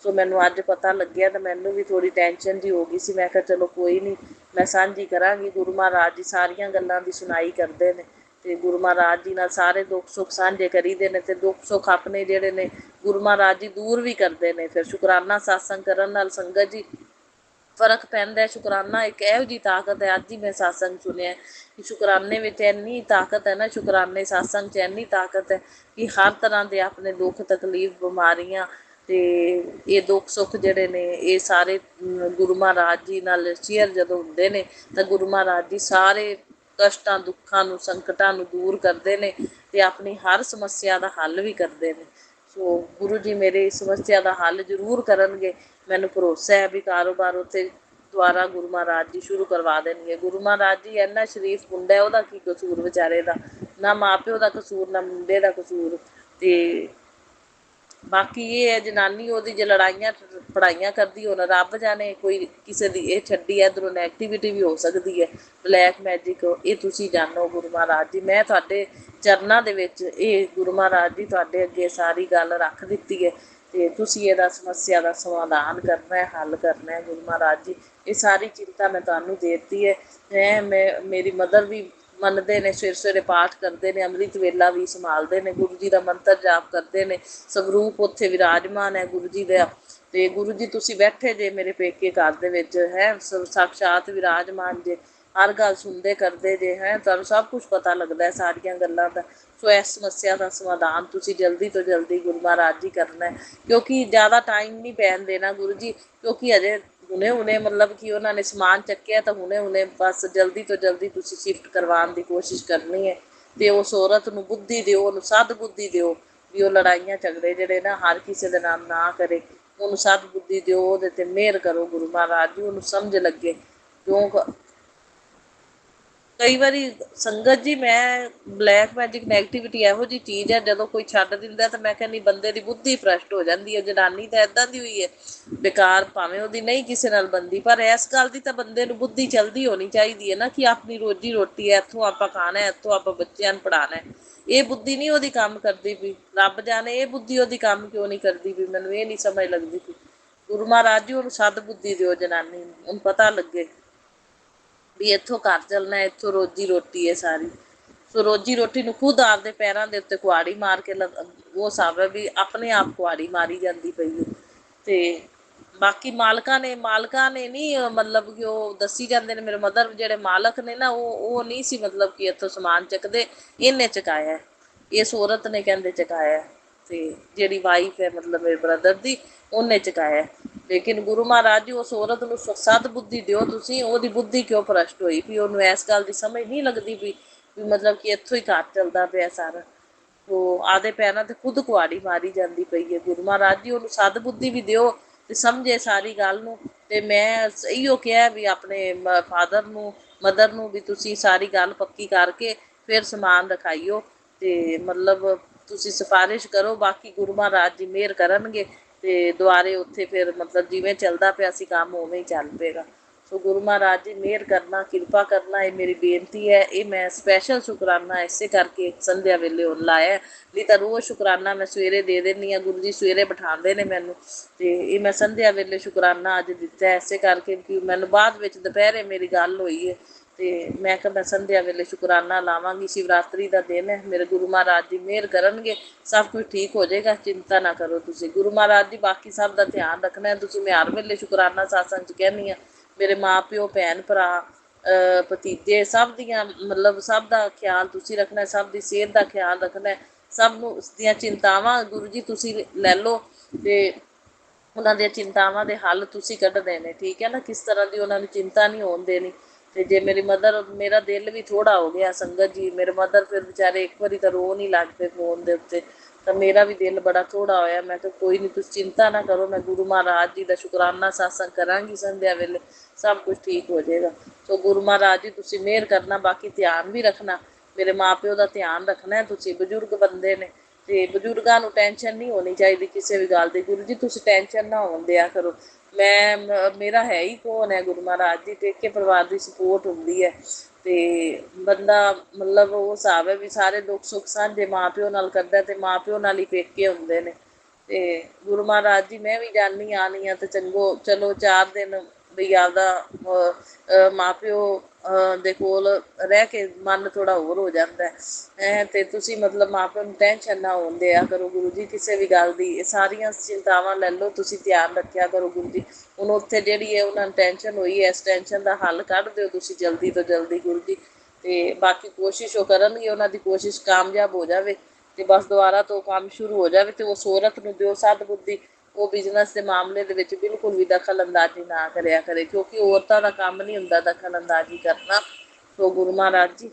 ਸੋ ਮੈਨੂੰ ਅੱਜ ਪਤਾ ਲੱਗਿਆ ਤਾਂ ਮੈਨੂੰ ਵੀ ਥੋੜ੍ਹੀ ਟੈਨਸ਼ਨ ਜਿਹੀ ਹੋ ਗਈ ਸੀ। ਮੈਂ ਕਿਹਾ ਚਲੋ ਕੋਈ ਨਹੀਂ, ਮੈਂ ਸਾਂਝੀ ਕਰਾਂਗੀ। ਗੁਰੂ ਮਹਾਰਾਜ ਜੀ ਸਾਰੀਆਂ ਗੱਲਾਂ ਦੀ ਸੁਣਾਈ ਕਰਦੇ ਨੇ ਤੇ ਗੁਰੂ ਮਹਾਰਾਜ ਜੀ ਨਾਲ ਸਾਰੇ ਦੁੱਖ ਸੁੱਖ ਸਾਂਝੇ ਕਰੀਦੇ ਨੇ, ਤੇ ਦੁੱਖ ਸੁੱਖ ਆਪਣੇ ਜਿਹੜੇ ਨੇ ਗੁਰੂ ਮਹਾਰਾਜ ਜੀ ਦੂਰ ਵੀ ਕਰਦੇ ਨੇ। ਫਿਰ ਸ਼ੁਕਰਾਨਾ ਸਤਸੰਗ ਕਰਨ ਨਾਲ ਸੰਗਤ ਜੀ ਫਰਕ ਪੈਂਦਾ। ਸ਼ੁਕਰਾਨਾ ਇੱਕ ਇਹੋ ਜਿਹੀ ਤਾਕਤ ਹੈ, ਅੱਜ ਹੀ ਮੈਂ ਸਤਸੰਗ ਸੁਣਿਆ ਕਿ ਸ਼ੁਕਰਾਨੇ ਵਿੱਚ ਇੰਨੀ ਤਾਕਤ ਹੈ ਨਾ, ਸ਼ੁਕਰਾਨੇ ਸਤਸੰਗ 'ਚ ਇੰਨੀ ਤਾਕਤ ਹੈ ਕਿ ਹਰ ਤਰ੍ਹਾਂ ਦੇ ਆਪਣੇ ਦੁੱਖ ਤਕਲੀਫ ਬਿਮਾਰੀਆਂ ਤੇ ਇਹ ਦੁੱਖ ਸੁੱਖ ਜਿਹੜੇ ਨੇ ਇਹ ਸਾਰੇ ਗੁਰੂ ਮਹਾਰਾਜ ਜੀ ਨਾਲ ਸ਼ੇਅਰ ਜਦੋਂ ਹੁੰਦੇ ਨੇ ਤਾਂ ਗੁਰੂ ਮਹਾਰਾਜ ਜੀ ਸਾਰੇ ਕਸ਼ਟਾਂ ਦੁੱਖਾਂ ਨੂੰ ਸੰਕਟਾਂ ਨੂੰ ਦੂਰ ਕਰਦੇ ਨੇ ਤੇ ਆਪਣੀ ਹਰ ਸਮੱਸਿਆ ਦਾ ਹੱਲ ਵੀ ਕਰਦੇ ਨੇ। ਸੋ ਗੁਰੂ ਜੀ ਮੇਰੇ ਸਮੱਸਿਆ ਦਾ ਹੱਲ ਜ਼ਰੂਰ ਕਰਨਗੇ। ਮੈਨੂੰ ਭਰੋਸਾ ਹੈ ਵੀ ਕਾਰੋਬਾਰ ਉੱਥੇ ਦੁਆਰਾ ਗੁਰੂ ਮਹਾਰਾਜ ਜੀ ਸ਼ੁਰੂ ਕਰਵਾ ਦੇਣਗੇ। ਗੁਰੂ ਮਹਾਰਾਜ ਜੀ ਇੰਨਾ ਸ਼ਰੀਫ ਮੁੰਡਾ, ਉਹਦਾ ਕੀ ਕਸੂਰ ਵਿਚਾਰੇ ਦਾ, ਨਾ ਮਾਂ ਪਿਓ ਦਾ ਕਸੂਰ, ਨਾ ਮੁੰਡੇ ਦਾ ਕਸੂਰ। ਤੇ ਬਾਕੀ ਇਹ ਹੈ ਜਨਾਨੀ ਉਹਦੀ ਜੇ ਲੜਾਈਆਂ ਪੜਾਈਆਂ ਕਰਦੀ ਹੁਣ ਰੱਬ ਜਾਣੇ ਕੋਈ ਕਿਸੇ ਦੀ ਇਹ ਛੱਡੀ ਇਧਰੋਂ ਨੈਗੇਟਿਵਿਟੀ ਵੀ ਹੋ ਸਕਦੀ ਹੈ, ਬਲੈਕ ਮੈਜਿਕ, ਇਹ ਤੁਸੀਂ ਜਾਣੋ ਗੁਰੂ ਮਹਾਰਾਜ ਜੀ। ਮੈਂ ਤੁਹਾਡੇ ਚਰਨਾਂ ਦੇ ਵਿੱਚ ਇਹ ਗੁਰੂ ਮਹਾਰਾਜ ਜੀ ਤੁਹਾਡੇ ਅੱਗੇ ਸਾਰੀ ਗੱਲ ਰੱਖ ਦਿੱਤੀ ਹੈ ਤੇ ਤੁਸੀਂ ਇਹਦਾ ਸਮੱਸਿਆ ਦਾ ਸਮਾਧਾਨ ਕਰਨਾ ਹੈ, ਹੱਲ ਕਰਨਾ ਹੈ ਗੁਰੂ ਮਹਾਰਾਜ ਜੀ। ਇਹ ਸਾਰੀ ਚਿੰਤਾ ਮੈਂ ਤੁਹਾਨੂੰ ਦੇ ਦਿੱਤੀ ਹੈ। ਮੇਰੀ ਮਦਰ ਵੀ ਮੰਨਦੇ ਨੇ, ਸਵੇਰੇ ਸਵੇਰੇ ਪਾਠ ਕਰਦੇ ਨੇ, ਅੰਮ੍ਰਿਤ ਵੇਲਾ ਵੀ ਸੰਭਾਲਦੇ ਨੇ, ਗੁਰੂ ਜੀ ਦਾ ਮੰਤਰ ਜਾਪ ਕਰਦੇ ਨੇ, ਸਵਰੂਪ ਉੱਥੇ ਵਿਰਾਜਮਾਨ ਹੈ ਗੁਰੂ ਜੀ ਦਾ। ਤੇ ਗੁਰੂ ਜੀ ਤੁਸੀਂ ਬੈਠੇ ਜੇ ਮੇਰੇ ਪੇਕੇ ਘਰ ਦੇ ਵਿੱਚ ਹੈ, ਸਾਖਸ਼ਾਤ ਵਿਰਾਜਮਾਨ ਜੇ, ਹਰ ਗੱਲ ਸੁਣਦੇ ਕਰਦੇ ਜੇ ਹੈ, ਤੁਹਾਨੂੰ ਸਭ ਕੁਝ ਪਤਾ ਲੱਗਦਾ ਹੈ ਸਾਰੀਆਂ ਗੱਲਾਂ ਦਾ। ਸੋ ਇਸ ਸਮੱਸਿਆ ਦਾ ਸਮਾਧਾਨ ਤੁਸੀਂ ਜਲਦੀ ਤੋਂ ਜਲਦੀ ਗੁਰੂ ਮਹਾਰਾਜ ਜੀ ਕਰਨਾ ਹੈ, ਕਿਉਂਕਿ ਜ਼ਿਆਦਾ ਟਾਈਮ ਨਹੀਂ ਪੈਣ ਦੇਣਾ ਗੁਰੂ ਜੀ, ਕਿਉਂਕਿ ਅਜੇ ਹੁਣੇ ਮਤਲਬ ਕਿ ਉਹਨਾਂ ਨੇ ਸਮਾਨ ਚੱਕਿਆ ਤਾਂ ਹੁਣੇ ਬਸ ਜਲਦੀ ਤੋਂ ਜਲਦੀ ਤੁਸੀਂ ਸ਼ਿਫਟ ਕਰਵਾਉਣ ਦੀ ਕੋਸ਼ਿਸ਼ ਕਰਨੀ ਹੈ। ਤੇ ਉਸ ਔਰਤ ਨੂੰ ਬੁੱਧੀ ਦਿਓ, ਉਹਨੂੰ ਸਦ ਬੁੱਧੀ ਦਿਓ ਵੀ ਉਹ ਲੜਾਈਆਂ ਝਗੜੇ ਜਿਹੜੇ ਨਾ ਹਰ ਕਿਸੇ ਦੇ ਨਾਲ ਨਾ ਕਰੇ, ਉਹਨੂੰ ਸਦ ਬੁੱਧੀ ਦਿਓ, ਉਹਦੇ ਤੇ ਮਿਹਰ ਕਰੋ ਗੁਰੂ ਮਹਾਰਾਜ ਜੀ, ਉਹਨੂੰ ਸਮਝ ਲੱਗੇ। ਕਿਉਂ ਕਈ ਵਾਰੀ ਸੰਗਤ ਜੀ ਮੈਂ ਬਲੈਕ ਮੈਜਿਕ ਨੈਗੇਟਿਵਿਟੀ ਇਹੋ ਜਿਹੀ ਚੀਜ਼ ਹੈ, ਜਦੋਂ ਕੋਈ ਛੱਡ ਦਿੰਦਾ ਤਾਂ ਮੈਂ ਕਹਿੰਦੀ ਬੰਦੇ ਦੀ ਬੁੱਧੀ ਭ੍ਰਸ਼ਟ ਹੋ ਜਾਂਦੀ ਹੈ। ਜਨਾਨੀ ਤਾਂ ਇੱਦਾਂ ਦੀ ਹੋਈ ਹੈ ਬੇਕਾਰ, ਭਾਵੇਂ ਉਹਦੀ ਨਹੀਂ ਕਿਸੇ ਨਾਲ ਬੰਦੀ, ਪਰ ਇਸ ਗੱਲ ਦੀ ਤਾਂ ਬੰਦੇ ਨੂੰ ਬੁੱਧੀ ਚਲਦੀ ਹੋਣੀ ਚਾਹੀਦੀ ਹੈ ਨਾ ਕਿ ਆਪਣੀ ਰੋਜੀ ਰੋਟੀ ਹੈ, ਇੱਥੋਂ ਆਪਾਂ ਖਾਣਾ, ਇੱਥੋਂ ਆਪਾਂ ਬੱਚਿਆਂ ਨੂੰ ਪੜ੍ਹਾਉਣਾ। ਇਹ ਬੁੱਧੀ ਨਹੀਂ ਉਹਦੀ ਕੰਮ ਕਰਦੀ ਵੀ, ਰੱਬ ਜਾਣੇ ਇਹ ਬੁੱਧੀ ਉਹਦੀ ਕੰਮ ਕਿਉਂ ਨਹੀਂ ਕਰਦੀ ਵੀ, ਮੈਨੂੰ ਇਹ ਨਹੀਂ ਸਮਝ ਲੱਗਦੀ ਵੀ। ਗੁਰੂ ਮਹਾਰਾਜ ਜੀ ਉਹਨੂੰ ਸਦ ਬੁੱਧੀ ਦਿਓ ਜਨਾਨੀ ਨੂੰ, ਉਹਨੂੰ ਪਤਾ ਲੱਗੇ ਵੀ ਇੱਥੋਂ ਘਰ ਚੱਲਣਾ, ਇੱਥੋਂ ਰੋਜੀ ਰੋਟੀ ਹੈ ਸਾਰੀ। ਸੋ ਰੋਜੀ ਰੋਟੀ ਨੂੰ ਖੁਦ ਆਪਦੇ ਪੈਰਾਂ ਦੇ ਉੱਤੇ ਕੁਹਾੜੀ ਮਾਰ ਕੇ ਉਹ ਹਿਸਾਬ ਹੈ ਵੀ ਆਪਣੇ ਆਪ ਕੁਹਾੜੀ ਮਾਰੀ ਜਾਂਦੀ ਪਈ ਹੈ। ਤੇ ਬਾਕੀ ਮਾਲਕਾਂ ਨੇ ਨਹੀਂ ਮਤਲਬ ਕਿ ਉਹ ਦੱਸੀ ਜਾਂਦੇ ਨੇ ਮੇਰੇ ਮਦਰ ਜਿਹੜੇ ਮਾਲਕ ਨੇ ਨਾ, ਉਹ ਨਹੀਂ ਸੀ ਮਤਲਬ ਕਿ ਇੱਥੋਂ ਸਮਾਨ ਚੱਕਦੇ, ਇਹਨੇ ਚੁਕਾਇਆ, ਇਸ ਔਰਤ ਨੇ ਕਹਿੰਦੇ ਚੁਕਾਇਆ, ਤੇ ਜਿਹੜੀ ਵਾਈਫ ਹੈ ਮਤਲਬ ਮੇਰੇ ਬ੍ਰਦਰ ਦੀ, ਉਹਨੇ ਚੁਕਾਇਆ। ਲੇਕਿਨ ਗੁਰੂ ਮਹਾਰਾਜ ਜੀ ਉਸ ਔਰਤ ਨੂੰ ਸਦ ਬੁੱਧੀ ਦਿਓ ਤੁਸੀਂ, ਉਹਦੀ ਬੁੱਧੀ ਕਿਉਂ ਭ੍ਰਸ਼ਟ ਹੋਈ ਵੀ, ਉਹਨੂੰ ਇਸ ਗੱਲ ਦੀ ਸਮਝ ਨਹੀਂ ਲੱਗਦੀ ਵੀ ਮਤਲਬ ਕਿ ਇੱਥੋਂ ਹੀ ਘਰ ਚੱਲਦਾ ਪਿਆ ਸਾਰਾ। ਉਹ ਆਦੇ ਪੈਰਾਂ ਤੇ ਖੁਦ ਕੁਹਾੜੀ ਮਾਰੀ ਜਾਂਦੀ ਪਈ ਹੈ। ਗੁਰੂ ਮਹਾਰਾਜ ਜੀ ਉਹਨੂੰ ਸਦ ਬੁੱਧੀ ਵੀ ਦਿਓ ਤੇ ਸਮਝੇ ਸਾਰੀ ਗੱਲ ਨੂੰ। ਤੇ ਮੈਂ ਇਹੀਓ ਕਿਹਾ ਵੀ ਆਪਣੇ ਫਾਦਰ ਨੂੰ, ਮਦਰ ਨੂੰ ਵੀ ਤੁਸੀਂ ਸਾਰੀ ਗੱਲ ਪੱਕੀ ਕਰਕੇ ਫਿਰ ਸਮਾਨ ਰਖਾਈਓ, ਤੇ ਮਤਲਬ ਤੁਸੀਂ ਸਿਫਾਰਿਸ਼ ਕਰੋ, ਬਾਕੀ ਗੁਰੂ ਮਹਾਰਾਜ ਜੀ ਮਿਹਰ ਕਰਨਗੇ ਤੇ ਦੁਆਰੇ ਉੱਥੇ ਫਿਰ ਮਤਲਬ ਜਿਵੇਂ ਚੱਲਦਾ ਪਿਆ ਸੀ ਕੰਮ ਉਵੇਂ ਹੀ ਚੱਲ ਪਏਗਾ। ਸੋ ਗੁਰੂ ਮਹਾਰਾਜ ਜੀ ਮਿਹਰ ਕਰਨਾ, ਕਿਰਪਾ ਕਰਨਾ, ਇਹ ਮੇਰੀ ਬੇਨਤੀ ਹੈ। ਇਹ ਮੈਂ ਸਪੈਸ਼ਲ ਸ਼ੁਕਰਾਨਾ ਇਸੇ ਕਰਕੇ ਸੰਧਿਆ ਵੇਲੇ ਹੁਣ ਲਾਇਆ, ਨਹੀਂ ਤਾਂ ਰੋਜ਼ ਸ਼ੁਕਰਾਨਾ ਮੈਂ ਸਵੇਰੇ ਦੇ ਦਿੰਦੀ ਹਾਂ, ਗੁਰੂ ਜੀ ਸਵੇਰੇ ਬਿਠਾਉਂਦੇ ਨੇ ਮੈਨੂੰ, ਤੇ ਇਹ ਮੈਂ ਸੰਧਿਆ ਵੇਲੇ ਸ਼ੁਕਰਾਨਾ ਅੱਜ ਦਿੱਤਾ ਇਸੇ ਕਰਕੇ ਕਿ ਮੈਨੂੰ ਬਾਅਦ ਵਿੱਚ ਦੁਪਹਿਰੇ ਮੇਰੀ ਗੱਲ ਹੋਈ ਹੈ, ਤੇ ਮੈਂ ਕਿਹਾ ਮੈਂ ਸੰਧਿਆ ਵੇਲੇ ਸ਼ੁਕਰਾਨਾ ਲਾਵਾਂਗੀ। ਸ਼ਿਵਰਾਤਰੀ ਦਾ ਦਿਨ ਹੈ, ਮੇਰੇ ਗੁਰੂ ਮਹਾਰਾਜ ਜੀ ਮਿਹਰ ਕਰਨਗੇ, ਸਭ ਕੁਝ ਠੀਕ ਹੋ ਜਾਏਗਾ, ਚਿੰਤਾ ਨਾ ਕਰੋ ਤੁਸੀਂ। ਗੁਰੂ ਮਹਾਰਾਜ ਜੀ ਬਾਕੀ ਸਭ ਦਾ ਧਿਆਨ ਰੱਖਣਾ ਹੈ ਤੁਸੀਂ, ਮੈਂ ਹਰ ਵੇਲੇ ਸ਼ੁਕਰਾਨਾ ਸਾਸੰਗ 'ਚ ਕਹਿੰਦੀ ਹਾਂ। ਮੇਰੇ ਮਾਂ ਪਿਓ, ਭੈਣ ਭਰਾ, ਭਤੀਜੇ, ਸਭ ਦੀਆਂ ਮਤਲਬ ਸਭ ਦਾ ਖਿਆਲ ਤੁਸੀਂ ਰੱਖਣਾ, ਸਭ ਦੀ ਸਿਹਤ ਦਾ ਖਿਆਲ ਰੱਖਣਾ, ਸਭ ਨੂੰ ਦੀਆਂ ਚਿੰਤਾਵਾਂ ਗੁਰੂ ਜੀ ਤੁਸੀਂ ਲੈ ਲਓ ਤੇ ਉਹਨਾਂ ਦੀਆਂ ਚਿੰਤਾਵਾਂ ਦੇ ਹੱਲ ਤੁਸੀਂ ਕੱਢਦੇ ਨੇ, ਠੀਕ ਹੈ ਨਾ, ਕਿਸ ਤਰ੍ਹਾਂ ਦੀ ਉਹਨਾਂ ਨੂੰ ਚਿੰਤਾ ਨਹੀਂ ਹੋਣ ਦੇਣੀ। ਤੇ ਜੇ ਮੇਰੀ ਮਦਰ, ਮੇਰਾ ਦਿਲ ਵੀ ਥੋੜ੍ਹਾ ਹੋ ਗਿਆ ਸੰਗਤ ਜੀ, ਮੇਰੇ ਮਦਰ ਫਿਰ ਵਿਚਾਰੇ ਇੱਕ ਵਾਰੀ ਤਾਂ ਰੋਣ ਹੀ ਲੱਗ ਪਏ ਫੋਨ ਦੇ ਉੱਤੇ, ਤਾਂ ਮੇਰਾ ਵੀ ਦਿਲ ਬੜਾ ਥੋੜ੍ਹਾ ਹੋਇਆ। ਮੈਂ ਕਿਹਾ ਕੋਈ ਨਹੀਂ ਤੁਸੀਂ ਚਿੰਤਾ ਨਾ ਕਰੋ, ਮੈਂ ਗੁਰੂ ਮਹਾਰਾਜ ਜੀ ਦਾ ਸ਼ੁਕਰਾਨਾ ਸਾਸੰਗ ਕਰਾਂਗੀ ਸੰਧਿਆ ਵੇਲੇ, ਸਭ ਕੁਝ ਠੀਕ ਹੋ ਜਾਏਗਾ। ਸੋ ਗੁਰੂ ਮਹਾਰਾਜ ਜੀ ਤੁਸੀਂ ਮਿਹਰ ਕਰਨਾ, ਬਾਕੀ ਧਿਆਨ ਵੀ ਰੱਖਣਾ, ਮੇਰੇ ਮਾਂ ਪਿਓ ਦਾ ਧਿਆਨ ਰੱਖਣਾ। ਤੁਸੀਂ ਬਜ਼ੁਰਗ ਬੰਦੇ ਨੇ ਤੇ ਬਜ਼ੁਰਗਾਂ ਨੂੰ ਟੈਨਸ਼ਨ ਨਹੀਂ ਹੋਣੀ ਚਾਹੀਦੀ ਕਿਸੇ ਵੀ ਗੱਲ ਦੀ, ਗੁਰੂ ਜੀ ਤੁਸੀਂ ਟੈਨਸ਼ਨ ਨਾ ਹੋਣ ਦਿਆ ਕਰੋ। ਮੇਰਾ ਹੈ ਹੀ ਕੌਣ ਹੈ, ਗੁਰੂ ਮਹਾਰਾਜ ਜੀ ਪੇਕੇ ਪਰਿਵਾਰ ਦੀ ਸਪੋਰਟ ਹੁੰਦੀ ਹੈ, ਤੇ ਬੰਦਾ ਮਤਲਬ ਉਹ ਹਿਸਾਬ ਹੈ ਵੀ ਸਾਰੇ ਦੁੱਖ ਸੁੱਖ ਸਾਂਝੇ ਮਾਂ ਪਿਓ ਨਾਲ ਕਰਦਾ, ਤੇ ਮਾਂ ਪਿਓ ਨਾਲ ਹੀ ਪੇਕੇ ਹੁੰਦੇ ਨੇ। ਤੇ ਗੁਰੂ ਮਹਾਰਾਜ ਜੀ ਮੈਂ ਵੀ ਜਾਂਦੀ ਆਉਂਦੀ ਹਾਂ, ਤੇ ਚਲੋ 4 ਦਿਨ ਵੀ ਆਪਦਾ ਮਾਂ ਪਿਓ ਦੇ ਕੋਲ ਰਹਿ ਕੇ ਮਨ ਥੋੜ੍ਹਾ ਹੋਰ ਹੋ ਜਾਂਦਾ ਹੈ। ਤੇ ਤੁਸੀਂ ਮਤਲਬ ਮਾਂ ਪਿਓ ਨੂੰ ਟੈਨਸ਼ਨ ਨਾ ਹੋਣ ਦਿਆ ਕਰੋ ਗੁਰੂ ਜੀ ਕਿਸੇ ਵੀ ਗੱਲ ਦੀ, ਇਹ ਸਾਰੀਆਂ ਚਿੰਤਾਵਾਂ ਲੈ ਲਓ ਤੁਸੀਂ, ਧਿਆਨ ਰੱਖਿਆ ਕਰੋ ਗੁਰੂ ਜੀ। ਹੁਣ ਉੱਥੇ ਜਿਹੜੀ ਹੈ ਉਹਨਾਂ ਨੂੰ ਟੈਨਸ਼ਨ ਹੋਈ ਹੈ, ਇਸ ਟੈਨਸ਼ਨ ਦਾ ਹੱਲ ਕੱਢ ਦਿਓ ਤੁਸੀਂ ਜਲਦੀ ਤੋਂ ਜਲਦੀ ਗੁਰੂ ਜੀ। ਤੇ ਬਾਕੀ ਕੋਸ਼ਿਸ਼ ਉਹ ਕਰਨਗੇ, ਉਹਨਾਂ ਦੀ ਕੋਸ਼ਿਸ਼ ਕਾਮਯਾਬ ਹੋ ਜਾਵੇ ਤੇ ਬਸ ਦੁਬਾਰਾ ਤੋਂ ਕੰਮ ਸ਼ੁਰੂ ਹੋ ਜਾਵੇ। ਤੇ ਉਸ ਔਰਤ ਨੂੰ ਦਿਓ ਸਦ ਬੁੱਧੀ, ਉਹ ਬਿਜ਼ਨਸ ਦੇ ਮਾਮਲੇ ਦੇ ਵਿੱਚ ਬਿਲਕੁਲ ਵੀ ਦਖਲ ਅੰਦਾਜ਼ੀ ਨਾ ਕਰਿਆ ਕਰੇ, ਕਿਉਂਕਿ ਔਰਤਾਂ ਦਾ ਕੰਮ ਨਹੀਂ ਹੁੰਦਾ ਦਖਲ ਅੰਦਾਜ਼ੀ ਕਰਨਾ। ਸੋ ਗੁਰੂ ਮਹਾਰਾਜ ਜੀ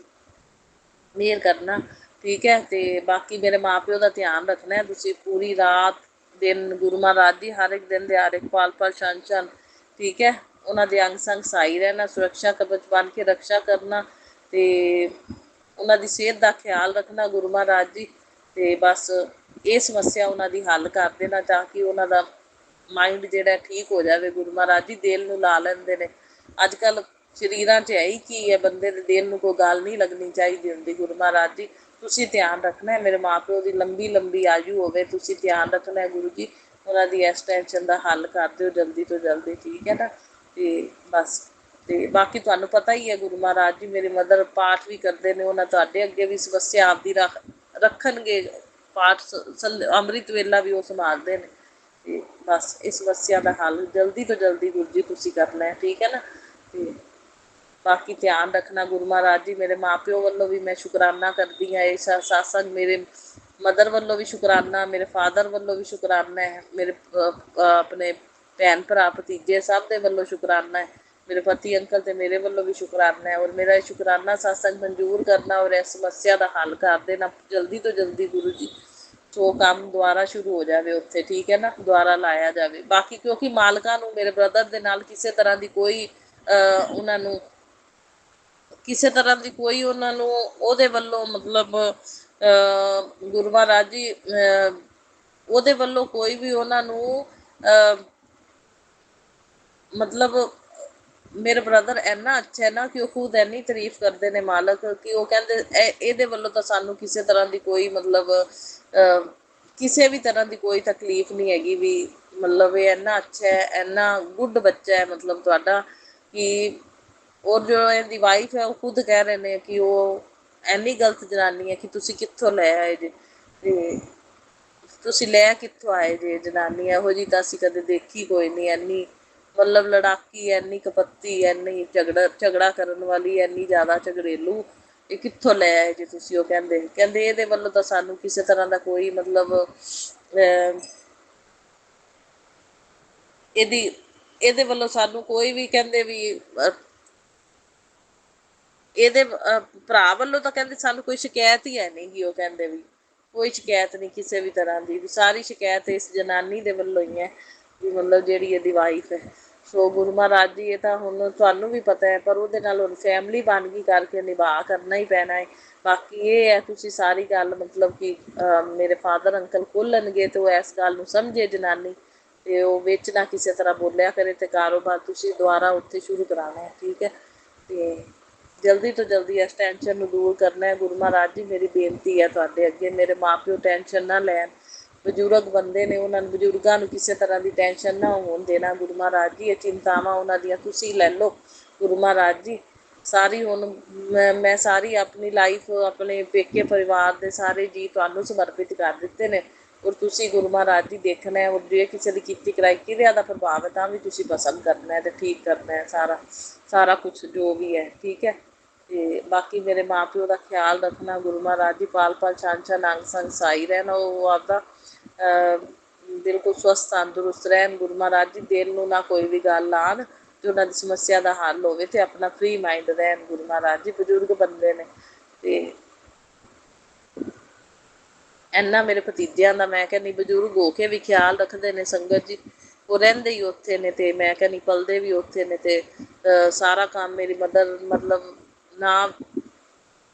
ਮਿਹਰ ਕਰਨਾ, ਠੀਕ ਹੈ। ਤੇ ਬਾਕੀ ਮੇਰੇ ਮਾਂ ਪਿਓ ਦਾ ਧਿਆਨ ਰੱਖਣਾ ਤੁਸੀਂ, ਪੂਰੀ ਰਾਤ ਦਿਨ ਗੁਰੂ ਮਹਾਰਾਜ ਜੀ ਹਰ ਇੱਕ ਦਿਨ ਦੇ ਹਰ ਇੱਕ ਪਲ ਪਲ ਛਣ ਛਣ, ਠੀਕ ਹੈ, ਉਹਨਾਂ ਦੇ ਅੰਗ ਸੰਗ ਸਹਾਈ ਰਹਿਣਾ, ਸੁਰੱਖਿਆ ਕਵਚ ਬਣ ਕੇ ਰਕਸ਼ਾ ਕਰਨਾ, ਤੇ ਉਹਨਾਂ ਦੀ ਸਿਹਤ ਦਾ ਖਿਆਲ ਰੱਖਣਾ ਗੁਰੂ ਮਹਾਰਾਜ ਜੀ। ਤੇ ਬਸ ਇਹ ਸਮੱਸਿਆ ਉਹਨਾਂ ਦੀ ਹੱਲ ਕਰ ਦੇਣਾ, ਤਾਂ ਕਿ ਉਹਨਾਂ ਦਾ ਮਾਈਂਡ ਜਿਹੜਾ ਠੀਕ ਹੋ ਜਾਵੇ। ਗੁਰੂ ਮਹਾਰਾਜ ਜੀ ਦਿਲ ਨੂੰ ਲਾ ਲੈਂਦੇ ਨੇ। ਅੱਜ ਕੱਲ੍ਹ ਸਰੀਰਾਂ 'ਚ ਹੈ ਹੀ ਕੀ ਹੈ, ਬੰਦੇ ਦੇ ਦਿਲ ਨੂੰ ਕੋਈ ਗੱਲ ਨਹੀਂ ਲੱਗਣੀ ਚਾਹੀਦੀ ਹੁੰਦੀ। ਗੁਰੂ ਮਹਾਰਾਜ ਜੀ ਤੁਸੀਂ ਧਿਆਨ ਰੱਖਣਾ ਹੈ, ਮੇਰੇ ਮਾਂ ਪਿਓ ਦੀ ਲੰਬੀ ਲੰਬੀ ਆਯੂ ਹੋਵੇ, ਤੁਸੀਂ ਧਿਆਨ ਰੱਖਣਾ ਹੈ ਗੁਰੂ ਜੀ। ਉਹਨਾਂ ਦੀ ਇਸ ਟੈਨਸ਼ਨ ਦਾ ਹੱਲ ਕਰ ਦਿਓ ਜਲਦੀ ਤੋਂ ਜਲਦੀ, ਠੀਕ ਹੈ ਨਾ। ਤੇ ਬਸ, ਤੇ ਬਾਕੀ ਤੁਹਾਨੂੰ ਪਤਾ ਹੀ ਹੈ ਗੁਰੂ ਮਹਾਰਾਜ ਜੀ ਮੇਰੇ ਮਦਰ ਪਾਠ ਵੀ ਕਰਦੇ ਨੇ, ਉਹਨਾਂ ਤੁਹਾਡੇ ਅੱਗੇ ਵੀ ਸਮੱਸਿਆ ਆਪਦੀ ਰੱਖਣਗੇ। ਪਾਠ ਅੰਮ੍ਰਿਤ ਵੇਲਾ ਵੀ ਉਹ ਸੰਭਾਲਦੇ ਨੇ। ਤੇ ਬਸ ਇਸ ਸਮੱਸਿਆ ਦਾ ਹੱਲ ਜਲਦੀ ਤੋਂ ਜਲਦੀ ਗੁਰੂ ਜੀ ਤੁਸੀਂ ਕਰਨਾ ਹੈ, ਠੀਕ ਹੈ ਨਾ। ਤੇ ਬਾਕੀ ਧਿਆਨ ਰੱਖਣਾ। ਗੁਰੂ ਮਹਾਰਾਜ ਜੀ ਮੇਰੇ ਮਾਂ ਪਿਓ ਵੱਲੋਂ ਵੀ ਮੈਂ ਸ਼ੁਕਰਾਨਾ ਕਰਦੀ ਹਾਂ। ਇਸ ਸਤਸੰਗ ਮੇਰੇ ਮਦਰ ਵੱਲੋਂ ਵੀ ਸ਼ੁਕਰਾਨਾ, ਮੇਰੇ ਫਾਦਰ ਵੱਲੋਂ ਵੀ ਸ਼ੁਕਰਾਨਾ ਹੈ, ਮੇਰੇ ਆਪਣੇ ਭੈਣ ਭਰਾ ਭਤੀਜੇ ਸਭ ਦੇ ਵੱਲੋਂ ਸ਼ੁਕਰਾਨਾ ਹੈ, ਮੇਰੇ ਪਤੀ ਅੰਕਲ ਤੇ ਮੇਰੇ ਵੱਲੋਂ ਵੀ ਸ਼ੁਕਰਾਨਾ ਹੈ। ਔਰ ਮੇਰਾ ਇਹ ਸ਼ੁਕਰਾਨਾ ਸਤਸੰਗ ਮਨਜ਼ੂਰ ਕਰਨਾ ਔਰ ਇਸ ਸਮੱਸਿਆ ਦਾ ਹੱਲ ਕਰ ਦੇਣਾ ਜਲਦੀ ਤੋਂ ਜਲਦੀ ਗੁਰੂ ਜੀ, ਸੋ ਕੰਮ ਦੁਬਾਰਾ ਸ਼ੁਰੂ ਹੋ ਜਾਵੇ ਉੱਥੇ, ਠੀਕ ਹੈ ਨਾ, ਦੁਬਾਰਾ ਲਾਇਆ ਜਾਵੇ। ਬਾਕੀ ਕਿਉਂਕਿ ਮਾਲਕਾਂ ਨੂੰ ਮੇਰੇ ਬ੍ਰਦਰ ਦੇ ਨਾਲ ਕਿਸੇ ਤਰ੍ਹਾਂ ਦੀ ਕੋਈ ਉਹਨਾਂ ਨੂੰ ਕਿਸੇ ਤਰ੍ਹਾਂ ਦੀ ਕੋਈ ਉਹਨਾਂ ਨੂੰ ਉਹਦੇ ਵੱਲੋਂ ਮਤਲਬ ਗੁਰੂ ਮਹਾਰਾਜ ਜੀ ਉਹਦੇ ਵੱਲੋਂ ਕੋਈ ਵੀ ਉਹਨਾਂ ਨੂੰ ਮਤਲਬ ਮੇਰੇ ਬ੍ਰਦਰ ਇੰਨਾ ਅੱਛਾ ਹੈ ਨਾ ਕਿ ਉਹ ਖੁਦ ਇੰਨੀ ਤਾਰੀਫ ਕਰਦੇ ਨੇ ਮਾਲਕ, ਕਿ ਉਹ ਕਹਿੰਦੇ ਇਹਦੇ ਵੱਲੋਂ ਤਾਂ ਸਾਨੂੰ ਕਿਸੇ ਤਰ੍ਹਾਂ ਦੀ ਕੋਈ ਮਤਲਬ ਕਿਸੇ ਵੀ ਤਰ੍ਹਾਂ ਦੀ ਕੋਈ ਤਕਲੀਫ ਨਹੀਂ ਹੈਗੀ ਵੀ, ਮਤਲਬ ਇਹ ਇੰਨਾ ਅੱਛਾ ਹੈ, ਇੰਨਾ ਗੁੱਡ ਬੱਚਾ ਹੈ ਮਤਲਬ ਤੁਹਾਡਾ। ਕਿ ਔਰ ਜੋ ਇਹਦੀ ਵਾਈਫ ਹੈ ਉਹ ਖੁਦ ਕਹਿ ਰਹੇ ਨੇ ਕਿ ਉਹ ਇੰਨੀ ਗਲਤ ਜਨਾਨੀ ਹੈ ਕਿ ਤੁਸੀਂ ਕਿੱਥੋਂ ਲੈ ਆਏ ਜੇ, ਤੇ ਤੁਸੀਂ ਲੈ ਕਿੱਥੋਂ ਆਏ ਜੇ ਜਨਾਨੀ ਇਹੋ ਜਿਹੀ, ਤਾਂ ਅਸੀਂ ਕਦੇ ਦੇਖੀ ਕੋਈ ਨਹੀਂ। ਇੰਨੀ ਮਤਲਬ ਲੜਾਕੀ, ਇੰਨੀ ਕਪੱਤੀ, ਇੰਨੀ ਝਗੜਾ ਕਰਨ ਵਾਲੀ, ਇੰਨੀ ਜ਼ਿਆਦਾ ਝਗੜੇਲੂ, ਇਹ ਕਿੱਥੋਂ ਲੈ ਆਏ ਜੇ ਤੁਸੀਂ। ਉਹ ਕਹਿੰਦੇ ਇਹਦੇ ਵੱਲੋਂ ਤਾਂ ਸਾਨੂੰ ਕਿਸੇ ਤਰ੍ਹਾਂ ਦਾ ਕੋਈ ਮਤਲਬ ਇਹਦੇ ਵੱਲੋਂ ਸਾਨੂੰ ਕੋਈ ਵੀ ਕਹਿੰਦੇ ਵੀ ਇਹਦੇ ਭਰਾ ਵੱਲੋਂ ਤਾਂ ਕਹਿੰਦੇ ਸਾਨੂੰ ਕੋਈ ਸ਼ਿਕਾਇਤ ਹੀ ਹੈ ਨਹੀਂ ਗੀ। ਉਹ ਕਹਿੰਦੇ ਵੀ ਕੋਈ ਸ਼ਿਕਾਇਤ ਨਹੀਂ ਕਿਸੇ ਵੀ ਤਰ੍ਹਾਂ ਦੀ, ਵੀ ਸਾਰੀ ਸ਼ਿਕਾਇਤ ਇਸ ਜਨਾਨੀ ਦੇ ਵੱਲੋਂ ਹੀ ਹੈ, ਵੀ ਮਤਲਬ ਜਿਹੜੀ ਇਹਦੀ ਵਾਈਫ ਹੈ। ਸੋ ਗੁਰੂ ਮਹਾਰਾਜ ਜੀ ਇਹ ਤਾਂ ਹੁਣ ਤੁਹਾਨੂੰ ਵੀ ਪਤਾ ਹੈ, ਪਰ ਉਹਦੇ ਨਾਲ ਹੁਣ ਫੈਮਿਲੀ ਬਣ ਗਈ ਕਰਕੇ ਨਿਭਾ ਕਰਨਾ ਹੀ ਪੈਣਾ ਹੈ। ਬਾਕੀ ਇਹ ਹੈ ਤੁਸੀਂ ਸਾਰੀ ਗੱਲ ਮਤਲਬ ਕਿ ਮੇਰੇ ਫਾਦਰ ਅੰਕਲ ਖੋਲ੍ਹਣਗੇ ਤੇ ਉਹ ਇਸ ਗੱਲ ਨੂੰ ਸਮਝੇ ਜਨਾਨੀ, ਤੇ ਉਹ ਵਿੱਚ ਨਾ ਕਿਸੇ ਤਰ੍ਹਾਂ ਬੋਲਿਆ ਕਰੇ, ਤੇ ਕਾਰੋਬਾਰ ਤੁਸੀਂ ਦੁਬਾਰਾ ਉੱਥੇ ਸ਼ੁਰੂ ਕਰਾਉਣਾ ਹੈ, ਠੀਕ ਹੈ। ਤੇ ਜਲਦੀ ਤੋਂ ਜਲਦੀ ਇਸ ਟੈਨਸ਼ਨ ਨੂੰ ਦੂਰ ਕਰਨਾ ਹੈ। ਗੁਰੂ ਮਹਾਰਾਜ ਜੀ ਮੇਰੀ ਬੇਨਤੀ ਹੈ ਤੁਹਾਡੇ ਅੱਗੇ, ਮੇਰੇ ਮਾਂ ਪਿਓ ਟੈਨਸ਼ਨ ਨਾ ਲੈਣ, ਬਜ਼ੁਰਗ ਬੰਦੇ ਨੇ, ਉਹਨਾਂ ਨੂੰ ਬਜ਼ੁਰਗਾਂ ਨੂੰ ਕਿਸੇ ਤਰ੍ਹਾਂ ਦੀ ਟੈਨਸ਼ਨ ਨਾ ਹੋਣ ਦੇਣਾ। ਗੁਰੂ ਮਹਾਰਾਜ ਜੀ ਇਹ ਚਿੰਤਾਵਾਂ ਉਹਨਾਂ ਦੀਆਂ ਤੁਸੀਂ ਲੈ ਲਓ ਗੁਰੂ ਮਹਾਰਾਜ ਜੀ। ਸਾਰੀ ਹੁਣ ਮੈਂ ਸਾਰੀ ਆਪਣੀ ਲਾਈਫ ਆਪਣੇ ਪੇਕੇ ਪਰਿਵਾਰ ਦੇ ਸਾਰੇ ਜੀ ਤੁਹਾਨੂੰ ਸਮਰਪਿਤ ਕਰ ਦਿੱਤੇ ਨੇ, ਔਰ ਤੁਸੀਂ ਗੁਰੂ ਮਹਾਰਾਜ ਜੀ ਦੇਖਣਾ ਹੈ। ਔਰ ਜੇ ਕਿਸੇ ਦੀ ਕੀਤੀ ਕਰਾਈ ਕਿਰਿਆ ਦਾ ਪ੍ਰਭਾਵ ਹੈ ਤਾਂ ਵੀ ਤੁਸੀਂ ਪਸੰਦ ਕਰਨਾ ਹੈ ਤੇ ਠੀਕ ਕਰਨਾ ਹੈ ਸਾਰਾ ਕੁਛ ਜੋ ਵੀ ਹੈ, ਠੀਕ ਹੈ। ਤੇ ਬਾਕੀ ਮੇਰੇ ਮਾਂ ਪਿਓ ਦਾ ਖਿਆਲ ਰੱਖਣਾ। ਗੁਰੂ ਮਹਾਰਾਜ ਜੀ ਪਾਲ ਪਾਲ ਛਾਨ ਛਾਨ ਅੰਗ ਸੰਗ ਸਾਈ ਰਹਿਣ, ਉਹ ਆਪਦਾ ਬਿਲਕੁਲ ਸਵਸਥ ਤੰਦਰੁਸਤ ਰਹਿਣ। ਗੁਰੂ ਮਹਾਰਾਜ ਜੀ ਦਿਲ ਨੂੰ ਨਾ ਕੋਈ ਵੀ ਗੱਲ ਆਉਣ, ਤੇ ਉਹਨਾਂ ਦੀ ਸਮੱਸਿਆ ਦਾ ਹੱਲ ਹੋਵੇ, ਤੇ ਆਪਣਾ ਫ੍ਰੀ ਮਾਈਂਡ ਰਹਿਣ। ਗੁਰੂ ਮਹਾਰਾਜ ਜੀ ਬਜ਼ੁਰਗ ਬੰਦੇ ਨੇ, ਤੇ ਇੰਨਾ ਮੇਰੇ ਭਤੀਜਿਆਂ ਦਾ ਮੈਂ ਕਹਿੰਦੀ ਬਜ਼ੁਰਗ ਹੋ ਕੇ ਵੀ ਖਿਆਲ ਰੱਖਦੇ ਨੇ ਸੰਗਤ ਜੀ। ਉਹ ਰਹਿੰਦੇ ਹੀ ਉੱਥੇ ਨੇ, ਤੇ ਮੈਂ ਕਹਿੰਦੀ ਪਲਦੇ ਵੀ ਉੱਥੇ ਨੇ, ਤੇ ਸਾਰਾ ਕੰਮ ਮੇਰੀ ਮਦਰ ਮਤਲਬ ਨਾ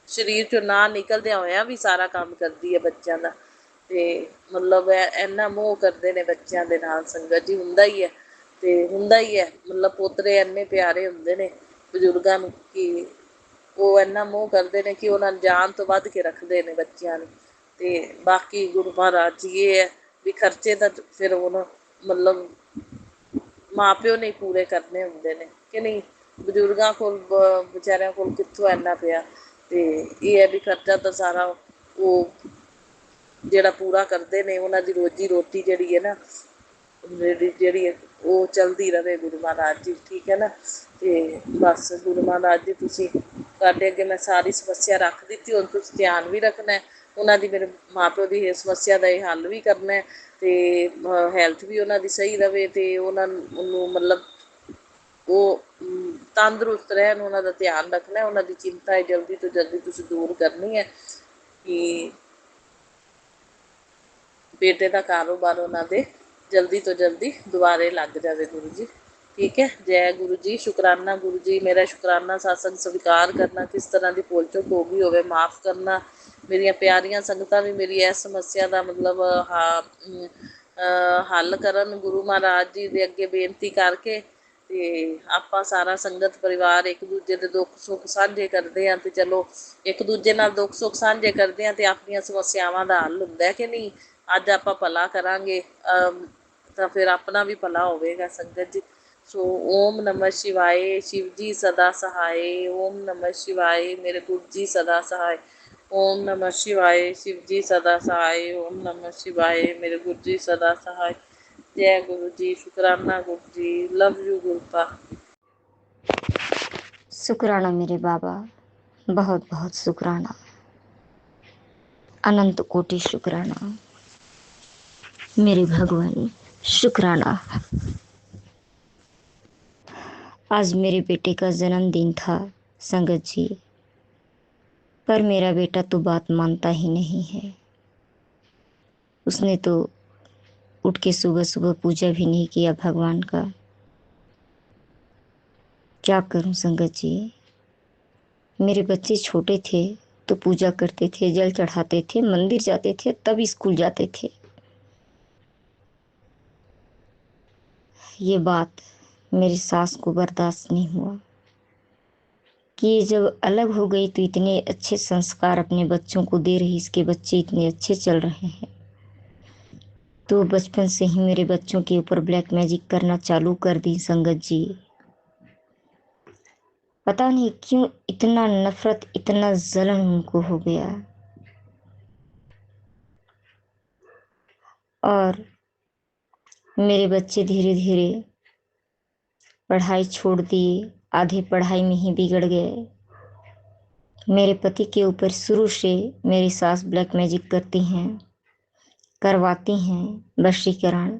ਸਰੀਰ 'ਚੋਂ ਨਾ ਨਿਕਲਦਿਆਂ ਹੋਇਆਂ ਵੀ ਸਾਰਾ ਕੰਮ ਕਰਦੀ ਹੈ ਬੱਚਿਆਂ ਦਾ। ਤੇ ਮਤਲਬ ਇੰਨਾ ਮੋਹ ਕਰਦੇ ਨੇ ਬੱਚਿਆਂ ਦੇ ਨਾਲ ਸੰਗਤ ਜੀ, ਹੁੰਦਾ ਹੀ ਹੈ। ਤੇ ਹੁੰਦਾ ਹੀ ਹੈ ਮਤਲਬ ਪੋਤਰੇ ਇੰਨੇ ਪਿਆਰੇ ਹੁੰਦੇ ਨੇ ਬਜ਼ੁਰਗਾਂ ਨੂੰ, ਕਿ ਉਹ ਇੰਨਾ ਮੋਹ ਕਰਦੇ ਨੇ ਕਿ ਉਹਨਾਂ ਨੂੰ ਜਾਨ ਤੋਂ ਵੱਧ ਕੇ ਰੱਖਦੇ ਨੇ ਬੱਚਿਆਂ ਨੂੰ। ਤੇ ਬਾਕੀ ਗੁਰੂ ਮਹਾਰਾਜ ਜੀ ਇਹ ਹੈ ਵੀ ਖਰਚੇ ਤਾਂ ਫਿਰ ਹੁਣ ਮਤਲਬ ਮਾਂ ਪਿਓ ਨੇ ਪੂਰੇ ਕਰਨੇ ਹੁੰਦੇ ਨੇ ਕਿ ਨਹੀਂ, ਬਜ਼ੁਰਗਾਂ ਕੋਲ ਵਿਚਾਰਿਆਂ ਕੋਲ ਕਿੱਥੋਂ ਇੰਨਾ ਪਿਆ। ਤੇ ਇਹ ਹੈ ਵੀ ਖਰਚਾ ਤਾਂ ਸਾਰਾ ਉਹ ਜਿਹੜਾ ਪੂਰਾ ਕਰਦੇ ਨੇ, ਉਹਨਾਂ ਦੀ ਰੋਜੀ ਰੋਟੀ ਜਿਹੜੀ ਹੈ ਨਾ, ਜਿਹੜੀ ਉਹ ਚਲਦੀ ਰਹੇ ਗੁਰੂ ਮਹਾਰਾਜ ਜੀ, ਠੀਕ ਹੈ ਨਾ। ਤੇ ਬਸ ਗੁਰੂ ਮਹਾਰਾਜ ਜੀ ਤੁਸੀਂ ਤੁਹਾਡੇ ਅੱਗੇ ਮੈਂ ਸਾਰੀ ਸਮੱਸਿਆ ਰੱਖ ਦਿੱਤੀ, ਹੁਣ ਤੁਸੀਂ ਧਿਆਨ ਵੀ ਰੱਖਣਾ ਉਹਨਾਂ ਦੀ, ਮੇਰੇ ਮਾਂ ਪਿਓ ਦੀ ਸਮੱਸਿਆ ਦਾ ਇਹ ਹੱਲ ਵੀ ਕਰਨਾ, ਤੇ ਹੈਲਥ ਵੀ ਉਹਨਾਂ ਦੀ ਸਹੀ ਰਹੇ, ਤੇ ਉਹਨਾਂ ਨੂੰ ਮਤਲਬ ਉਹ ਤੰਦਰੁਸਤ ਰਹਿਣ, ਉਹਨਾਂ ਦਾ ਧਿਆਨ ਰੱਖਣਾ, ਉਹਨਾਂ ਦੀ ਚਿੰਤਾ ਹੈ ਜਲਦੀ ਤੋਂ ਜਲਦੀ ਤੁਸੀਂ ਦੂਰ ਕਰਨੀ ਹੈ, ਕਿ ਬੇਟੇ ਦਾ ਕਾਰੋਬਾਰ ਉਹਨਾਂ ਦੇ ਜਲਦੀ ਤੋਂ ਜਲਦੀ ਦੁਬਾਰੇ ਲੱਗ ਜਾਵੇ ਗੁਰੂ ਜੀ, ਠੀਕ ਹੈ। ਜੈ ਗੁਰੂ ਜੀ। ਸ਼ੁਕਰਾਨਾ ਗੁਰੂ ਜੀ, ਮੇਰਾ ਸ਼ੁਕਰਾਨਾ ਸਤਸੰਗ ਸਵੀਕਾਰ ਕਰਨਾ, ਕਿਸ ਤਰ੍ਹਾਂ ਦੀ ਭੁੱਲ ਚੁੱਕ ਹੋ ਗਈ ਹੋਵੇ ਮਾफ़ ਕਰਨਾ। ਮੇਰੀਆਂ ਪਿਆਰੀਆਂ ਸੰਗਤਾਂ ਵੀ ਮੇਰੀ ਇਸ ਸਮੱਸਿਆ ਦਾ ਮਤਲਬ ਹੱਲ ਕਰਨ ਗੁਰੂ ਮਹਾਰਾਜ ਜੀ ਦੇ ਅੱਗੇ ਬੇਨਤੀ ਕਰਕੇ। ਤੇ ਆਪਾਂ ਸਾਰਾ ਸੰਗਤ ਪਰਿਵਾਰ ਇੱਕ ਦੂਜੇ ਦੇ ਦੁੱਖ ਸੁੱਖ ਸਾਂਝੇ ਕਰਦੇ ਹਾਂ, ਤੇ ਚਲੋ ਇੱਕ ਦੂਜੇ ਨਾਲ ਦੁੱਖ ਸੁੱਖ ਸਾਂਝੇ ਕਰਦੇ ਹਾਂ ਤੇ ਆਪਣੀਆਂ ਸਮੱਸਿਆਵਾਂ ਦਾ ਹੱਲ ਹੁੰਦਾ ਕਿ ਨਹੀਂ। ਅੱਜ ਆਪਾਂ ਭਲਾ ਕਰਾਂਗੇ ਤਾਂ ਫਿਰ ਆਪਣਾ ਵੀ ਭਲਾ ਹੋਵੇਗਾ ਸੰਗਤ ਜੀ। ਸੋ ਓਮ ਨਮः शिवाय, शिव जी सदा सहाय। ओम नमः शिवाय, मेरे गुरु जी सदा सहाय। ओम नमः शिवाय, शिव जी सदा सहाय। ओम नमः शिवाय, मेरे गुरु जी सदा सहाय। जय गुरु जी, शुकराना गुरु जी, लव यू गुरपा। शुक्राना मेरे बाबा, बहुत बहुत शुक्राना, अनंत कोटि शुक्राना मेरे भगवान, शुक्राना। आज मेरे बेटे का जन्मदिन था संगत जी, पर मेरा बेटा तो बात मानता ही नहीं है। उसने तो उठ के सुबह सुबह पूजा भी नहीं किया भगवान का। क्या करूं संगत जी। मेरे बच्चे छोटे थे तो पूजा करते थे, जल चढ़ाते थे, मंदिर जाते थे, तब स्कूल जाते थे। ये बात मेरी सास को बर्दाश्त नहीं हुआ कि ये जब अलग हो गई तो इतने अच्छे संस्कार अपने बच्चों को दे रही, इसके बच्चे इतने अच्छे चल रहे हैं, तो बचपन से ही मेरे बच्चों के ऊपर ब्लैक मैजिक करना चालू कर दी संगत जी। पता नहीं क्यों इतना नफरत, इतना जलन उनको हो गया। और मेरे बच्चे धीरे धीरे पढ़ाई छोड़ दिए, आधे पढ़ाई में ही बिगड़ गए। मेरे पति के ऊपर शुरू से मेरी सास ब्लैक मैजिक करती हैं, करवाती हैं वशीकरण।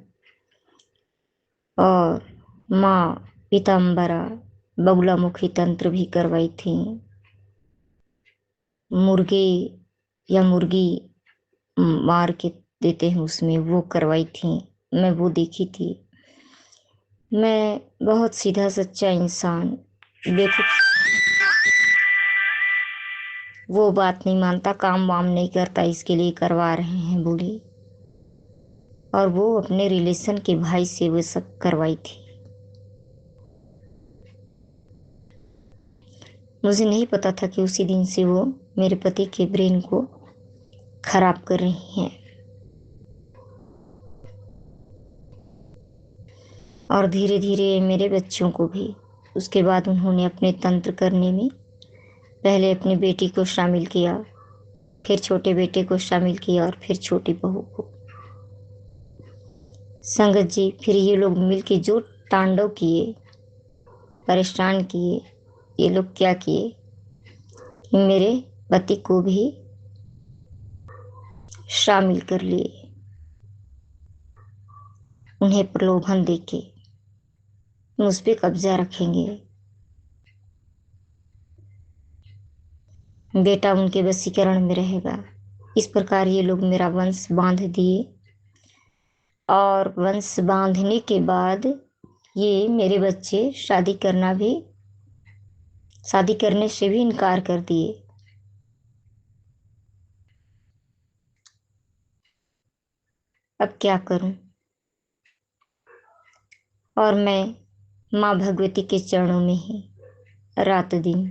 और माँ पीताम्बरा बगुलामुखी तंत्र भी करवाई थी। मुर्गे या मुर्गी मार के देते हैं उसमें, वो करवाई थी, मैं वो देखी थी। मैं बहुत सीधा सच्चा इंसान, देखो वो बात नहीं मानता, काम वाम नहीं करता, इसके लिए करवा रहे हैं बोली। और वो अपने रिलेशन के भाई से वो सब करवाई थी। मुझे नहीं पता था कि उसी दिन से वो मेरे पति के ब्रेन को खराब कर रही हैं। और धीरे धीरे मेरे बच्चों को भी। उसके बाद उन्होंने अपने तंत्र करने में पहले अपनी बेटी को शामिल किया, फिर छोटे बेटे को शामिल किया और फिर छोटी बहू को। संगत जी, फिर ये लोग मिलके जो तांडव किए, परेशान किए, ये लोग क्या किए कि मेरे पति को भी शामिल कर लिए, उन्हें प्रलोभन देके मुझ पे कब्जा रखेंगे। बेटा उनके वशीकरण में रहेगा। इस प्रकार ये लोग मेरा वंश बांध दिए। और वंश बांधने के बाद ये मेरे बच्चे शादी करने से भी इनकार कर दिए। अब क्या करूं। और मैं माँ भगवती के चरणों में ही रात दिन,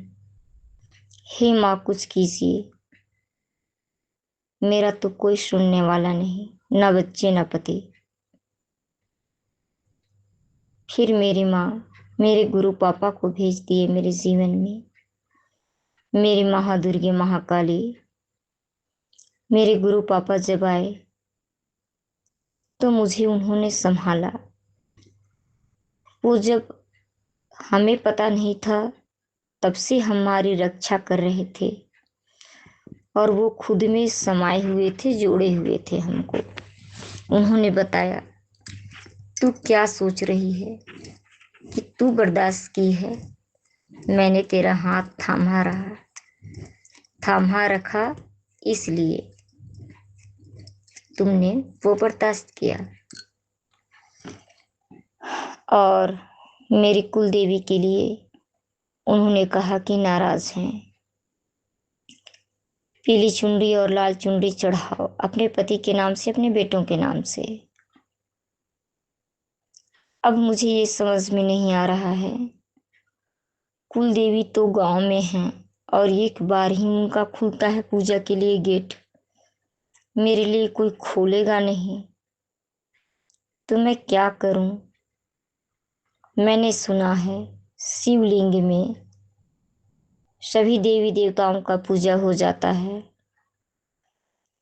हे माँ कुछ कीजिए। मेरा तो कोई सुनने वाला नहीं, ना बच्चे ना पति। फिर मेरी माँ मेरे गुरु पापा को भेज दिए मेरे जीवन में, मेरी महादुर्गे महाकाली। मेरे गुरु पापा जब आए तो मुझे उन्होंने संभाला। वो जब हमें पता नहीं था तब से हमारी रक्षा कर रहे थे, और वो खुद में समाये हुए थे, जोड़े हुए थे हमको। उन्होंने बताया, तू क्या सोच रही है कि तू बर्दाश्त की है, मैंने तेरा हाथ थामा रखा, इसलिए तुमने वो बर्दाश्त किया। और मेरी कुल देवी के लिए उन्होंने कहा कि नाराज हैं, पीली चुनरी और लाल चुनरी चढ़ाओ अपने पति के नाम से, अपने बेटों के नाम से। अब मुझे ये समझ में नहीं आ रहा है, कुल देवी तो गांव में हैं और एक बार ही उनका खुलता है पूजा के लिए गेट, मेरे लिए कोई खोलेगा नहीं, तो मैं क्या करूं? मैंने सुना है शिवलिंग में सभी देवी देवताओं का पूजा हो जाता है,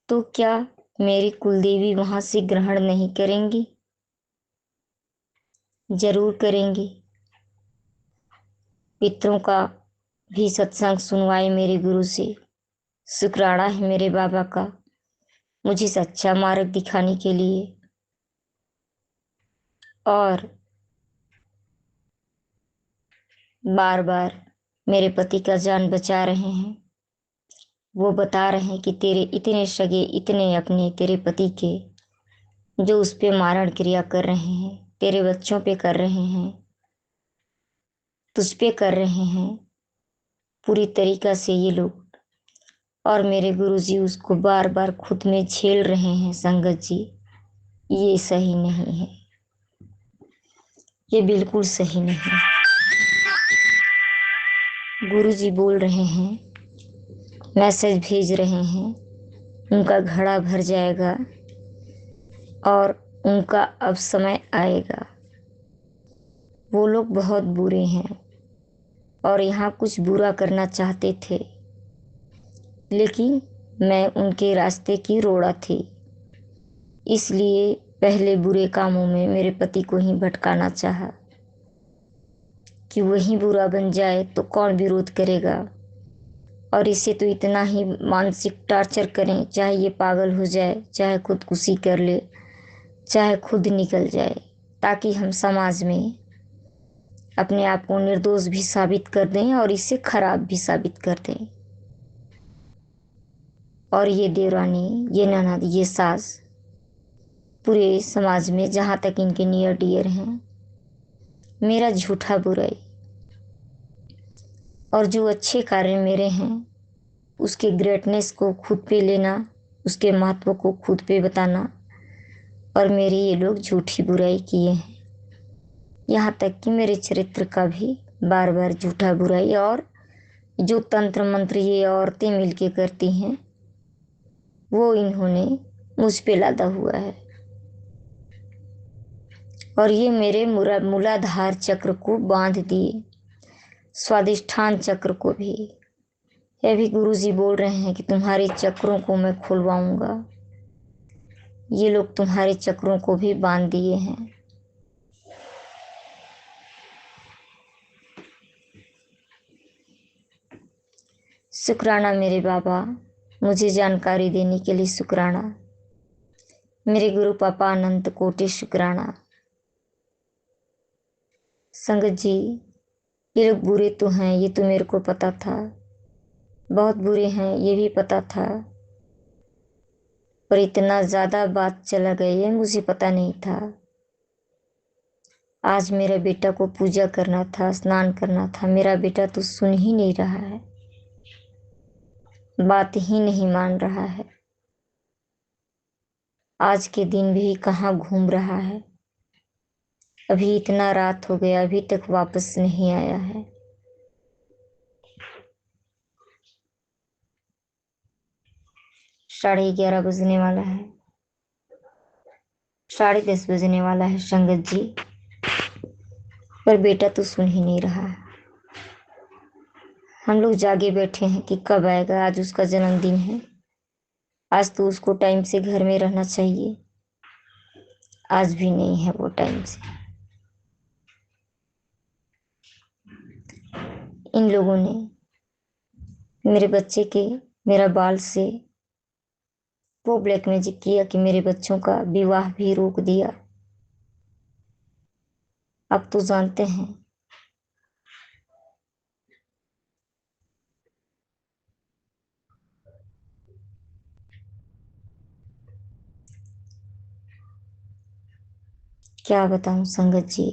तो क्या मेरी कुलदेवी वहां से ग्रहण नहीं करेंगी? जरूर करेंगी। पितरों का भी सत्संग सुनवाए मेरे गुरु से। शुक्राना है मेरे बाबा का मुझे सच्चा मार्ग दिखाने के लिए, और बार बार मेरे पति का जान बचा रहे हैं। वो बता रहे हैं कि तेरे इतने सगे, इतने अपने तेरे पति के, जो उस पे मारण क्रिया कर रहे हैं, तेरे बच्चों पे कर रहे हैं, तुझ पे कर रहे हैं पूरी तरीका से ये लोग, और मेरे गुरुजी उसको बार बार खुद में झेल रहे हैं। संगत जी, ये सही नहीं है, ये बिल्कुल सही नहीं है। गुरुजी बोल रहे हैं, मैसेज भेज रहे हैं, उनका घड़ा भर जाएगा और उनका अब समय आएगा। वो लोग बहुत बुरे हैं और यहाँ कुछ बुरा करना चाहते थे, लेकिन मैं उनके रास्ते की रोड़ा थी, इसलिए पहले बुरे कामों में मेरे पति को ही भटकाना चाहा कि वही बुरा बन जाए तो कौन विरोध करेगा, और इसे तो इतना ही मानसिक टॉर्चर करें, चाहे ये पागल हो जाए, चाहे खुदकुशी कर ले, चाहे खुद निकल जाए, ताकि हम समाज में अपने आप को निर्दोष भी साबित कर दें और इसे खराब भी साबित कर दें। और ये देवरानी, ये ननद, ये सास पूरे समाज में जहाँ तक इनके नियर डियर हैं, मेरा झूठा बुराई और जो अच्छे कार्य मेरे हैं उसके ग्रेटनेस को खुद पे लेना, उसके महत्व को खुद पे बताना, और मेरी ये लोग झूठी बुराई किए हैं। यहाँ तक कि मेरे चरित्र का भी बार बार झूठा बुराई, और जो तंत्र मंत्र ये औरतें मिलके करती हैं वो इन्होंने मुझ पे लादा हुआ है, और ये मेरे मूलाधार चक्र को बांध दिए, स्वादिष्ठान चक्र को भी। ये भी गुरुजी बोल रहे हैं कि तुम्हारे चक्रों को मैं खुलवाऊंगा। ये लोग तुम्हारे चक्रों को भी बांध दिए हैं। शुक्राना मेरे बाबा, मुझे जानकारी देने के लिए शुक्राना। मेरे गुरु पापा अनंत कोटि शुक्राना। संगत जी, ये लोग बुरे तो हैं, ये तो मेरे को पता था, बहुत बुरे हैं ये भी पता था, पर इतना ज़्यादा बात चला गई है मुझे पता नहीं था। आज मेरे बेटा को पूजा करना था, स्नान करना था, मेरा बेटा तो सुन ही नहीं रहा है, बात ही नहीं मान रहा है। आज के दिन भी कहाँ घूम रहा है, अभी इतना रात हो गया अभी तक वापस नहीं आया है। साढ़े 11 बजने वाला है, 10:30 बजने वाला है संगत जी, पर बेटा तो सुन ही नहीं रहा है। हम लोग जागे बैठे हैं कि कब आएगा, आज उसका जन्मदिन है, आज तो उसको टाइम से घर में रहना चाहिए, आज भी नहीं है वो टाइम से। इन लोगों ने मेरे बच्चे के, मेरा बाल से वो ब्लैक मैजिक किया कि मेरे बच्चों का विवाह भी रोक दिया। अब तो जानते हैं क्या बताऊं संगत जी,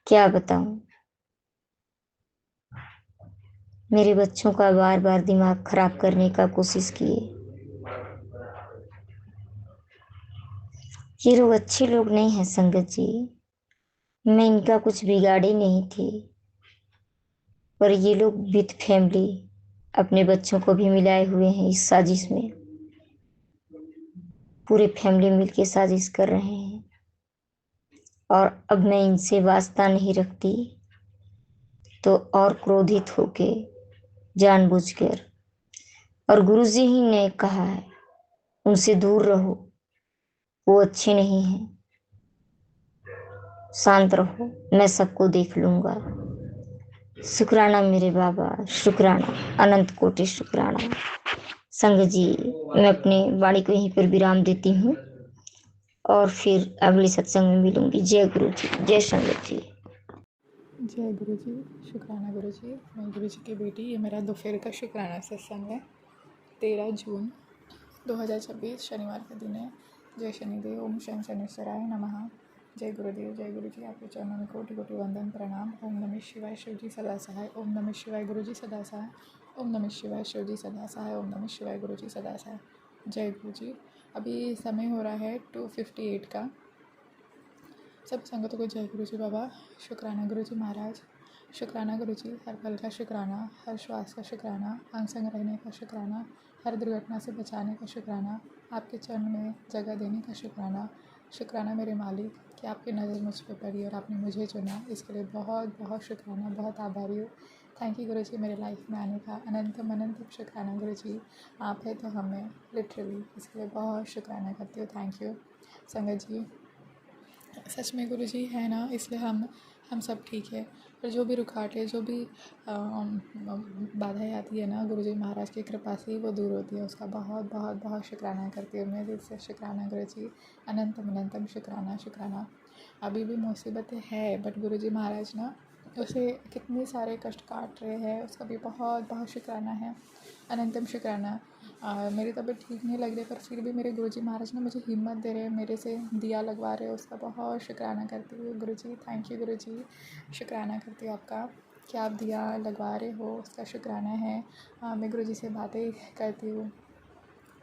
क्या बताऊं। मेरे बच्चों का बार बार दिमाग खराब करने का कोशिश किए। ये लोग अच्छे लोग नहीं हैं संगत जी, मैं इनका कुछ बिगाड़ी नहीं थी, पर ये लोग विद फैमिली अपने बच्चों को भी मिलाए हुए हैं इस साजिश में। पूरे फैमिली मिलके साजिश कर रहे हैं और अब मैं इनसे वास्ता नहीं रखती तो और क्रोधित होके जानबूझकर, और गुरुजी ही ने कहा है उनसे दूर रहो, वो अच्छे नहीं हैं, शांत रहो, मैं सबको देख लूंगा। शुक्राना मेरे बाबा, शुक्राना, अनंत कोटि शुक्राना। संगत जी, मैं अपनी वाणी को यहीं पर विराम देती हूँ और फिर अगले सत्संग में मिलूंगी। जय गुरु जी, जय संगत जी। जय गुरु जी, शुक्राना गुरु जी। मैं गुरु जी की बेटी, ये मेरा दोपहर का शुक्राना सत्संग है। 13 जून 2026 शनिवार का दिन है। जय शनिदेव, ओम शनि शनिश्चराय नमः। जय गुरुदेव, जय गुरु जी। आपके चरणों में कोटि कोटि वंदन प्रणाम। ओम नमः शिवाय, शिव जी सदा सहाय। ओम नमः शिवाय, गुरु जी सदा सहाय। ओम नमः शिवाय, शिव जी सदा सहाय। ओम नमः शिवाय, गुरु जी सदा सहाय। जय गुरु जी। अभी समय हो रहा है 2:58 का। सब संगतों को जय गुरु जी बाबा। शुक्राना गुरु जी महाराज, शुक्राना गुरु जी, हर पल का शुक्राना, हर श्वास का शुक्राना, अंग संग रहने का शुक्राना, हर दुर्घटना से बचाने का शुक्राना, आपके चरण में जगह देने का शुक्राना। शुक्राना मेरे मालिक कि आपकी नज़र मुझ पर पड़ी और आपने मुझे चुना, इसके लिए बहुत बहुत शुक्राना, बहुत आभारी हूँ। थैंक यू गुरु जी मेरे लाइफ में आने का। अनंतम अनंतम शुक्राना गुरु जी, आप है तो हमें लिटरली, इसके लिए बहुत शुक्राना करती हूँ। थैंक यू संगत जी। सच में गुरु जी है ना, इसलिए हम सब ठीक है। और जो भी रुकावटें, जो भी बाधाएं आती है ना, गुरु जी महाराज की कृपा से ही वो दूर होती है। उसका बहुत बहुत बहुत शुक्राना करती हूँ मैं, दिल से शुक्राना गुरु जी। अनंतम अनंतम शुक्राना शुक्राना। अभी भी मुसीबतें है, बट गुरु जी महाराज ना उसे कितने सारे कष्ट काट रहे हैं, उसका भी बहुत बहुत शुक्राना है। अनंतम शुक्राना। मेरी तबीयत ठीक नहीं लग रही, पर फिर भी मेरे गुरुजी महाराज ने मुझे हिम्मत दे रहे हैं, मेरे से दिया लगवा रहे हैं, उसका बहुत शुक्राना करती हूँ गुरुजी। थैंक यू गुरुजी, शुक्राना करती हूँ आपका कि आप दिया लगवा रहे हो, उसका शुक्राना है। मैं गुरुजी से बातें करती हूँ,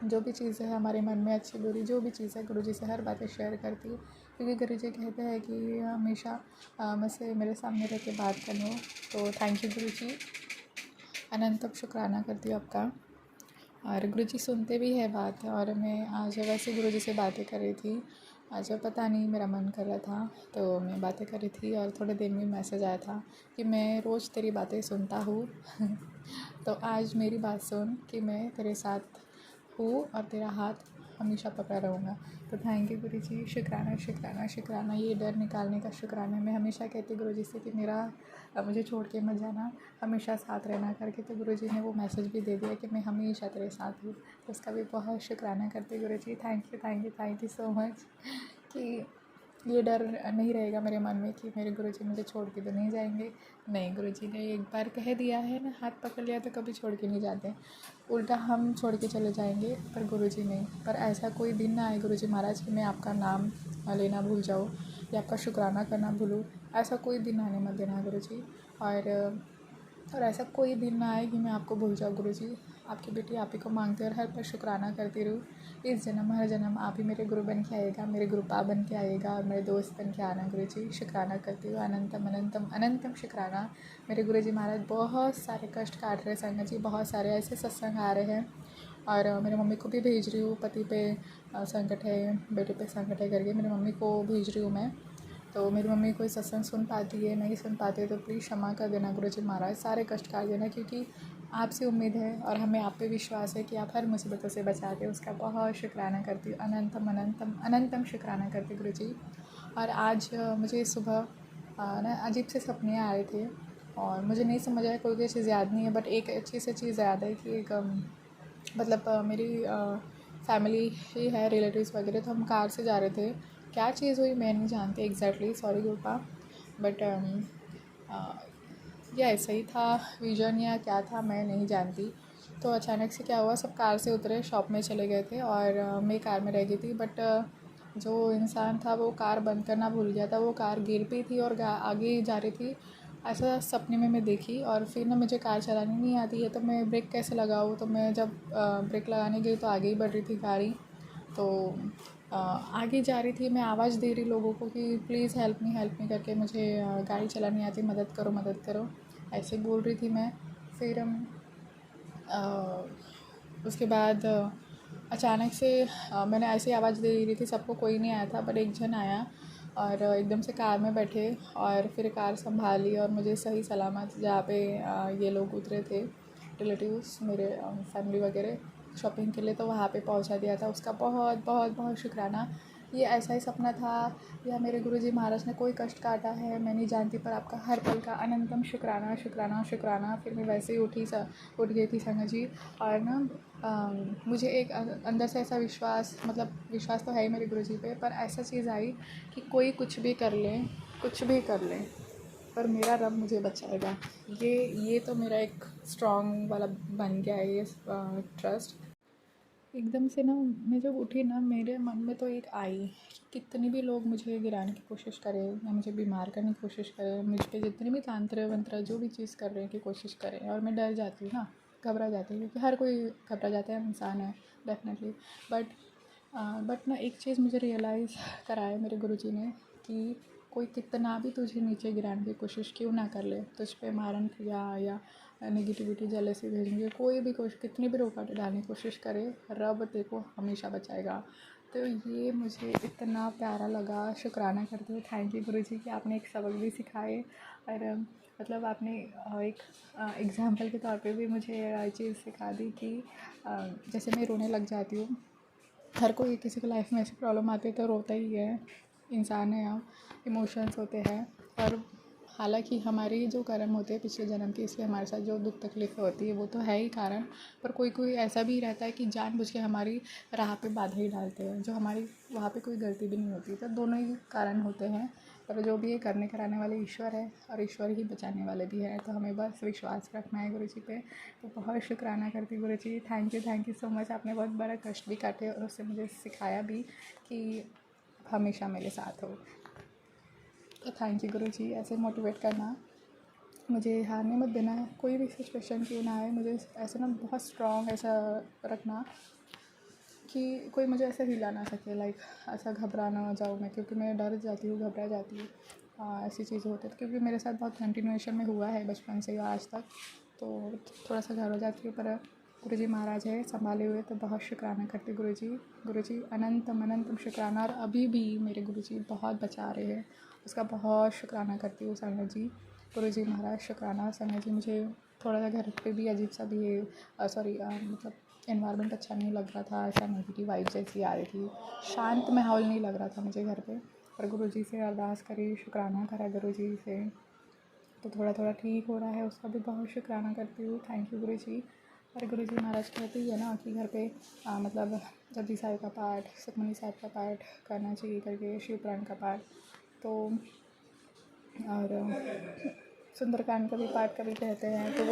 जो भी चीज़ है हमारे मन में अच्छी बुरी जो भी चीज़ है गुरुजी से हर बातें शेयर करती हूँ, क्योंकि गुरुजी कहते हैं कि हमेशा मुझसे मेरे सामने रह के बात करो। तो थैंक यू गुरुजी, अनंतम शुक्राना करती हूँ आपका। और गुरुजी सुनते भी है बात। और मैं आज वैसे गुरुजी से बातें कर रही थी, आज पता नहीं मेरा मन कर रहा था तो मैं बातें कर रही थी, और थोड़ी देर में मैसेज आया था कि मैं रोज़ तेरी बातें सुनता हूँ तो आज मेरी बात सुन कि मैं तेरे साथ हूँ और तेरा हाथ हमेशा पकड़ा रहूँगा। तो थैंक यू गुरुजी, शुक्राना शुक्राना शुक्राना। ये डर निकालने का शुक्राना। मैं हमेशा कहती गुरुजी से कि मेरा मुझे छोड़ के मत जाना, हमेशा साथ रहना करके। तो गुरुजी ने वो मैसेज भी दे दिया कि मैं हमेशा तेरे साथ हूँ, तो उसका भी बहुत शुक्राना करती Guruji. Thank you thank you thank you so much कि ये डर नहीं रहेगा मेरे मन में कि मेरे गुरुजी मुझे छोड़ के तो नहीं जाएंगे। नहीं, गुरुजी ने एक बार कह दिया है ना, हाथ पकड़ लिया तो कभी छोड़ के नहीं जाते। उल्टा हम छोड़ के चले जाएंगे, पर गुरुजी नहीं। पर ऐसा कोई दिन ना आए गुरुजी महाराज कि मैं आपका नाम लेना भूल जाऊँ या आपका शुक्राना करना भूलूँ। ऐसा कोई दिन आने मत देना गुरुजी। और ऐसा कोई दिन ना आए कि मैं आपको भूल जाऊँ गुरुजी। आपकी बेटी आप ही को मांगती और हर पर शुक्राना करती रहूँ। इस जन्म हर जन्म आप ही मेरे गुरु बन के आएगा, मेरे गुरुपा बन के आएगा और मेरे दोस्त बन के आना गुरुजी। शुक्राना करती हूँ, अनंतम अनंतम अनंतम शुक्राना। मेरे गुरुजी महाराज बहुत सारे कष्ट काट रहे हैं संगत जी, बहुत सारे ऐसे सत्संग आ रहे हैं। और मेरी मम्मी को भी भेज रही हूँ, पति पे संकट है, बेटे पे संकट है करके मेरी मम्मी को भेज रही हूँ मैं। तो मेरी मम्मी कोई सत्संग सुन पाती है, नहीं सुन पाती है तो प्लीज़ क्षमा कर देना गुरुजी महाराज, सारे कष्ट काट देना, क्योंकि आपसे उम्मीद है और हमें आप पे विश्वास है कि आप हर मुसीबतों से बचाते हो। उसका बहुत शुक्राना करती हूँ, अनंतम अनंतम अनंतम शुक्राना करती गुरुजी। और आज मुझे सुबह ना अजीब से सपने आ रहे थे और मुझे नहीं समझ आया, कोई चीज़ याद नहीं है, बट एक अच्छी सी चीज़ याद है कि एक मतलब मेरी फैमिली ही है, रिलेटिव्स वगैरह, तो हम कार से जा रहे थे। क्या चीज़ हुई मैं नहीं जानती एग्जैक्टली, सॉरी गुरुपा, बट या ऐसा ही था विजन या क्या था मैं नहीं जानती। तो अचानक से क्या हुआ, सब कार से उतरे, शॉप में चले गए थे और मैं कार में रह गई थी। बट जो इंसान था वो कार बंद करना भूल गया था, वो कार गिर भी थी और आगे जा रही थी ऐसा सपने में मैं देखी। और फिर ना मुझे कार चलानी नहीं आती है, तो मैं ब्रेक कैसे लगाऊँ। तो मैं जब ब्रेक लगाने गई तो आगे ही बढ़ रही थी गाड़ी। तो आगे जा रही थी, मैं आवाज़ दे रही लोगों को कि प्लीज़ हेल्प मी करके, मुझे गाड़ी चलानी आती, मदद करो, ऐसे बोल रही थी मैं। फिर उसके बाद अचानक से मैंने ऐसी आवाज़ दे रही थी सबको, कोई नहीं आया था, पर एक जन आया और एकदम से कार में बैठे और फिर कार संभाली और मुझे सही सलामत जहाँ पे ये लोग उतरे थे, रिलेटिव्स मेरे, फैमिली वगैरह, शॉपिंग के लिए, तो वहाँ पे पहुँचा दिया था। उसका बहुत बहुत बहुत शुक्राना। ये ऐसा ही सपना था या मेरे गुरुजी महाराज ने कोई कष्ट काटा है मैं नहीं जानती, पर आपका हर पल का अनंतम शुक्राना शुक्राना शुक्राना। फिर मैं वैसे ही उठ गई थी संगत जी। और ना मुझे एक अंदर से ऐसा विश्वास, मतलब विश्वास तो है ही मेरे गुरुजी पे, पर ऐसा चीज़ आई कि कोई कुछ भी कर ले, कुछ भी कर ले, पर मेरा रब मुझे बचाएगा। ये तो मेरा एक स्ट्रॉन्ग वाला बन गया है ये ट्रस्ट। एकदम से ना मैं जब उठी ना, मेरे मन में तो एक आई कि कितने भी लोग मुझे गिराने की कोशिश करें या मुझे बीमार करने की कोशिश करें, मुझ पे जितने भी तांत्र वंत्र जो भी चीज़ कर रहे हैं कि कोशिश करें, और मैं डर जाती हूँ ना, घबरा जाती हूँ, क्योंकि हर कोई घबरा जाता है, इंसान है डेफिनेटली। बट ना एक चीज़ मुझे रियलाइज़ कराया मेरे गुरुजी ने कि कोई कितना भी तुझे नीचे गिराने की कोशिश क्यों ना कर ले, तुझ पे मारन क्रिया या नेगेटिविटी जेलसी भेजेंगे, कोई भी कोशिश, कितनी भी रुकावटें डालने की कोशिश करे, रब तेरे को हमेशा बचाएगा। तो ये मुझे इतना प्यारा लगा। शुक्राना करती हूँ, थैंक यू गुरुजी कि आपने एक सबक भी सिखाए। और मतलब आपने एक एग्ज़ाम्पल के तौर पे भी मुझे ये चीज़ सिखा दी कि जैसे मैं रोने लग जाती हूँ, हर कोई किसी को लाइफ में ऐसी प्रॉब्लम आती है तो रोता ही है, इंसान है हम, इमोशंस होते हैं। और हालांकि हमारी जो कर्म होते हैं पिछले जन्म के, इसलिए हमारे साथ जो दुख तकलीफ़ें होती है वो तो है ही कारण, पर कोई कोई ऐसा भी रहता है कि जानबूझ के हमारी राह पे बाधा ही डालते हैं, जो हमारी वहाँ पे कोई गलती भी नहीं होती। तो दोनों ही कारण होते हैं, पर जो भी ये करने कराने वाले ईश्वर है और ईश्वर ही बचाने वाले भी हैं। तो हमें बस विश्वास रखना है गुरु जी पे। तो बहुत शुक्राना करती गुरु जी, थैंक यू सो मच। आपने बहुत बड़ा कष्ट भी काटे और उससे मुझे सिखाया भी कि हमेशा मेरे साथ हो। तो थैंक यू गुरु जी, ऐसे मोटिवेट करना, मुझे हारने मत देना, कोई भी सिचुएशन क्यों ना आए, मुझे ऐसे ना बहुत स्ट्रॉन्ग ऐसा रखना कि कोई मुझे ऐसे हिला ना सके, लाइक ऐसा घबरा ना जाऊँ मैं, क्योंकि मैं डर जाती हूँ, घबरा जाती हूँ ऐसी चीज़ होती है। क्योंकि मेरे साथ बहुत कंटिन्यूएशन में हुआ है बचपन से आज तक, तो थोड़ा सा घबरा जाती हूँ। पर गुरु जी महाराज है संभाले हुए, तो बहुत शुक्राना करती गुरु जी अनंतम अनंतम शुक्राना। और अभी भी मेरे गुरु जी बहुत बचा रहे हैं, उसका बहुत शुक्राना करती हूँ संगत जी। गुरु जी महाराज शुक्राना। संगत जी मुझे थोड़ा सा घर पे भी अजीब सा भी मतलब एनवायरनमेंट अच्छा नहीं लग रहा था, ऐसा नेगेटिव वाइब जैसी आ रही थी, शांत माहौल नहीं लग रहा था मुझे घर पे। पर गुरुजी से अरदास करी, शुक्राना करा गुरुजी से, तो थोड़ा थोड़ा ठीक हो रहा है, उसका भी बहुत शुक्राना करती हूँ। थैंक यू गुरुजी। और गुरुजी महाराज कहते ही है ना कि घर पे मतलब जपजी साहिब का पाठ, सुखमनी साहिब का पाठ करना चाहिए करके, शिव पुराण का पाठ, तो और सुंदरकांड का भी पाठ कभी कहते हैं, तो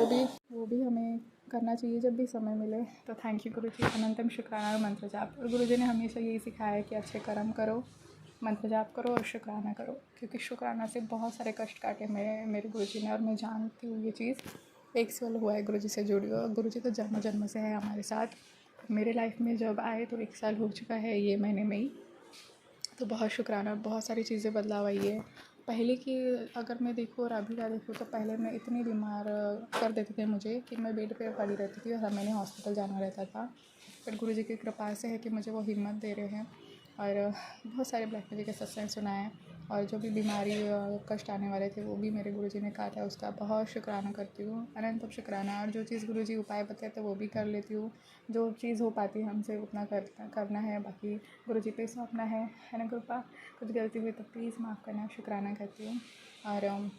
वो भी हमें करना चाहिए जब भी समय मिले। तो थैंक यू गुरुजी, अनंतम शुक्राना और मंत्र जाप। और गुरुजी ने हमेशा यही सिखाया है कि अच्छे कर्म करो, मंत्र जाप करो और शुक्राना करो, क्योंकि शुक्राना से बहुत सारे कष्ट काटे मेरे गुरुजी ने, और मैं जानती हूँ ये चीज़। एक साल हुआ है गुरुजी से जुड़ी हुई, गुरुजी तो जन्म जन्म से है हमारे साथ। मेरे लाइफ में जब आए तो 1 साल हो चुका है ये महीने में ही। तो बहुत शुक्राना, बहुत सारी चीज़ें बदलाव आई है। पहले की अगर मैं देखूँ और अभी का देखूँ, तो पहले मैं इतनी बीमार कर देते थे मुझे कि मैं बेड पे पड़ी रहती थी और मैंने हॉस्पिटल जाना रहता था। पर गुरुजी की कृपा से है कि मुझे वो हिम्मत दे रहे हैं, और बहुत सारे ब्लैक मैजिक के सत्संग सुनाए, और जो भी बीमारी कष्ट आने वाले थे वो भी मेरे गुरुजी ने काटा, उसका बहुत शुक्राना करती हूँ, अनंत शुक्राना। और जो चीज़ गुरुजी उपाय बताए तो वो भी कर लेती हूँ, जो चीज़ हो पाती है हमसे उतना करना है, बाकी गुरुजी पे सौंपना है ना कृपा। कुछ गलती हुई तो प्लीज़ माफ़ करना, शुक्राना करती हूँ। और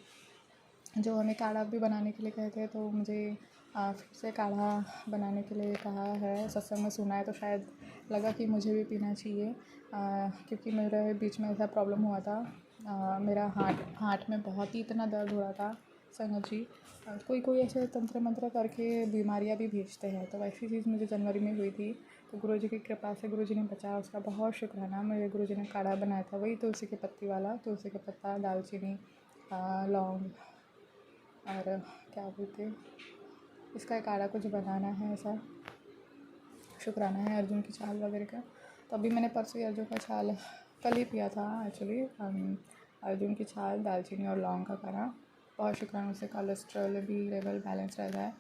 जो हमें काढ़ा भी बनाने के लिए कहते हैं, तो मुझे फिर से काढ़ा बनाने के लिए कहा है, सत्संग में सुना है, तो शायद लगा कि मुझे भी पीना चाहिए, क्योंकि मेरे बीच में ऐसा प्रॉब्लम हुआ था। मेरा हार्ट में बहुत ही इतना दर्द हो रहा था संगत जी। कोई ऐसे तंत्र मंत्र करके बीमारियां भी भेजते हैं, तो वैसी चीज़ मुझे जनवरी में हुई थी। तो गुरुजी की कृपा से गुरुजी ने बचाया, उसका बहुत शुक्राना। मेरे गुरुजी ने काढ़ा बनाया था, वही तुलसी की पत्ती वाला, तुलसी का पत्ता, दालचीनी, लौंग, और क्या बोलते, इसका एक आड़ा कुछ बनाना है, ऐसा शुक्राना है अर्जुन की छाल वगैरह का। तो अभी मैंने परसों ही अर्जुन का छाल कल ही पिया था एक्चुअली। अर्जुन की छाल, दालचीनी और लौंग का काढ़ा, बहुत शुक्राना, उससे कोलेस्ट्रॉल भी लेवल बैलेंस रहता है।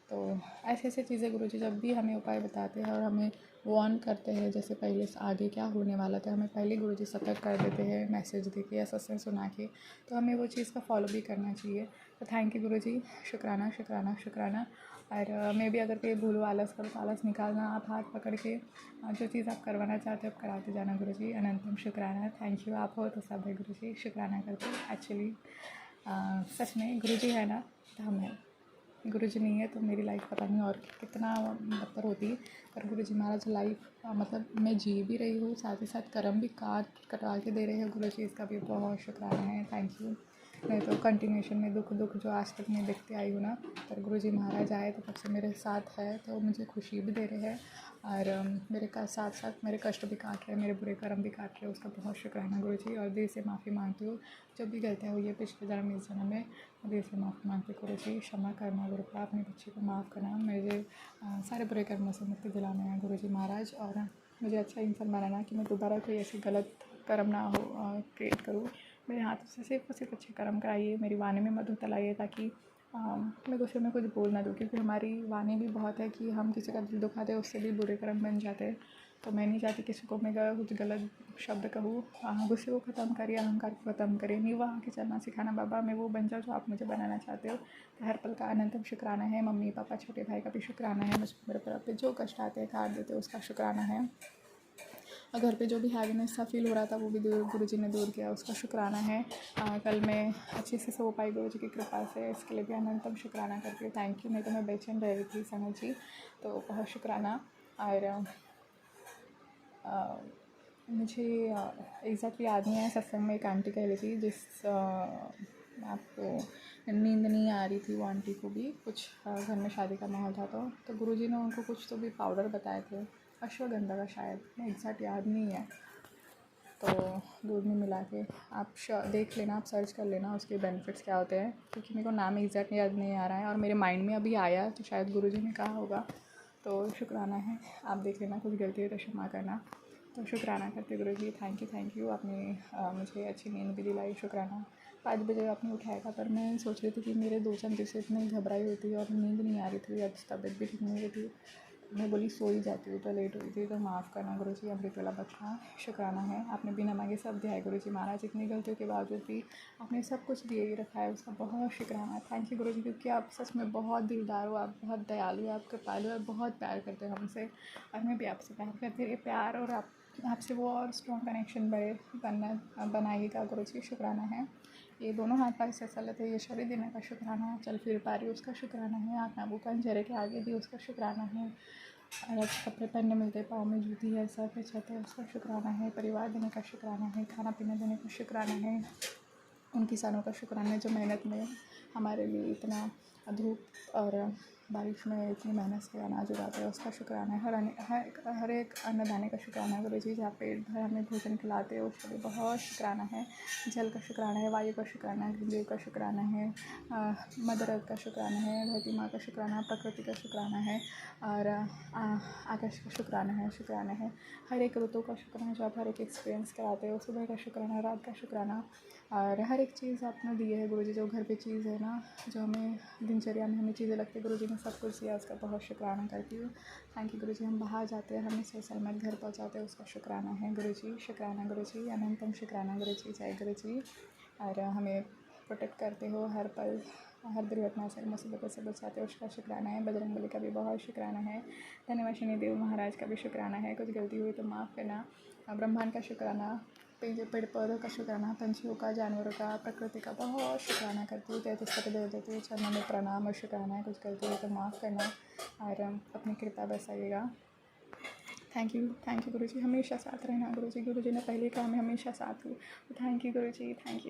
तो ऐसे ऐसे चीज़ें गुरुजी जब भी हमें उपाय बताते हैं और हमें वार्न करते हैं, जैसे पहले से आगे क्या होने वाला था, हमें पहले गुरुजी सतर्क कर देते हैं मैसेज देके या सत्संग सुना के, तो हमें वो चीज़ का फॉलो भी करना चाहिए। तो थैंक यू गुरुजी, शुक्राना शुक्राना शुक्राना। और मैं भी अगर कहीं भूलो आलस करो तो आलस निकालना, आप हाथ पकड़ के जो चीज़ आप करवाना चाहते हो आप कराते जाना गुरुजी। अनंतम शुक्राना, थैंक यू। आप हो तो सब है गुरुजी, शुक्राना करते एक्चुअली। सच में गुरुजी है ना तो हम हैं, गुरुजी नहीं है तो मेरी लाइफ पता नहीं और कितना बदतर होती। पर गुरुजी महाराज लाइफ मतलब मैं जी भी रही हूँ, साथ ही साथ कर्म भी कटवा के दे रहे हैं गुरुजी, इसका भी बहुत शुक्राना है, थैंक यू। नहीं तो कंटिन्यूशन में दुख जो आज तक मैं देखते आई हूँ ना, पर गुरुजी महाराज आए तो तब से मेरे साथ है, तो मुझे खुशी भी दे रहे हैं और मेरे का साथ साथ मेरे कष्ट भी काट रहे हैं, मेरे बुरे कर्म भी काट रहे हैं, उसका बहुत शुक्राना गुरुजी। और दिल से माफ़ी मांगती हूँ, जो भी गलतियाँ हुई है पिछले जन्म इस जन्म में, दिल से माफ़ी मांगती गुरुजी। क्षमा करना गुरुपा, अपने बच्चे को माफ़ करना, मेरे सारे बुरे कर्मों से मुक्ति दिलाना है गुरुजी महाराज। और मुझे अच्छा इंसान बनाना कि मैं दोबारा कोई ऐसी गलत कर्म ना हो क्रिएट करूँ। मेरे हाथों से सिर्फ और सिर्फ अच्छे कर्म कराइए, मेरी वाणी में मधु तलाइए, ताकि मैं गुस्से में कुछ बोल ना दूँ, क्योंकि हमारी वाणी भी बहुत है कि हम किसी का दिल दुखा दे, उससे भी बुरे कर्म बन जाते हैं। तो मैं नहीं चाहती किसी को मैं कुछ गलत शब्द कहूँ। गुस्से को ख़त्म करिए, अहंकार को ख़त्म करिए, नीवा के चलना सिखाना बाबा, मैं वो बन जाऊँ जो आप मुझे बनाना चाहते हो। तो हर पल का अनंतम शुक्राना है, मम्मी पापा छोटे भाई का भी शुक्राना है, मुझे मेरे पर पे जो कष्ट आते हैं काट देते हैं उसका शुक्राना है। और घर पे जो भी हैवीनेस सा फील हो रहा था वो भी गुरुजी ने दूर किया, उसका शुक्राना है। कल मैं अच्छे से सो पाई गुरुजी की कृपा से, इसके लिए भी अनंतम शुक्राना करती हूँ, थैंक यू। नहीं तो मैं बेचैन रह रही थी संगत जी, तो बहुत शुक्राना। और मुझे एग्जैक्टली याद नहीं है, सत्संग में एक आंटी कह रही थी जिस आपको नींद नहीं आ रही थी, वो आंटी को भी कुछ घर में शादी का माहौल था, तो गुरुजी ने उनको कुछ तो भी पाउडर बताए थे, अश्वगंधा का शायद, एग्जैक्ट याद नहीं है। तो दूध में मिला के आप देख लेना, आप सर्च कर लेना उसके बेनिफिट्स क्या होते हैं, क्योंकि मेरे को नाम एग्जैक्ट याद नहीं आ रहा है और मेरे माइंड में अभी आया तो शायद गुरुजी ने कहा होगा। तो शुक्राना है, आप देख लेना, कुछ गलती है तो क्षमा करना। तो शुक्राना करते गुरुजी, थैंक यू। आपने मुझे अच्छी नींद भी दिलाई, शुक्राना। 5 बजे आपने उठाया था, पर मैं सोच रही थी कि मेरे 2 चमचे से इतनी घबराई हुई थी और नींद नहीं आ रही थी, आज तबीयत भी ठीक नहीं हुई थी, मैं बोली सो ही जाती हूँ, तो लेट हुई थी, तो माफ़ करना गुरुजी। अमृत वाला बच्चा, शुक्राना है, आपने बिना मांगे सब दिया है गुरुजी महाराज, इतनी गलतियों के बावजूद भी आपने सब कुछ दिए ही रखा है, उसका बहुत शुक्राना, थैंक यू गुरुजी। क्योंकि आप सच में बहुत दिलदार हो, आप बहुत दयालु हो, आप कृपालु हो, बहुत प्यार करते हो हमसे, और मैं भी आपसे प्यार करती हूँ। प्यार और आपसे वो और स्ट्रॉन्ग कनेक्शन बनाइएगा गुरुजी, शुक्राना है। ये दोनों हाथ पैर से चलते थे, ये शरीर देने का शुक्राना, चल फिर पा रही उसका शुक्राना है, आँख नाबू कान चेहरे के आगे भी उसका शुक्राना है, और अच्छे कपड़े पहनने मिलते, पाँव में जूती है, सर पे छत है, उसका शुक्राना है, परिवार देने का शुक्राना है, खाना पीना देने का शुक्राना है, उन किसानों का शुक्राना है जो मेहनत में हमारे लिए इतना धूप और बारिश में इतनी मेहनत से अनाज उगाते हैं, उसका शुक्राना है। हर एक अन्नदाने का शुक्राना है गुरुजी, जहाँ पेट भर हमें भोजन खिलाते हैं उसका भी बहुत शुक्राना है। जल का शुक्राना है, वायु का शुक्राना है, गंगे का शुक्राना है, मदर अर्थ का शुक्राना है, धरती माँ का शुक्राना, प्रकृति का शुक्राना है, और आकाश का शुक्राना है। हर एक ऋतु का शुक्राना जो आप हर एक एक्सपीरियंस कराते हो, सुबह का शुक्राना, रात का शुक्राना, और हर एक चीज़ आपने दी है गुरुजी, जो घर पे चीज़ है ना, जो हमें दिनचर्या में हमें चीज़ें लगती है, गुरुजी ने सब कुछ दिया, उसका बहुत शुक्राना करती हूँ, थैंक यू गुरुजी। हम बाहर जाते हैं, हमें सही सलामत घर पहुँचाते हैं, उसका शुक्राना है गुरुजी, शुक्राना गुरुजी, अनंतम शुक्राना गुरुजी, जय गुरुजी। और हमें प्रोटेक्ट करते हो हर पल, हर दुर्घटना से, मुसीबतों से बचाते हो, उसका शुक्राना है। बजरंगबली का भी बहुत शुक्राना है, धन्यवाद शनिदेव महाराज का भी शुक्राना है, कुछ गलती हुई तो माफ़ करना। ब्रह्मांड का शुक्राना, पेड़ पौधों का शुक्राना, पंछियों का, जानवरों का, प्रकृति का बहुत शुक्राना करती हूँ। 33 करोड़ देवताओं के चरणों में प्रणाम और शुक्राना है, कुछ गलती हुई तो माफ़ करना और अपनी कृपा बरसाइएगा। थैंक यू गुरुजी, हमेशा साथ रहना गुरुजी। गुरुजी ने पहले कहा मैं हमेशा साथ हूँ, तो thank you Guruji, thank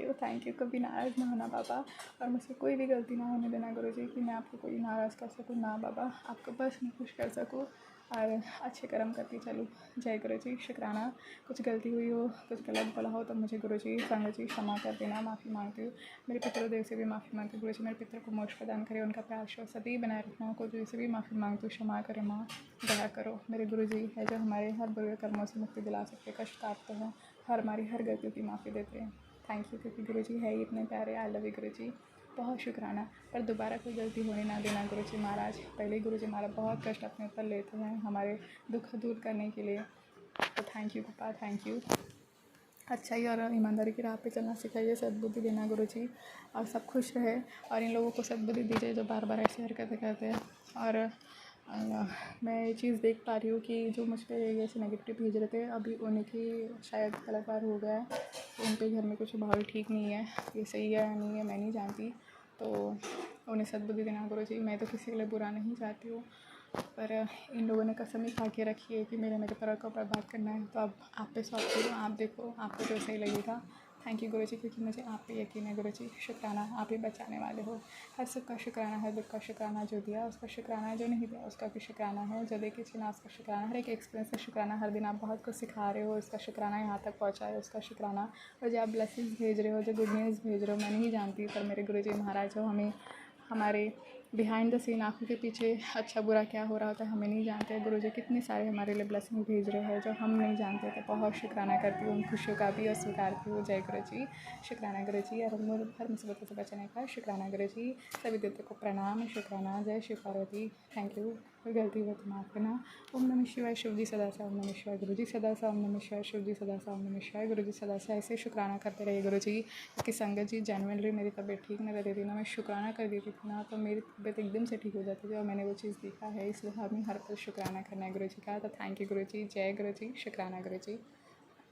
you. कभी नाराज़ ना होना बाबा, और मुझसे कोई भी गलती ना होने देना गुरुजी कि मैं आपको कोई नाराज़ कर सकूँ ना बाबा, आपको बस मैं खुश कर सकूँ। और अच्छे कर्म करती चलूँ। जय गुरु जी। शुक्राना। कुछ गलती हुई हो, कुछ गलत बोला हो तो मुझे गुरु जी संगत जी क्षमा कर देना, माफ़ी मांगती हूँ। मेरे पितरों से भी माफ़ी मांगती हूँ। गुरु जी मेरे पितर को मोक्ष प्रदान करे, उनका प्यार शो सभी बनाए रखना। गुरु जी से भी माफ़ी मांगती हूँ, क्षमा करें माँ, दया करो। मेरे गुरु जी है जो हमारे हर बुरे कर्मों से मुक्ति दिला सकते, कष्ट काटते हैं, हमारी हर गलतियों की माफ़ी देते हैं। थैंक यू, क्योंकि गुरु जी है ही इतने प्यारे। आई लव यू गुरु जी। बहुत शुक्राना। पर दोबारा कोई गलती होने ना देना गुरु जी महाराज। पहले गुरु जी हमारा बहुत कष्ट अपने ऊपर लेते हैं हमारे दुख दूर करने के लिए। तो थैंक यू पापा, थैंक यू। अच्छाई और ईमानदारी की राह पे चलना सिखाइए, सद्बुद्धि देना गुरु जी, और सब खुश रहे। और इन लोगों को सद्बुद्धि दीजिए जो बार बार ऐसी हरकतें करते हैं। और मैं ये चीज़ देख पा रही हूँ कि जो मुझ पर ऐसे नेगेटिव भेज रहे थे, अभी उनकी शायद गलत बार हो गया है। तो उनके घर में कुछ माहौल ठीक नहीं है। ये सही है या नहीं है मैं नहीं जानती। तो उन्हें सद्बुद्धि देना गुरु जी। मैं तो किसी के लिए बुरा नहीं चाहती हूँ, पर इन लोगों ने कसम ही खा के रखी है कि मेरे तरह को बर्बाद करना है। तो अब आप पे सौंप दो, आप देखो आपको जो सही लगेगा। थैंक यू गुरु जी, क्योंकि मुझे आप पे यकीन है गुरु जी। शुक्राना, आप ही बचाने वाले हो। हर सुख का शुक्राना है, दुख का शुक्राना, जो दिया उसका शुक्राना है, जो नहीं दिया उसका भी शुक्राना है, जो देखे छीना उसका शुक्राना, हर एक एक्सपीरियंस का शुक्राना। हर दिन आप बहुत कुछ सिखा रहे हो, उसका शुक्राना, यहाँ तक पहुँचाए उसका शुक्राना। और जो आप ब्लेसिंग्स भेज रहे हो, जो गुड न्यूज़ भेज रहे हो, मैं नहीं जानती, पर मेरे गुरु जी महाराज जो हमें हमारे बिहाइंड द सीन आँखों के पीछे अच्छा बुरा क्या हो रहा होता है हमें नहीं जानते। गुरु जी कितने सारे हमारे लिए ब्लेसिंग भेज रहे हैं जो हम नहीं जानते थे। बहुत शुक्राना करती हूँ उन खुशियों का भी और स्वीकारती हूँ। जय गुरु जी। शुक्राना गुरु जी। और हर मुसीबतों से बचने का शुक्राना गुरु जी। सभी देवताओं को प्रणाम, शुक्राना। जय शिव पार्वती। Thank you. कोई गलती हो तो माफ़ करना। ओम नमः शिवाय। शिव जी सदा से। ओम नमः शिवाय। गुरु जी सदा से। ओम नमः शिवाय। शिव जी सदा से। ओम नमः शिवाय। गुरु जी सदा से। ऐसे शुक्राना करते रहिए गुरु जी। कि संगत जी जेन्युइनली मेरी तबीयत ठीक नहीं रहती थी ना, मैं शुक्राना कर देती थी ना, तो मेरी तबीयत एकदम से ठीक हो जाती थी। और मैंने वो चीज़ देखा है, इसलिए हमें हर पल शुक्राना करना है गुरु जी का। तो थैंक यू गुरु जी। जय गुरु जी। शुक्राना गुरु जी।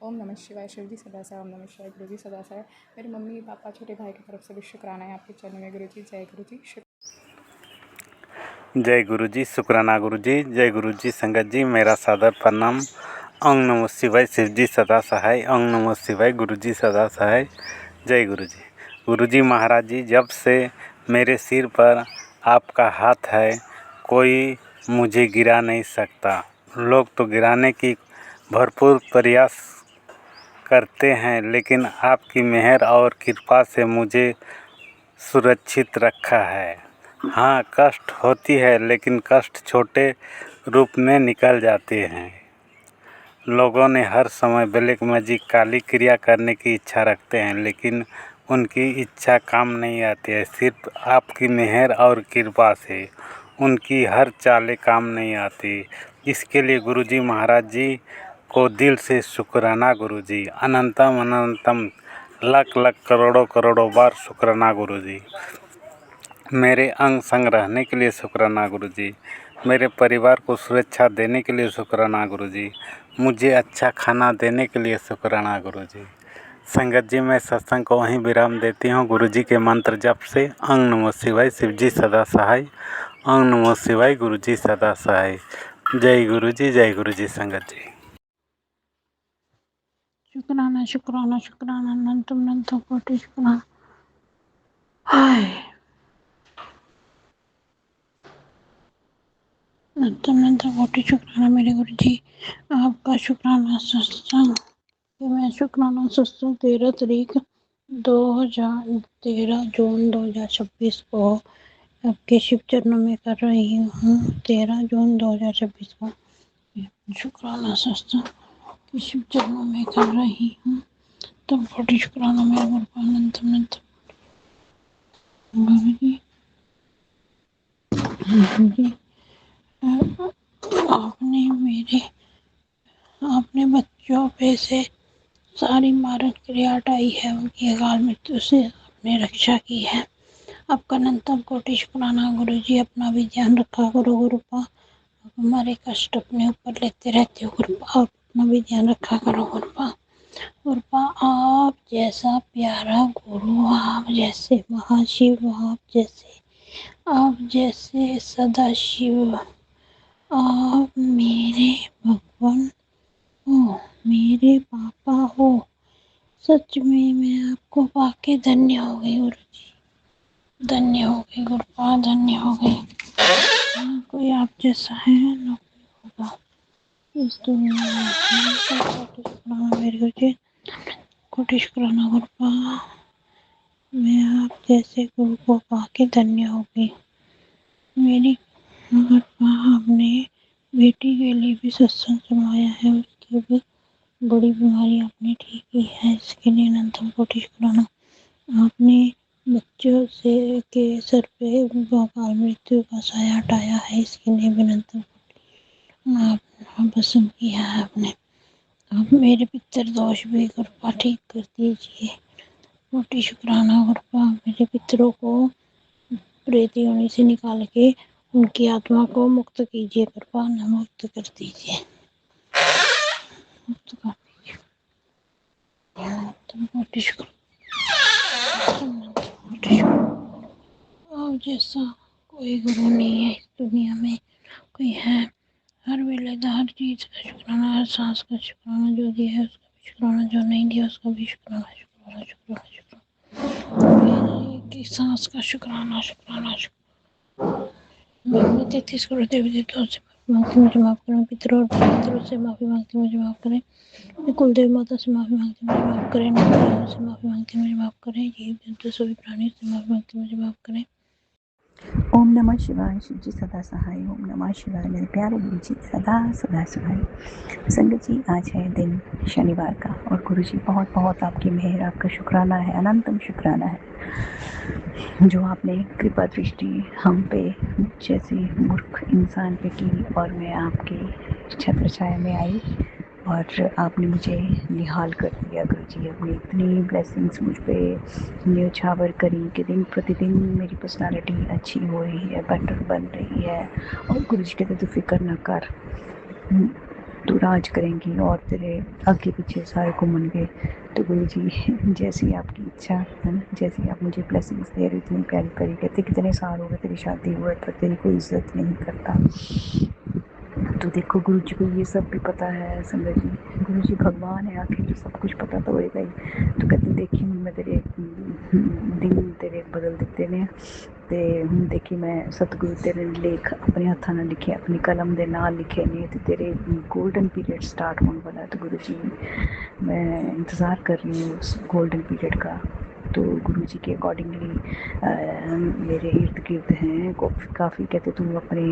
ओम नमः शिवाय। शिव जी सदा से। ओम नमः शिवाय। गुरु जी सदा से। मेरी मम्मी पापा छोटे भाई की तरफ से भी शुक्राना है आपके चरणों में गुरु जी। जय गुरु जी। जय गुरु जी। शुक्राना गुरु जी। जय गुरु जी। संगत जी मेरा सादर प्रणाम। ओम नमः शिवाय। शिव जी सदा सहाय। ओम नमः शिवाय। गुरु जी सदा सहाय। जय गुरु जी। गुरु जी महाराज जी, जब से मेरे सिर पर आपका हाथ है, कोई मुझे गिरा नहीं सकता। लोग तो गिराने की भरपूर प्रयास करते हैं, लेकिन आपकी मेहर और कृपा से मुझे सुरक्षित रखा है। हाँ, कष्ट होती है, लेकिन कष्ट छोटे रूप में निकल जाते हैं। लोगों ने हर समय ब्लैक मैजिक काली क्रिया करने की इच्छा रखते हैं, लेकिन उनकी इच्छा काम नहीं आती है। सिर्फ आपकी मेहर और कृपा से उनकी हर चालें काम नहीं आती। इसके लिए गुरुजी महाराज जी को दिल से शुक्राना गुरु जी। अनंतम अनंतम लाख लाख करोड़ों करोड़ों बार शुक्राना गुरु जी। मेरे अंग संग रहने के लिए शुक्राना गुरु जी। मेरे परिवार को सुरक्षा देने के लिए शुक्राना गुरु जी। मुझे अच्छा खाना देने के लिए शुक्राना गुरु जी। संगत जी, मैं सत्संग को वहीं विराम देती हूँ गुरु जी के मंत्र जप से। ओम नमः शिवाय। शिव जी सदा सहाय। ओम नमः शिवाय। गुरु जी सदा सहाय। जय गुरु जी। जय गुरु जी। संगत जी शुक्राना शुक्राना शुक्राना अनंतम अनंतम कोटि शुक्राना। हाय अनंतम अनंतम कोटि शुक्राना मेरे गुरु जी। आपका शुक्राना सत्संग। मैं शुक्राना सत्संग 13 तारीख 2013 जून 2026 को आपके शिव चरणों में कर रही हूँ। 13 जून 2026 को शुक्राना सत्संग शिव चरणों में कर रही हूँ। तो कोटि शुक्राना मेरे गुरु का अनंत अनंत गुरु जी। आपने बच्चों पे से सारी मारण क्रिया हटाई है, उनकी अकाल मृत्यु से आपने रक्षा की है। आपका अनंतम कोटि शुक्राना गुरु जी। अपना भी ध्यान रखा करो गुरुपा। हमारे कष्ट अपने ऊपर लेते रहते हो गुरुपा, और अपना भी ध्यान रखा करो गुरुपा। गुरुपा, आप जैसा प्यारा गुरु, आप जैसे महाशिव, आप जैसे सदाशिव, आप मेरे भगवान हो, मेरे पापा हो। सच में मैं आपको पाके धन्य हो गई गुरु जी। धन्य हो गई गुरुपा, धन्य हो गई। ना कोई आप जैसा है ना कोई का इस दुनिया में मेरे गुरु जी कोटि शुक्राना गुरुपा। मैं आप जैसे गुरु को पाके धन्य होगी। मेरी गुरुपा आपने बेटी के लिए भी सत्संग सुनाया है, उसकी भी बड़ी बीमारी आपने ठीक की है, इसके लिए अनंतम कोटि शुक्राना। आपने बच्चों से के सर पे अकाल मृत्यु का साया हटाया है, इसके लिए भी अनंतम आप भस्म किया है आपने। आप मेरे पितर दोष भी कृपा ठीक कर दीजिए। कोटि शुक्राना कृपा। मेरे पितरों को प्रेत योनि से निकाल के उनकी आत्मा को मुक्त कीजिए, कृपा न मुक्त कर दीजिए, मुक्त कर दीजिए। कोटि शुक्राना। आप जैसा कोई गुरु नहीं है इस दुनिया में, कोई है हर वेले हर चीज़ का शुक्राना, हर सांस का शुक्राना, जो दिया है उसका भी शुक्राना, जो नहीं दिया उसका भी शुक्राना, शुक्राना शुक्राना शुक्राना। एक एक सांस का शुक्राना शुक्राना शुक्राना। मैं 33 करोड़ देवी देवताओं से माफी मांगती, मुझे माफ़ करें। पितरों से माफ़ी मांगती, मुझे माफ़ करें। मैं कुलदेवी माता से माफ़ी मांगती, मुझे माफ़ करें। नारायण से माफ़ी मांगती, मुझे माफ़ करें। जीव जंतु सभी प्राणियों से माफ़ी मांगती, मुझे माफ़ करें। ओम नमः शिवाय। शिव जी सदा सहाय। ओम नमः शिवाय। मेरे प्यारे गुरु जी सदा सदा सहाय। संगत जी, आज है दिन शनिवार का और गुरु जी बहुत बहुत आपकी मेहर, आपका शुक्राना है, अनंतम शुक्राना है जो आपने कृपा दृष्टि हम पे जैसे मूर्ख इंसान पे की और मैं आपकी छत्र छाया में आई और आपने मुझे निहाल कर दिया। गुरु जी अपनी इतनी ब्लेसिंग्स मुझ पर न्यौछावर करी कि दिन प्रतिदिन मेरी पर्सनालिटी अच्छी हो रही है, बेटर बन रही है। और गुरु जी कहते तू फिक्र ना कर, तू राज करेंगी और तेरे आगे पीछे सारे घूमनगे। तो गुरु जी जैसी आपकी इच्छा है ना, जैसी आप मुझे ब्लेसिंग्स दे रही, इतनी प्यारी प्यारी। कहते कितने साल हो गए तेरी शादी हुए पर तेरी कोई इज्जत नहीं करता। तो देखो गुरु जी को ये सब भी पता है। संगत जी, गुरु जी भगवान है, आखिर सब कुछ पता तो होएगा ही। तो कहते देखी मैं तेरे दिन तेरे बदल दिते ने ते हुण देखी मैं सतगुरु तेरे लेख अपने हत्थां नाल लिखे, अपनी कलम दे नाल लिखे ने ते तेरे गोल्डन पीरियड स्टार्ट होने वाला है। तो गुरु जी मैं इंतज़ार कर रही हूँ उस गोल्डन पीरियड का। तो गुरु जी के अकॉर्डिंगली मेरे इर्द गिर्द हैं काफ़ी। कहते तुम अपने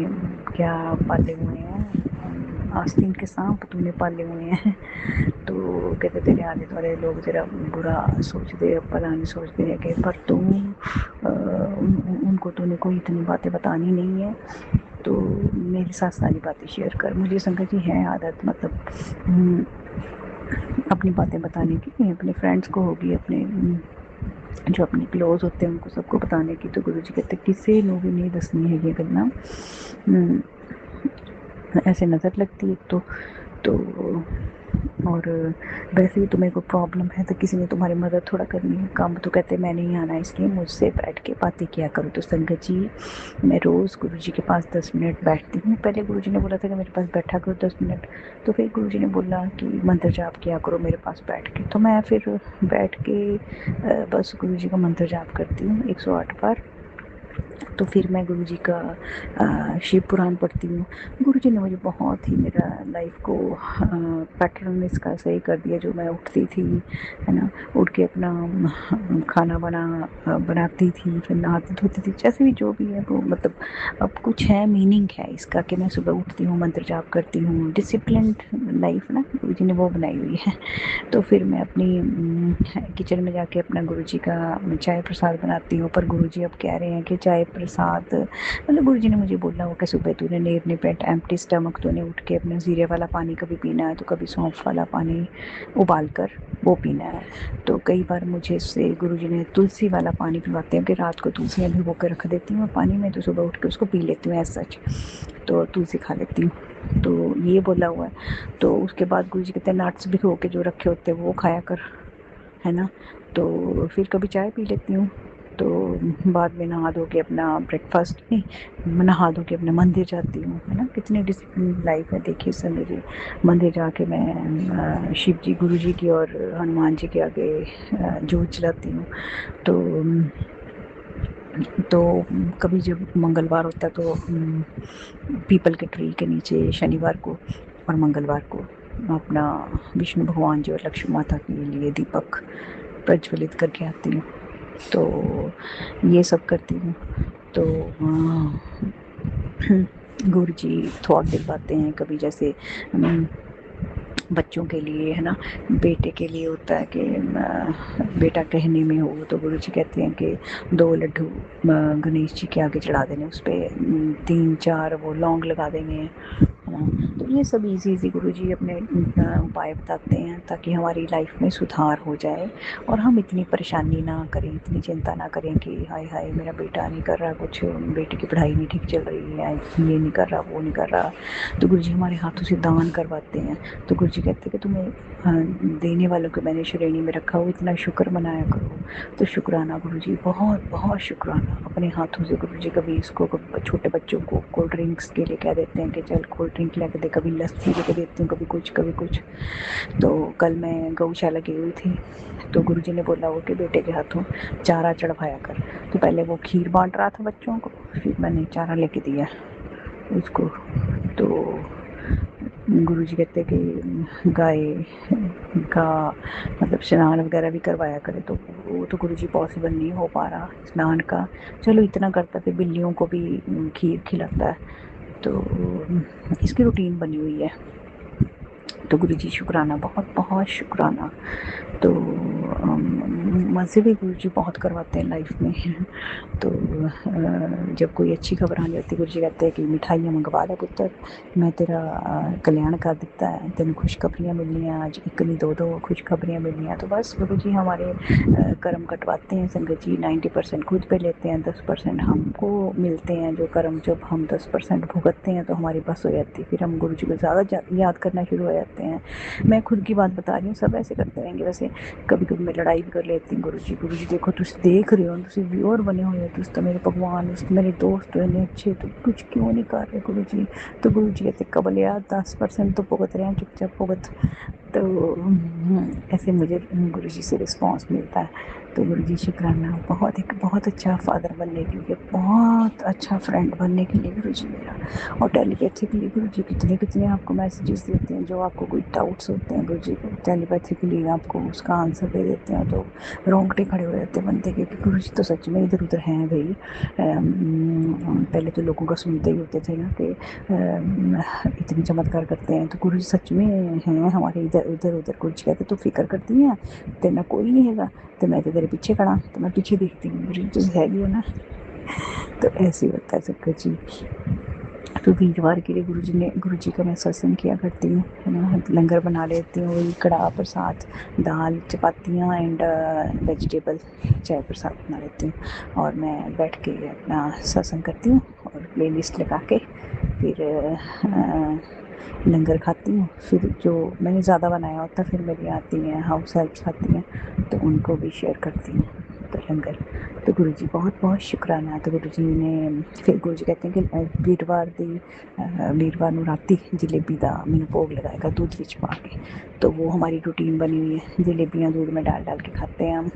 क्या पाले हुए हैं, आस्तीन के सांप तूने पाले हुए हैं। तो कहते तेरे आले दुआले लोग तेरा बुरा सोचते, भला नहीं सोचते हैं कि पर तुम उनको तूने कोई इतनी बातें बतानी नहीं है। तो मेरे साथ सारी बातें शेयर कर। मुझे संगत जी है आदत, मतलब अपनी बातें बताने की, अपने फ्रेंड्स को होगी, अपने जो अपने क्लोज होते हैं उनको सबको बताने की। तो गुरु जी कहते किसी को भी नहीं दसनी है ये गल्लां, ऐसे नज़र लगती है तो और वैसे भी तुम्हें कोई प्रॉब्लम है तो किसी ने तुम्हारी मदद थोड़ा करनी है। काम तो कहते मैं नहीं आना, इसलिए मुझसे बैठ के बातें किया करो। तो संगत जी मैं रोज़ गुरु जी के पास 10 मिनट बैठती हूँ। पहले गुरु जी ने बोला था कि मेरे पास बैठा करो 10 मिनट, तो फिर गुरु जी ने बोला कि मंत्र जाप किया करो मेरे पास बैठ के। तो मैं फिर बैठ के बस गुरु जी का मंत्र जाप करती हूँ 108 बार। तो फिर मैं गुरु जी का शिव पुराण पढ़ती हूँ। गुरु जी ने मुझे बहुत ही मेरा लाइफ को पैटर्न इसका सही कर दिया। जो मैं उठती थी है ना, उठ के अपना खाना बनाती थी, फिर नहाती धोती थी, जैसे भी जो भी है वो मतलब अब कुछ है, मीनिंग है इसका कि मैं सुबह उठती हूँ, मंत्र जाप करती हूँ, डिसिप्लिन्ड लाइफ ना गुरु जी ने वो बनाई हुई है। तो फिर मैं अपनी किचन में जाके अपना गुरु जी का चाय प्रसाद बनाती हूँ। पर गुरु जी अब कह रहे हैं कि चाय प्रसाद, मतलब गुरु जी ने मुझे बोला हो कि सुबह तूने नेरने पेट एम्प्टी स्टमक तूने उठ के अपना ज़ीरे वाला पानी कभी पीना है, तो कभी सौंफ वाला पानी उबाल कर वो पीना है। तो कई बार मुझे इससे गुरु जी ने तुलसी वाला पानी पिलवाते हैं कि रात को तुलसियाँ भिगो कर रख देती हूँ पानी में, तो सुबह उठ के उसको पी लेती हूँ, ऐसा सच तो तुलसी खा लेती हूँ। तो ये बोला हुआ है। तो उसके बाद गुरु जी कहते हैं नट्स भिगो के जो रखे होते हैं वो खाया कर, है ना। तो फिर कभी चाय पी लेती हूँ। तो बाद में नहा धो के अपना ब्रेकफास्ट नहीं, नहा धो के अपने मंदिर जाती हूँ, है ना। कितनी डिसिप्लिन लाइफ है देखिए सर मेरी। मंदिर जाके मैं शिव जी, गुरु जी की और हनुमान जी के आगे जोत जलाती हूँ। तो तो कभी जब मंगलवार होता है तो पीपल के ट्री के नीचे शनिवार को और मंगलवार को अपना विष्णु भगवान जी और लक्ष्मी माता के लिए दीपक प्रज्वलित करके आती हूँ। तो ये सब करती हूँ। तो गुरु जी थॉट दिलवाते हैं कभी, जैसे बच्चों के लिए है ना, बेटे के लिए होता है कि बेटा कहने में हो तो गुरु जी कहते हैं कि 2 लड्डू गणेश जी के आगे चढ़ा देने, उस पर 3-4 वो लौंग लगा देंगे, है ना। तो ये सब इजी गुरु जी अपने उपाय बताते हैं ताकि हमारी लाइफ में सुधार हो जाए और हम इतनी परेशानी ना करें, इतनी चिंता ना करें कि हाय हाय मेरा बेटा नहीं कर रहा कुछ, बेटे की पढ़ाई नहीं ठीक चल रही है, ये नहीं कर रहा वो नहीं कर रहा। तो गुरु जी हमारे हाथों से दान करवाते हैं। तो गुरु जी कहते हैं कि तुम्हें देने वालों को मैंने श्रेणी में रखा हो, इतना शुक्र मनाया करो। तो शुक्राना गुरु जी, बहुत बहुत शुक्राना। अपने हाथों से गुरु जी कभी इसको छोटे बच्चों को कोल्ड ड्रिंक्स के लिए कह देते हैं कि चल कोल्ड ड्रिंक लेके दे, कभी लस्सी लेके देती हूँ, कभी कुछ कभी कुछ। तो कल मैं गौशाला गई हुई थी तो गुरु जी ने बोला वो कि बेटे के हाथों चारा चढ़वाया कर। तो पहले वो खीर बांट रहा था बच्चों को, फिर मैंने चारा लेके दिया उसको। तो गुरु जी कहते कि गाय का मतलब स्नान वगैरह भी करवाया करे, तो वो तो गुरु जी पॉसिबल नहीं हो पा रहा स्नान का। चलो इतना करता है, बिल्लियों को भी खीर खिलाता है, तो इसकी रूटीन बनी हुई है। तो गुरु जी शुक्राना, बहुत बहुत शुक्राना। तो मज़े भी गुरु जी बहुत करवाते हैं लाइफ में। तो जब कोई अच्छी खबर आनी होती है गुरु जी कहते हैं कि मिठाइयाँ मंगवा ले पुत्र, मैं तेरा कल्याण कर दिता है, तेन खुशखबरियाँ मिलनियाँ, आज एक नहीं दो खुशखबरियाँ मिलनियाँ। तो बस गुरु जी हमारे कर्म कटवाते हैं संगत जी। 90% खुद पे लेते हैं, 10% हमको मिलते हैं जो कर्म। जब हम 10% भुगतते हैं तो हमारी बस हो जाती है, फिर हम गुरु जी को ज़्यादा याद करना शुरू हो जाते हैं। मैं खुद की बात बता रही हूँ, सब ऐसे करते रहेंगे। वैसे कभी कभी मैं लड़ाई भी कर लेती हूँ गुरु जी देखो तुम देख रहे हो, तुम व्यूअर बने हुए हो, तुम तो मेरे भगवान, मेरे दोस्त हो इन्ने अच्छे, तो कुछ क्यों नहीं कर रहे गुरु जी। तो गुरु जी कहते कबल यार 10% तो भुगत रहे हैं, चुपचाप भुगत। तो ऐसे मुझे गुरु जी से रिस्पॉन्स मिलता है। तो गुरु जी शुक्राना, बहुत अच्छा फादर बनने के लिए, बहुत अच्छा फ्रेंड बनने के लिए गुरु जी मेरा। और टेलीपैथी के लिए गुरु जी कितने आपको मैसेजेस देते हैं, जो आपको कोई डाउट्स होते हैं गुरु जी को टेलीपैथी के लिए आपको उसका आंसर दे देते हैं। तो रोंगटे खड़े हो जाते हैं बंदे के कि गुरु जी तो सच में इधर उधर हैं भाई। पहले तो लोगों का सुनते ही होते थे ना कि इतने चमत्कार करते हैं, तो गुरु जी सच में हैं हमारे इधर उधर। गुरु जी कहते तो फिक्र करती हैं तेना कोई नहीं हैगा, तो मैं तो तेरे पीछे खड़ा, तो मैं पीछे देखती हूँ गुरु जी तुम हैगी हो ना। तो ऐसे ही होता है सबका जी। तो वीरवार के लिए गुरु जी का मैं सत्संग किया करती हूँ, है ना। लंगर बना लेती हूँ, वही कढ़ा प्रसाद, दाल चपातियाँ एंड वेजिटेबल चाय प्रसाद बना लेती हूँ। और मैं बैठ के अपना सत्संग करती हूँ और प्ले लिस्ट लगा के फिर लंगर खाती हूँ। फिर जो मैंने ज़्यादा बनाया होता फिर मेरी आती हैं हाउस हेल्प्स आती हैं, तो उनको भी शेयर करती हूँ तो लंगर। तो गुरु जी बहुत बहुत शुक्राना। तो गुरु जी ने फिर गुरु जी कहते हैं कि वीरवार ਨੂੰ राती जलेबी का मैंने भोग लगाएगा दूध विच पा के। तो वो हमारी रूटीन बनी हुई है, जलेबियाँ दूध में डाल के खाते हैं हम।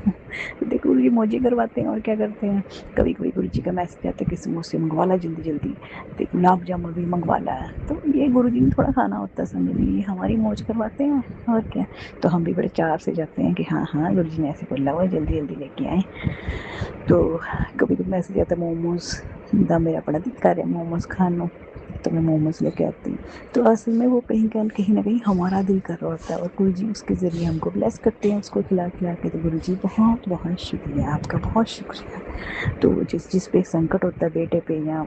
देखो गुरु जी मौजें करवाते हैं और क्या करते हैं। कभी कभी गुरु जी का मैसेज आता है कि समोसे मंगवा ला जल्दी जल्दी, तो गुलाब जामुन भी मंगवा ला है। तो ये गुरु जी ने थोड़ा खाना होता है समझ लीजिए, हमारी मौज करवाते हैं और क्या। तो हम भी बड़े चार से जाते हैं कि हाँ हाँ गुरु जी ने ऐसे बोला हुआ है, जल्दी जल्दी लेके आए। तो कभी कभी मैसेज आता है मोमोज का, मेरा बड़ा दिल कर रहा है मोमोज खाने, तो मैं मोमोज लेके आती हूँ। तो असल में वो कहीं ना कहीं हमारा दिल कर रहा होता है और गुरु जी उसके ज़रिए हमको ब्लेस करते हैं उसको खिला के। तो गुरु जी बहुत बहुत शुक्रिया आपका, बहुत शुक्रिया। तो जिस पे संकट होता है बेटे पे या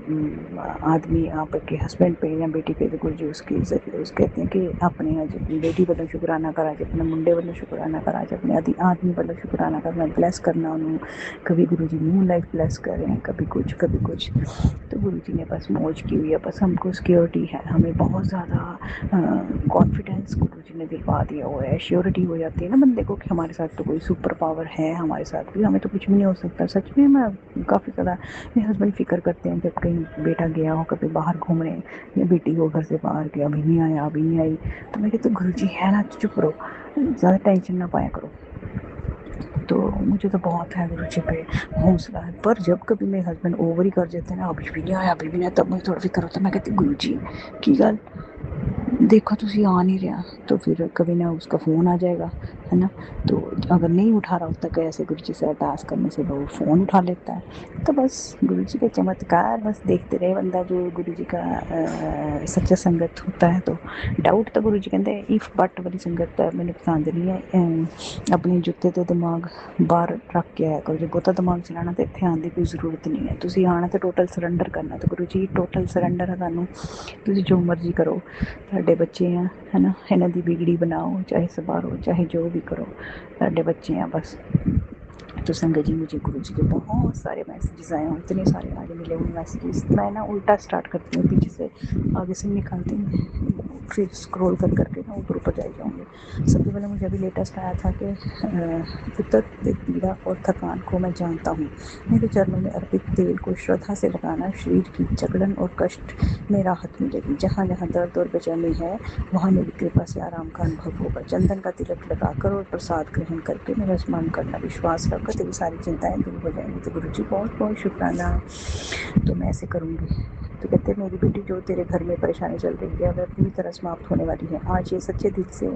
आदमी आपके हस्बैंड पे या बेटी पे, तो गुरु जी उसके ज़रिए उस कहते हैं कि अपने अज बेटी वालों शुकराना कर, अज अपने मुंडे वालों शुकराना कर, अज अपने आदमी वालों शुकराना करना, ब्लैस करना उन्होंने। कभी गुरु जी न्यू लाइफ ब्लैस कर रहे हैं, कभी कुछ कभी कुछ। तो गुरु जी ने बस मौज की हुई है, बस हमको सिक्योरिटी है, हमें बहुत ज़्यादा कॉन्फिडेंस गुरु जी ने दिलवा दिया हुआ है। श्योरिटी हो जाती है ना बंदे को कि हमारे साथ तो कोई सुपर पावर है, हमारे साथ भी हमें तो कुछ भी नहीं हो सकता। सच में मैं काफ़ी ज़्यादा, मेरे हस्बैंड फिक्र करते हैं जब कहीं बेटा गया हो कभी बाहर घूमने या बेटी हो घर से बाहर कि अभी नहीं आया अभी नहीं आई, तो मैं कहती हूँ गुरु जी है ना, चुप रहो, ज़्यादा टेंशन ना पाया करो। तो मुझे तो बहुत है गुरु जी पे हौसला है। पर जब कभी मेरे हस्बैंड ओवर ही कर देते हैं ना, अभी भी नहीं आया, अभी भी नहीं आया, तब मुझे थोड़ा फिक्र होता है। मैं कहती गुरु जी की गल देखो तुसी आ नहीं रहा, तो फिर कभी ना उसका फ़ोन आ जाएगा, है ना। तो अगर नहीं उठा रहा होता, कैसे गुरु जी से अरदास करने से वो फ़ोन उठा लेता है। तो बस गुरु जी का चमत्कार बस देखते रहे बंदा, जो गुरु जी का सच्चा संगत होता है। तो डाउट तो गुरु जी कहते इफ बट वाली संगत मैंने पसंद नहीं है। अपने जुत्ते तो दिमाग बाहर रख के आया करो, जो बहुता दिमाग चलाना तो इत्थे आने की कोई ज़रूरत नहीं है। तुसी आना तो टोटल सरैंडर करना, तो गुरु जी टोटल सरैंडर है तुहानू, तुसी जो मर्जी करो। ਤੁਹਾਡੇ ਬੱਚੇ ਆ, है ना, ਇਹਨਾਂ ਦੀ बिगड़ी बनाओ, चाहे संवारो, चाहे जो भी करो, ਤੁਹਾਡੇ ਬੱਚੇ ਆ बस। तो संगत जी मुझे गुरु जी के बहुत सारे मैसेजेस आए हैं, इतने सारे आज मिले हुए मैसेजेस। मैं ना उल्टा स्टार्ट करती हूँ, पीछे से आगे से निकालती हूँ, फिर स्क्रॉल कर करके ना ऊपर ऊपर जाए जाऊँगी। सबसे पहले मुझे अभी लेटेस्ट आया था कि पुत्र के पीड़ा और थकान को मैं जानता हूँ, मेरे चरणों में अर्पित तेल को श्रद्धा से लगाना, शरीर की जकड़न और कष्ट में राहत मिलेगी। जहाँ जहाँ दर्द और बेचैनी है, वहाँ मेरी कृपा से आराम का अनुभव होगा। चंदन का तिलक लगाकर और प्रसाद ग्रहण करके मेरा स्मरण करना, विश्वास रखकर तेरी सारी चिंताएं दूर हो जाएंगी। तो गुरु जी बहुत बहुत शुक्राना, तो मैं ऐसे करूँगी। तो कहते हैं मेरी बेटी, जो तेरे घर में परेशानी चल रही है वह पूरी तरह समाप्त होने वाली है। आज ये सच्चे दिल से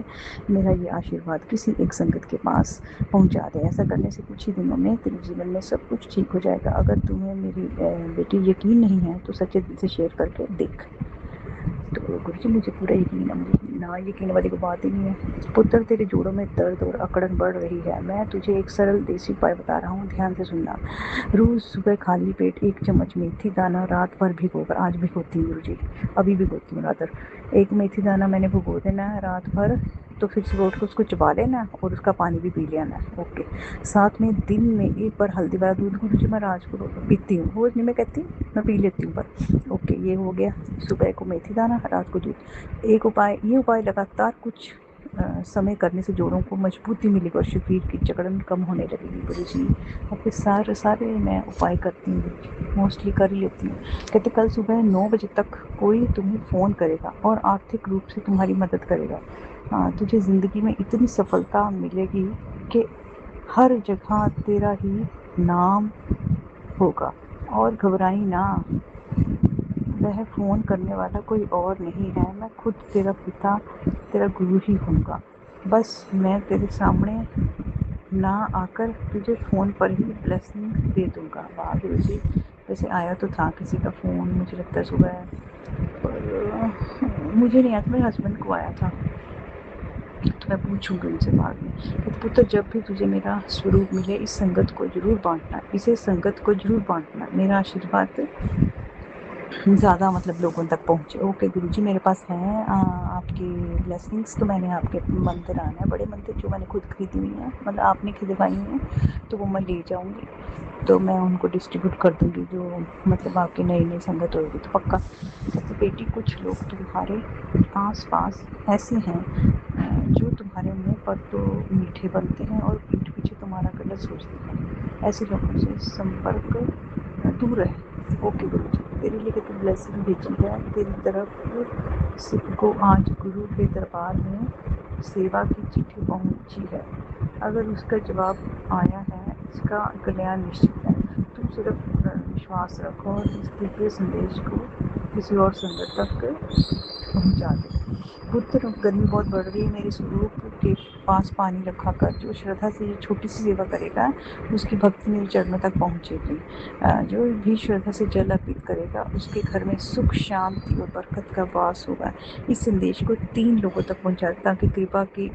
मेरा ये आशीर्वाद किसी एक संगत के पास पहुंचा दे। ऐसा करने से कुछ ही दिनों में तेरे जीवन में सब कुछ ठीक हो जाएगा। अगर तुम्हें मेरी बेटी यकीन नहीं है तो सच्चे दिल से शेयर करके देख। तो गुरु जी मुझे पूरा यकीन है, मुझे ना यकीन वाली कोई बात ही नहीं है। पुत्र तेरे जोड़ों में दर्द और अकड़न बढ़ रही है। मैं तुझे एक सरल देसी उपाय बता रहा हूँ, ध्यान से सुनना। रोज़ सुबह खाली पेट 1 चम्मच मेथी दाना रात भर भिगोकर, आज भिगोती हूँ गुरु जी, अभी भिगोती हूँ रात भर। 1 मेथी दाना मैंने भिगो देना है रात भर, तो फिर सुबह उठ कर उसको चबा लेना और उसका पानी भी पी लेना है। ओके। साथ में दिन में 1 बार हल्दी वाला दूध गुरु जी मैं रात को पीती हूँ, रोज़ नहीं मैं कहती, मैं पी लेती हूँ पर। ओके, ये हो गया। सुबह को मेथी दाना, रात को दूध। एक उपाय, ये उपाय लगातार कुछ समय करने से जोड़ों को मजबूती मिलेगी और शरीर की जकड़न कम होने लगेगी। गुरु जी आपके सारे मैं उपाय करती हूँ, मोस्टली कर ही लेती हूँ। कहते कल सुबह 9 बजे तक कोई तुम्हें फ़ोन करेगा और आर्थिक रूप से तुम्हारी मदद करेगा। तुझे ज़िंदगी में इतनी सफलता मिलेगी कि हर जगह तेरा ही नाम होगा। और घबराई ना, वह फ़ोन करने वाला कोई और नहीं है, मैं खुद तेरा पिता, तेरा गुरु ही हूँगा। बस मैं तेरे सामने ना आकर तुझे फ़ोन पर ही ब्लेसिंग दे दूँगा। वाह गुरु जी, वैसे आया तो था किसी का फ़ोन, मुझे लगता है सुबह, पर मुझे नहीं आता, मेरे हस्बैंड को आया था, तो मैं पूछूंगी उनसे बाद में। कहते पुत्र, जब भी तुझे मेरा स्वरूप मिले इस संगत को जरूर बांटना, इसे संगत को जरूर बांटना, मेरा आशीर्वाद ज़्यादा मतलब लोगों तक पहुँचे। ओके गुरुजी, मेरे पास हैं आपकी ब्लेसिंग्स, तो मैंने आपके मंदिर आना है, बड़े मंदिर जो मैंने खुद खरीदी हुई हैं, मतलब आपने खरीदवाई हैं, तो वो मैं ले जाऊँगी, तो मैं उनको डिस्ट्रीब्यूट कर दूँगी, जो मतलब आपकी नई नई संगत होगी तो पक्का। कहते बेटी, कुछ लोग तुम्हारे आस पास ऐसे हैं जो तुम्हारे मुँह पर तो मीठे बनते हैं और पीठ पीछे तुम्हारा गलत सोचते हैं। ऐसे लोगों से संपर्क दूर रहे। ओके गुरु जी, तेरे लिए तो ब्लेसिंग भेजी है तेरी तरफ से को। आज गुरु के दरबार में सेवा की चिट्ठी पहुंची है, अगर उसका जवाब आया है इसका कल्याण निश्चित है। तुम सिर्फ विश्वास रखो और इस दिव्य संदेश को किसी और संगत तक पहुंचा दे। पुत्र, गर्मी बहुत बढ़ रही है, मेरे स्वरूप के पास पानी रखा कर, जो श्रद्धा से ये छोटी सी सेवा करेगा उसकी भक्ति मेरे चरणों तक पहुँचेगी। जो भी श्रद्धा से जल अर्पित करेगा उसके घर में सुख, शांति और बरकत का वास होगा। इस संदेश को 3 लोगों तक पहुँचा दे ताकि कृपा की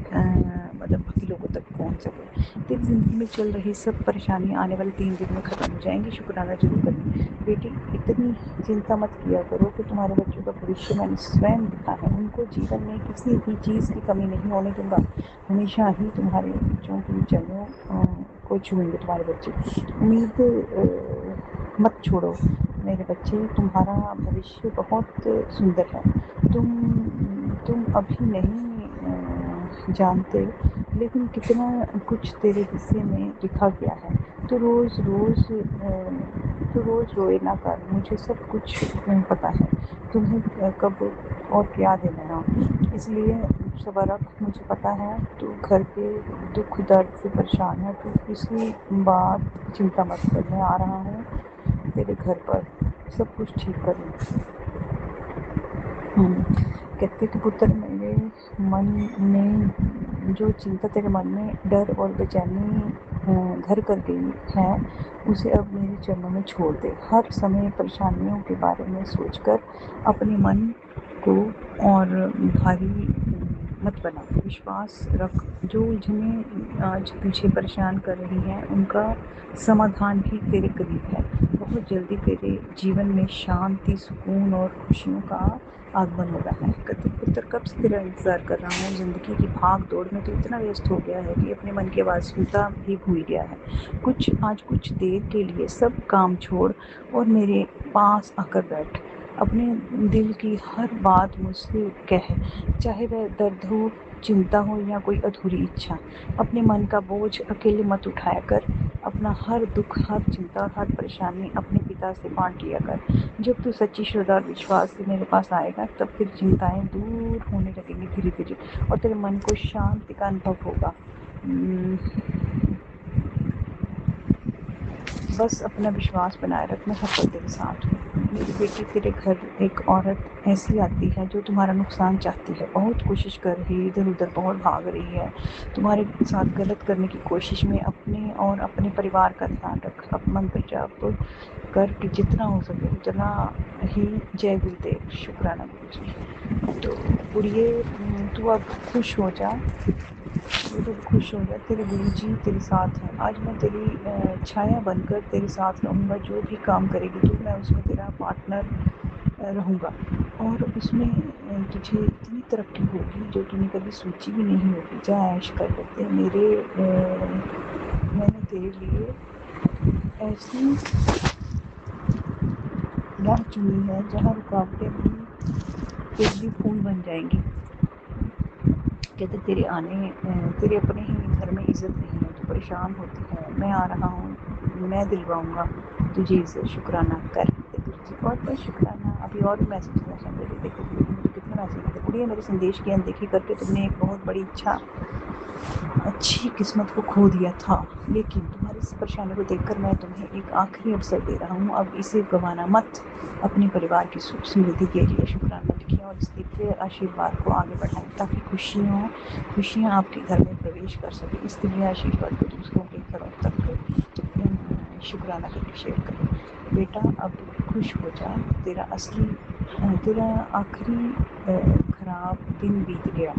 मतलब बाकी लोगों तक पहुँच सके। तेरी ज़िंदगी में चल रही सब परेशानियाँ आने वाले 3 दिन में ख़त्म हो जाएंगी। शुक्राना जरूर करना बेटी, इतनी चिंता मत किया करो कि तुम्हारे बच्चों का भविष्य मैंने स्वयं लिखा है, उनको जीवन में किसी भी चीज़ की कमी नहीं होने दूंगा। हमेशा ही तुम्हारे बच्चों के चरणों को छूएंगे तुम्हारे बच्चे। उम्मीद मत छोड़ो मेरे बच्चे, तुम्हारा भविष्य बहुत सुंदर है। तुम अभी नहीं जानते, लेकिन कितना कुछ तेरे हिस्से में लिखा गया है। तो रोज़ रोज़ तू रोज़ रोए ना कर, मुझे सब कुछ पता है तुम्हें कब और क्या देना है, इसलिए सब्र रख। मुझे पता है तू घर के दुख दर्द से परेशान है, तू किसी बात चिंता मत कर, मैं आ रहा हूँ तेरे घर पर सब कुछ ठीक करने। कहते कि पुत्र, मेरे मन में जो चिंता तेरे मन में डर और बेचैनी घर कर गई है, उसे अब मेरे चरणों में छोड़ दे। हर समय परेशानियों के बारे में सोचकर अपने मन को और भारी मत बना। विश्वास रख, जो उलझनें आज तुझे परेशान कर रही हैं उनका समाधान भी तेरे करीब है। बहुत जल्दी तेरे जीवन में शांति, सुकून और खुशियों का आगमन हो रहा है। कहते पुत्र, कब से तेरा इंतज़ार कर रहा हूँ। ज़िंदगी की भाग दौड़ में तो इतना व्यस्त हो गया है कि अपने मन की आवाज़ सुनता भी भूल गया है। आज कुछ देर के लिए सब काम छोड़ और मेरे पास आकर बैठ। अपने दिल की हर बात मुझसे कह, चाहे वह दर्द हो, चिंता हो या कोई अधूरी इच्छा। अपने मन का बोझ अकेले मत उठाया कर। अपना हर दुख, हर चिंता और हर परेशानी अपने पिता से बांट लिया कर। जब तू सच्ची श्रद्धा और विश्वास से मेरे पास आएगा, तब फिर चिंताएं दूर होने लगेंगी धीरे धीरे, और तेरे मन को शांति का अनुभव होगा। बस अपना विश्वास बनाए रख, मैं हर पल तेरे साथ हूँ। मेरी बेटी, तेरे घर एक औरत ऐसी आती है जो तुम्हारा नुकसान चाहती है, बहुत कोशिश कर रही है, इधर उधर बहुत भाग रही है तुम्हारे साथ गलत करने की कोशिश में। अपने और अपने परिवार का ध्यान रख। अब मंत्र जाप कर कि जितना हो सके उतना ही। जय गुरुदेव। शुक्राना गुरुजी। तो गुड़िए, तू अब खुश हो जा, तेरे गुरुजी तेरे साथ हैं। आज मैं तेरी छाया बनकर तेरे साथ रहूँगा। जो भी काम करेगी तू, मैं उसमें तेरा पार्टनर रहूँगा, और उसमें तुझे इतनी तरक्की होगी जो तूने कभी सोची भी नहीं होगी। जा ऐश कर लेते मैंने तेरे लिए ऐसी राह चुनी है जहाँ रुकावटें भी तेरे लिए फूल बन जाएंगी। कहते तेरे अपने ही घर में इज्जत नहीं है, तो परेशान होती है। मैं आ रहा हूँ, मैं दिलवाऊंगा तुझे इज्जत। शुक्राना कर जी, बहुत शुक्राना। अभी और भी मैसेज देखो कितने मैसेज थे। बुढ़िया, मेरे संदेश की अनदेखी करके तुमने एक बहुत बड़ी अच्छी किस्मत को खो दिया था, लेकिन तुम्हारी इस परेशानी को देखकर मैं तुम्हें एक आखिरी अवसर दे रहा हूँ। अब इसे गंवाना मत। अपने परिवार की सुख समृद्धि के लिए शुक्राना लिखिए और इस दिव्य आशीर्वाद को आगे बढ़ाएं, ताकि खुशियाँ आपके घर में प्रवेश कर सके। इस दिव्य आशीर्वाद को दूसरों के घरों तक शुक्राना करके शेयर करें। बेटा, अब खुश हो जा। तेरा आखिरी खराब दिन बीत गया।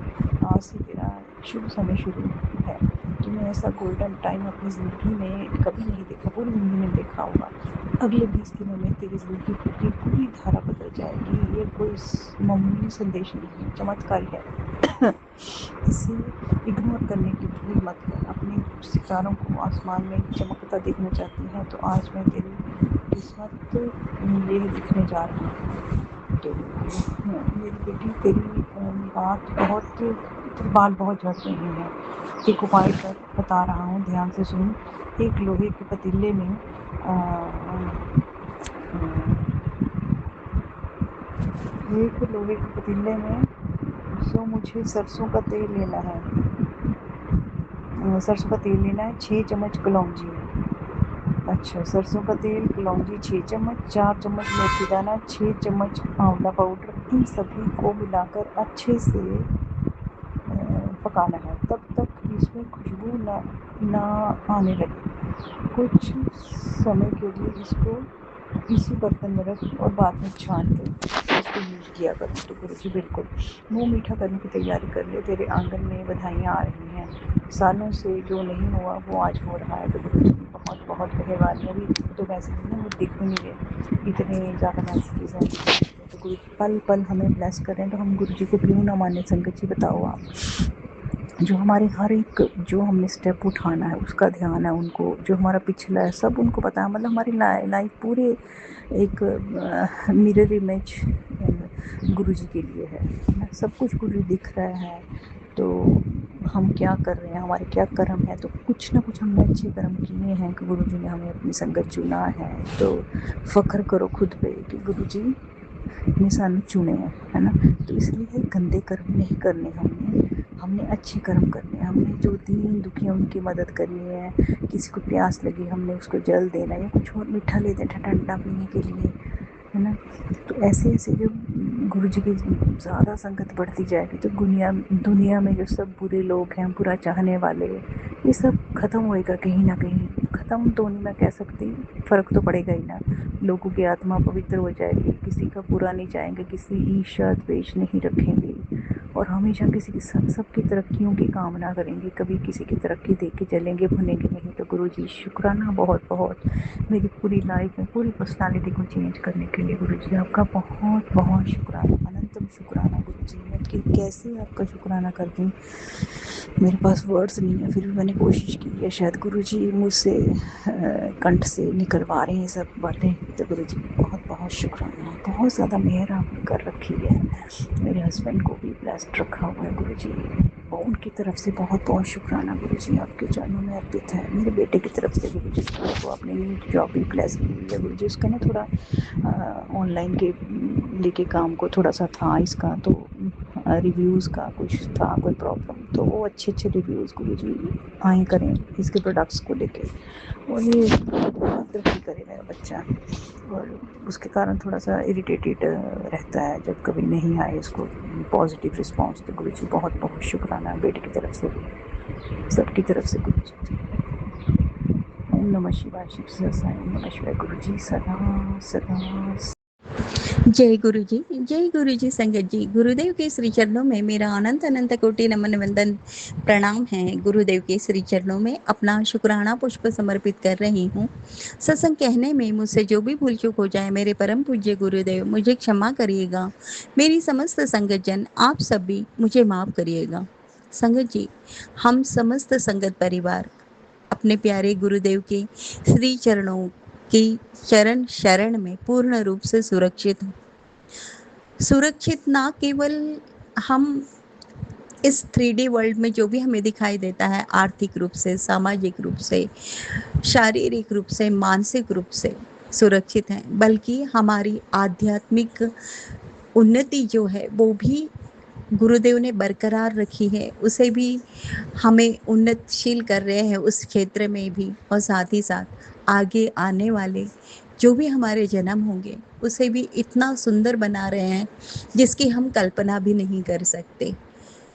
आज से तेरा शुभ समय शुरू है। तूने ऐसा गोल्डन टाइम अपनी ज़िंदगी में कभी नहीं देखा, पूरी ज़िंदगी में देखा होगा। अगले 20 दिनों में तेरी ज़िंदगी की पूरी धारा बदल जाएगी। ये कोई मामूली संदेश नहीं है, चमत्कार है। इसे इग्नोर करने की भूल मत है। अपने सितारों को आसमान में चमकता देखना चाहती है, तो आज मैं तेरी किस्मत ये लिखने जा रहा हूँ। तो मेरी बेटी, तेरी बाल बहुत झड़ रहे हैं। एक उपाय बता रहा हूँ, ध्यान से सुन। एक लोहे के पतीले में मुझे सरसों का तेल लेना है। 6 चम्मच कलौंजी। अच्छा, सरसों का तेल, कलौंजी 6 चम्मच, 4 चम्मच मेथी दाना, 6 चम्मच आंवला पाउडर। इन सभी को मिलाकर अच्छे से पकाना है, तब तक इसमें खुशबू ना आने लगे। कुछ समय के लिए इसको इसी बर्तन में रख और बाद में छान कर इसको यूज़ किया कर। तो गुरुजी बिल्कुल। मुँह मीठा करने की तैयारी कर ले, तेरे आंगन में बधाइयाँ आ रही हैं। सालों से जो नहीं हुआ वो आज हो रहा है। तो गुरुजी बहुत बहुत मेहरबानी। अभी तो मैसेज नहीं, मुझे दिख भी नहीं रहे, इतने ज़्यादा मैसेजेस हैं। तो गुरुजी पल पल हमें ब्लेस करें, तो हम गुरुजी को क्यों ना माने। संगत जी बताओ आप, जो हमारे हर एक जो हमने स्टेप उठाना है उसका ध्यान है उनको, जो हमारा पिछला है सब उनको पता है। मतलब हमारी लाइफ पूरे एक मिरर इमेज गुरुजी के लिए है ना, सब कुछ गुरु दिख रहा है। तो हम क्या कर रहे हैं, हमारे क्या कर्म है, तो कुछ ना कुछ हमने अच्छे कर्म किए हैं कि गुरु जी ने हमें अपनी संगत चुना है। तो फ़ख्र करो खुद पे कि गुरु जी ने सानू चुने है ना। तो इसलिए गंदे कर्म नहीं करने, हमने अच्छे कर्म करने हैं। हमने जो दीन दुखी है उनकी मदद करनी है। किसी को प्यास लगी हमने उसको जल देना है, या कुछ और मीठा ले देना ठंडा पीने के लिए, है ना। तो ऐसे ऐसे जो गुरु जी की ज़्यादा संगत बढ़ती जाएगी तो दुनिया में जो सब बुरे लोग हैं, बुरा चाहने वाले, ये सब ख़त्म होएगा कहीं ना कहीं। ख़त्म तो नहीं मैं कह सकती, फ़र्क तो पड़ेगा ही ना। लोगों की आत्मा पवित्र हो जाएगी, किसी का बुरा नहीं चाहेंगे, किसी ईर्ष्या द्वेष नहीं रखेंगे, और हमेशा किसी की सबकी तरक्कियों की कामना करेंगे। कभी किसी की तरक्की देख के चलेंगे, भुनेंगे नहीं। तो गुरु जी शुक्राना बहुत बहुत, मेरी पूरी लाइफ में पूरी पर्सनालिटी को चेंज करने के लिए गुरु जी आपका बहुत बहुत शुक्राना, अनंतम शुक्राना गुरु जी। मैं कैसे आपका शुक्राना करती हूँ, मेरे पास वर्ड्स नहीं है, फिर भी मैंने कोशिश की है। शायद गुरु जी मुझसे कंठ से निकलवा रहे हैं सब बातें। तो गुरु जी बहुत बहुत शुक्राना, बहुत ज़्यादा मेहर आपने कर रखी है। मेरे हस्बैंड को भी ब्लेस्ड रखा हुआ है गुरु जी, उनकी तरफ से बहुत बहुत शुक्राना गुरु जी, आपके चरणों में अर्पित है। मेरे बेटे की तरफ से गुरु जी को आपने न्यू जॉब भी ब्लेस की हुई है गुरु जी। उसका ना थोड़ा ऑनलाइन के लेके काम को थोड़ा सा था इसका, तो रिव्यूज़ का कुछ था कोई प्रॉब्लम, तो वो अच्छे रिव्यूज़ गुरु जी आए करें इसके प्रोडक्ट्स को लेके, और ये तरक्की करे मेरा बच्चा। और उसके कारण थोड़ा सा इरिटेटेड रहता है जब कभी नहीं आए इसको पॉजिटिव रिस्पांस। तो गुरु जी बहुत बहुत शुक्राना, बेटे की तरफ से भी, सबकी तरफ से गुरु जी। ओम नमः शिवाय, शिव सहस्राय, ओम नमः शिवाय गुरु जी, सदा सदा। जय गुरु जी संगत जी। गुरुदेव के श्री चरणों में मेरा अनंत अनंत कोटि नमन वंदन प्रणाम है। गुरुदेव के श्री चरणों में अपना शुक्राना पुष्प समर्पित कर रही हूँ। सत्संग कहने में मुझसे जो भी भूल चूक हो जाए, मेरे परम पूज्य गुरुदेव मुझे क्षमा करिएगा। मेरी समस्त संगत जन आप सभी मुझे माफ करिएगा। संगत जी, हम समस्त संगत परिवार अपने प्यारे गुरुदेव के श्री चरणों की चरण शरण में पूर्ण रूप से सुरक्षित ना केवल हम इस 3D वर्ल्ड में जो भी हमें दिखाई देता है, आर्थिक रूप से, सामाजिक रूप से, शारीरिक रूप से, मानसिक रूप से सुरक्षित हैं, बल्कि हमारी आध्यात्मिक उन्नति जो है वो भी गुरुदेव ने बरकरार रखी है, उसे भी हमें उन्नतशील कर रहे हैं उस क्षेत्र में भी, और साथ ही साथ आगे आने वाले जो भी हमारे जन्म होंगे उसे भी इतना सुंदर बना रहे हैं जिसकी हम कल्पना भी नहीं कर सकते।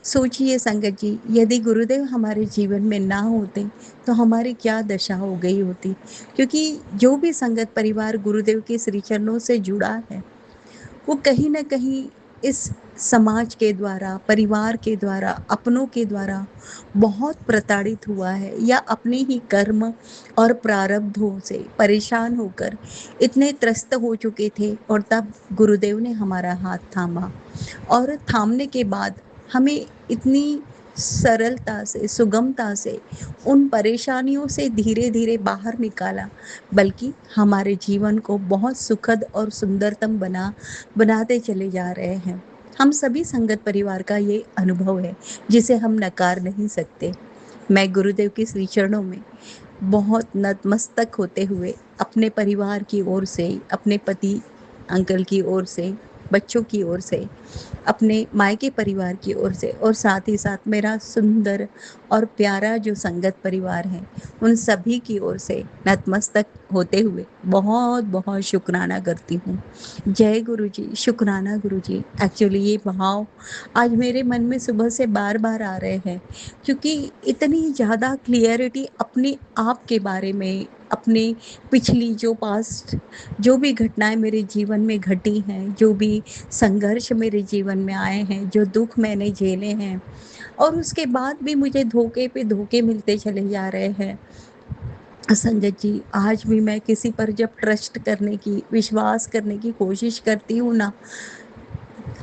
सोचिए संगत जी, यदि गुरुदेव हमारे जीवन में ना होते तो हमारी क्या दशा हो गई होती। क्योंकि जो भी संगत परिवार गुरुदेव के श्री चरणों से जुड़ा है वो कहीं ना कहीं इस समाज के द्वारा, परिवार के द्वारा, अपनों के द्वारा बहुत प्रताड़ित हुआ है, या अपने ही कर्म और प्रारब्धों से परेशान होकर इतने त्रस्त हो चुके थे, और तब गुरुदेव ने हमारा हाथ थामा, और थामने के बाद हमें इतनी सरलता से, सुगमता से उन परेशानियों से धीरे धीरे बाहर निकाला, बल्कि हमारे जीवन को बहुत सुखद और सुंदरतम बनाते चले जा रहे हैं। हम सभी संगत परिवार का ये अनुभव है जिसे हम नकार नहीं सकते। मैं गुरुदेव के श्री चरणों में बहुत नतमस्तक होते हुए अपने परिवार की ओर से, अपने पति अंकल की ओर से, बच्चों की ओर से, अपने मायके परिवार की ओर से, और साथ ही साथ मेरा सुंदर और प्यारा जो संगत परिवार है उन सभी की ओर से नतमस्तक होते हुए बहुत बहुत शुक्राना करती हूँ। जय गुरु जी, शुक्राना गुरु जी। एक्चुअली ये भाव आज मेरे मन में सुबह से बार बार आ रहे हैं, क्योंकि इतनी ज़्यादा क्लियरिटी अपने आप के बारे में, अपने पिछली जो पास्ट जो भी घटनाएं मेरे जीवन में घटी हैं, जो भी संघर्ष मेरे जीवन में आए हैं, जो दुख मैंने झेले हैं, और उसके बाद भी मुझे धोखे पे धोखे मिलते चले जा रहे हैं। संगत जी, आज भी मैं किसी पर जब ट्रस्ट करने की, विश्वास करने की कोशिश करती हूँ ना,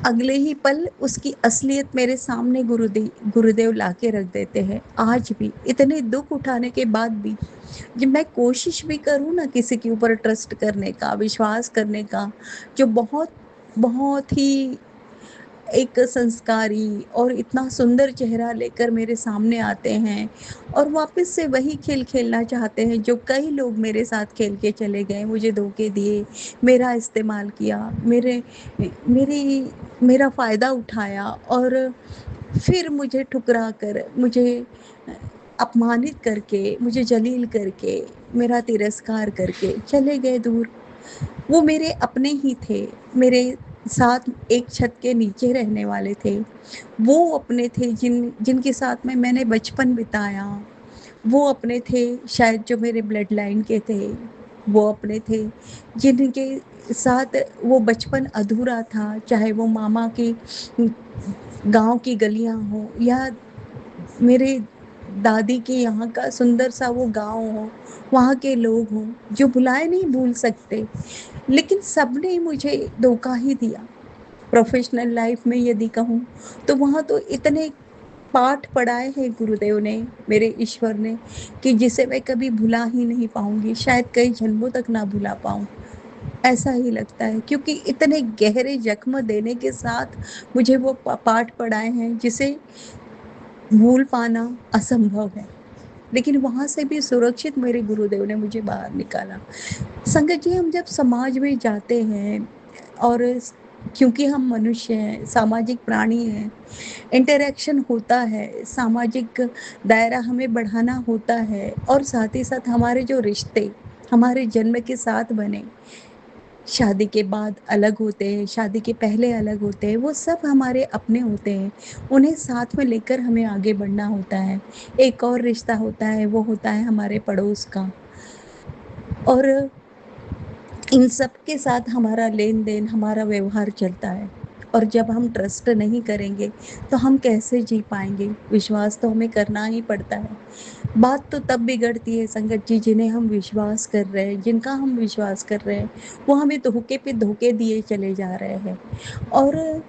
अगले ही पल उसकी असलियत मेरे सामने गुरुदेव लाके रख देते हैं। आज भी इतने दुख उठाने के बाद भी जब मैं कोशिश भी करूँ ना किसी के ऊपर ट्रस्ट करने का, विश्वास करने का, जो बहुत बहुत ही एक संस्कारी और इतना सुंदर चेहरा लेकर मेरे सामने आते हैं और वापस से वही खेल खेलना चाहते हैं जो कई लोग मेरे साथ खेल के चले गए, मुझे धोखे दिए, मेरा इस्तेमाल किया, मेरा फ़ायदा उठाया और फिर मुझे ठुकरा कर, मुझे अपमानित करके, मुझे जलील करके, मेरा तिरस्कार करके चले गए दूर। वो मेरे अपने ही थे, मेरे साथ एक छत के नीचे रहने वाले थे। वो अपने थे जिनके साथ में मैंने बचपन बिताया। वो अपने थे शायद जो मेरे ब्लड लाइन के थे। वो अपने थे जिनके साथ वो बचपन अधूरा था, चाहे वो मामा की गाँव की गलियाँ हों या मेरे दादी के यहाँ का सुंदर सा वो गाँव हो, वहाँ के लोग हों, जो भुलाए नहीं भूल सकते। लेकिन सबने मुझे धोखा ही दिया। प्रोफ़ेशनल लाइफ़ में यदि कहूँ, तो वहाँ तो इतने पाठ पढ़ाए हैं गुरुदेव ने, मेरे ईश्वर ने, कि जिसे मैं कभी भुला ही नहीं पाऊँगी, शायद कई जन्मों तक ना भुला पाऊँ, ऐसा ही लगता है। क्योंकि इतने गहरे ज़ख्म देने के साथ मुझे वो पाठ पढ़ाए हैं, जिसे भूल पाना असंभव है। लेकिन वहाँ से भी सुरक्षित मेरे गुरुदेव ने मुझे बाहर निकाला। संगत जी, हम जब समाज में जाते हैं और क्योंकि हम मनुष्य हैं, सामाजिक प्राणी हैं, इंटरैक्शन होता है, सामाजिक दायरा हमें बढ़ाना होता है और साथ ही साथ हमारे जो रिश्ते हमारे जन्म के साथ बने, शादी के बाद अलग होते हैं, शादी के पहले अलग होते हैं, वो सब हमारे अपने होते हैं। उन्हें साथ में लेकर हमें आगे बढ़ना होता है। एक और रिश्ता होता है, वो होता है हमारे पड़ोस का। और इन सब के साथ हमारा लेन-देन, हमारा व्यवहार चलता है और जब हम ट्रस्ट नहीं करेंगे, तो हम कैसे जी पाएँगे? विश्वास तो हमें करना ही पड़ता है। बात तो तब बिगड़ती है संगत जी, जिन्हें हम विश्वास कर रहे हैं, जिनका हम विश्वास कर रहे हैं, वो हमें धोखे पे धोखे दिए चले जा रहे हैं और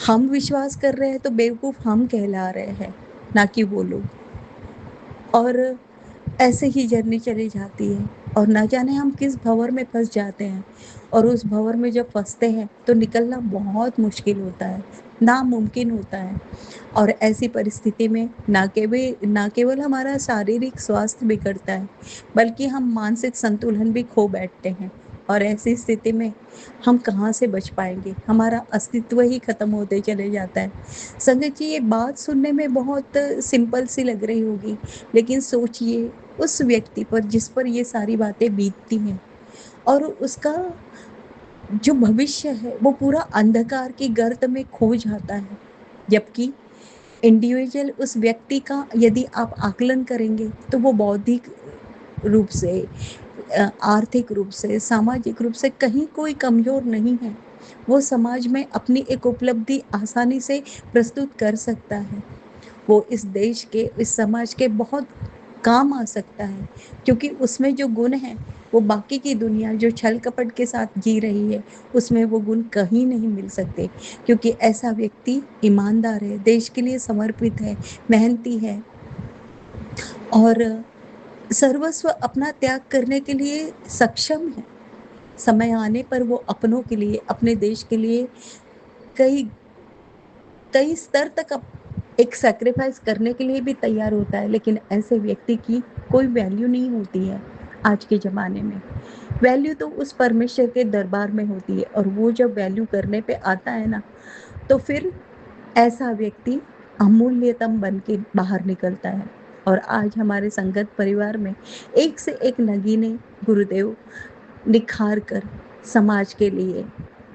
हम विश्वास कर रहे हैं तो बेवकूफ़ हम कहला रहे हैं, ना कि वो लोग। और ऐसे ही जर्नी चली जाती है और ना जाने हम किस भंवर में फँस जाते हैं और उस भंवर में जब फँसते हैं तो निकलना बहुत मुश्किल होता है, नामुमकिन होता है। और ऐसी परिस्थिति में ना केवल हमारा शारीरिक स्वास्थ्य बिगड़ता है, बल्कि हम मानसिक संतुलन भी खो बैठते हैं और ऐसी स्थिति में हम कहाँ से बच पाएँगे? हमारा अस्तित्व ही खत्म होते चले जाता है। संगत जी, ये बात सुनने में बहुत सिंपल सी लग रही होगी, लेकिन सोचिए उस व्यक्ति पर जिस पर ये सारी बातें बीतती हैं और उसका जो भविष्य है वो पूरा अंधकार की गर्त में खो जाता है। जबकि इंडिविजुअल उस व्यक्ति का यदि आप आकलन करेंगे तो वो बौद्धिक रूप से, आर्थिक रूप से, सामाजिक रूप से कहीं कोई कमज़ोर नहीं है। वो समाज में अपनी एक उपलब्धि आसानी से प्रस्तुत कर सकता है। वो इस देश के, इस समाज के बहुत काम आ सकता है, क्योंकि उसमें जो गुण हैं, वो बाकी की दुनिया जो छल कपट के साथ जी रही है, उसमें वो गुण कहीं नहीं मिल सकते। क्योंकि ऐसा व्यक्ति ईमानदार है, देश के लिए समर्पित है, मेहनती है और सर्वस्व अपना त्याग करने के लिए सक्षम है। समय आने पर वो अपनों के लिए, अपने देश के लिए कई कई स्तर तक एक सैक्रिफाइस करने के लिए भी तैयार होता है। लेकिन ऐसे व्यक्ति की कोई वैल्यू नहीं होती है आज के ज़माने में। वैल्यू तो उस परमेश्वर के दरबार में होती है और वो जब वैल्यू करने पे आता है ना, तो फिर ऐसा व्यक्ति अमूल्यतम बन के बाहर निकलता है। और आज हमारे संगत परिवार में एक से एक नगीने गुरुदेव निखार कर समाज के लिए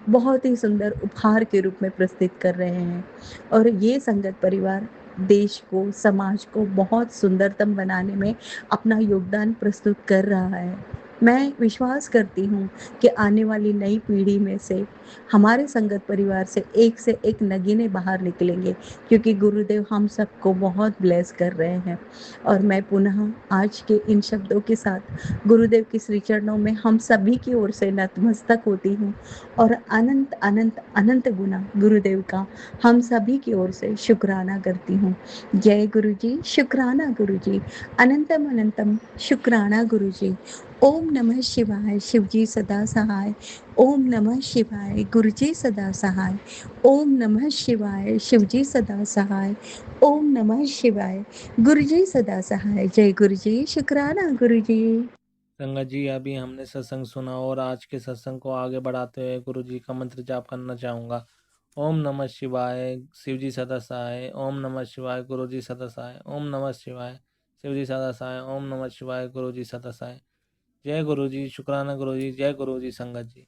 बहुत ही सुंदर उपहार के रूप में प्रस्तुत कर रहे हैं और ये संगत परिवार देश को, समाज को बहुत सुंदरतम बनाने में अपना योगदान प्रस्तुत कर रहा है। मैं विश्वास करती हूँ कि आने वाली नई पीढ़ी में से हमारे संगत परिवार से एक नगीने बाहर निकलेंगे, क्योंकि गुरुदेव हम सबको बहुत ब्लेस कर रहे हैं। और मैं पुनः आज के इन शब्दों के साथ गुरुदेव के श्री चरणों में हम सभी की ओर से नतमस्तक होती हूँ और अनंत अनंत अनंत गुना गुरुदेव का हम सभी की ओर से शुक्राना करती हूँ। जय गुरु जी, शुक्राना गुरु जी, अनंतम अनंतम शुक्राना गुरु जी। ओम नमः शिवाय शिवजी सदा सहाय। ओम नमः शिवाय गुरुजी सदा सहाय। ओम नमः शिवाय शिवजी सदा सहाय। ओम नमः शिवाय गुरुजी सदा सहाय। जय गुरुजी, शुक्राना गुरुजी। संगत जी, अभी हमने सत्संग सुना और आज के सत्संग को आगे बढ़ाते हुए गुरु जी का मंत्र जाप करना चाहूँगा। ओम नमः शिवाय शिवजी सदा सहाय। ओम नमः शिवाय गुरु जी सदा सहाय। ओम नमः शिवाय शिवजी सदा सहाय। ओम नमः शिवाय गुरु जी सदा सहाय। जय गुरु जी, शुक्राना गुरु जी, जय गुरु जी संगत जी।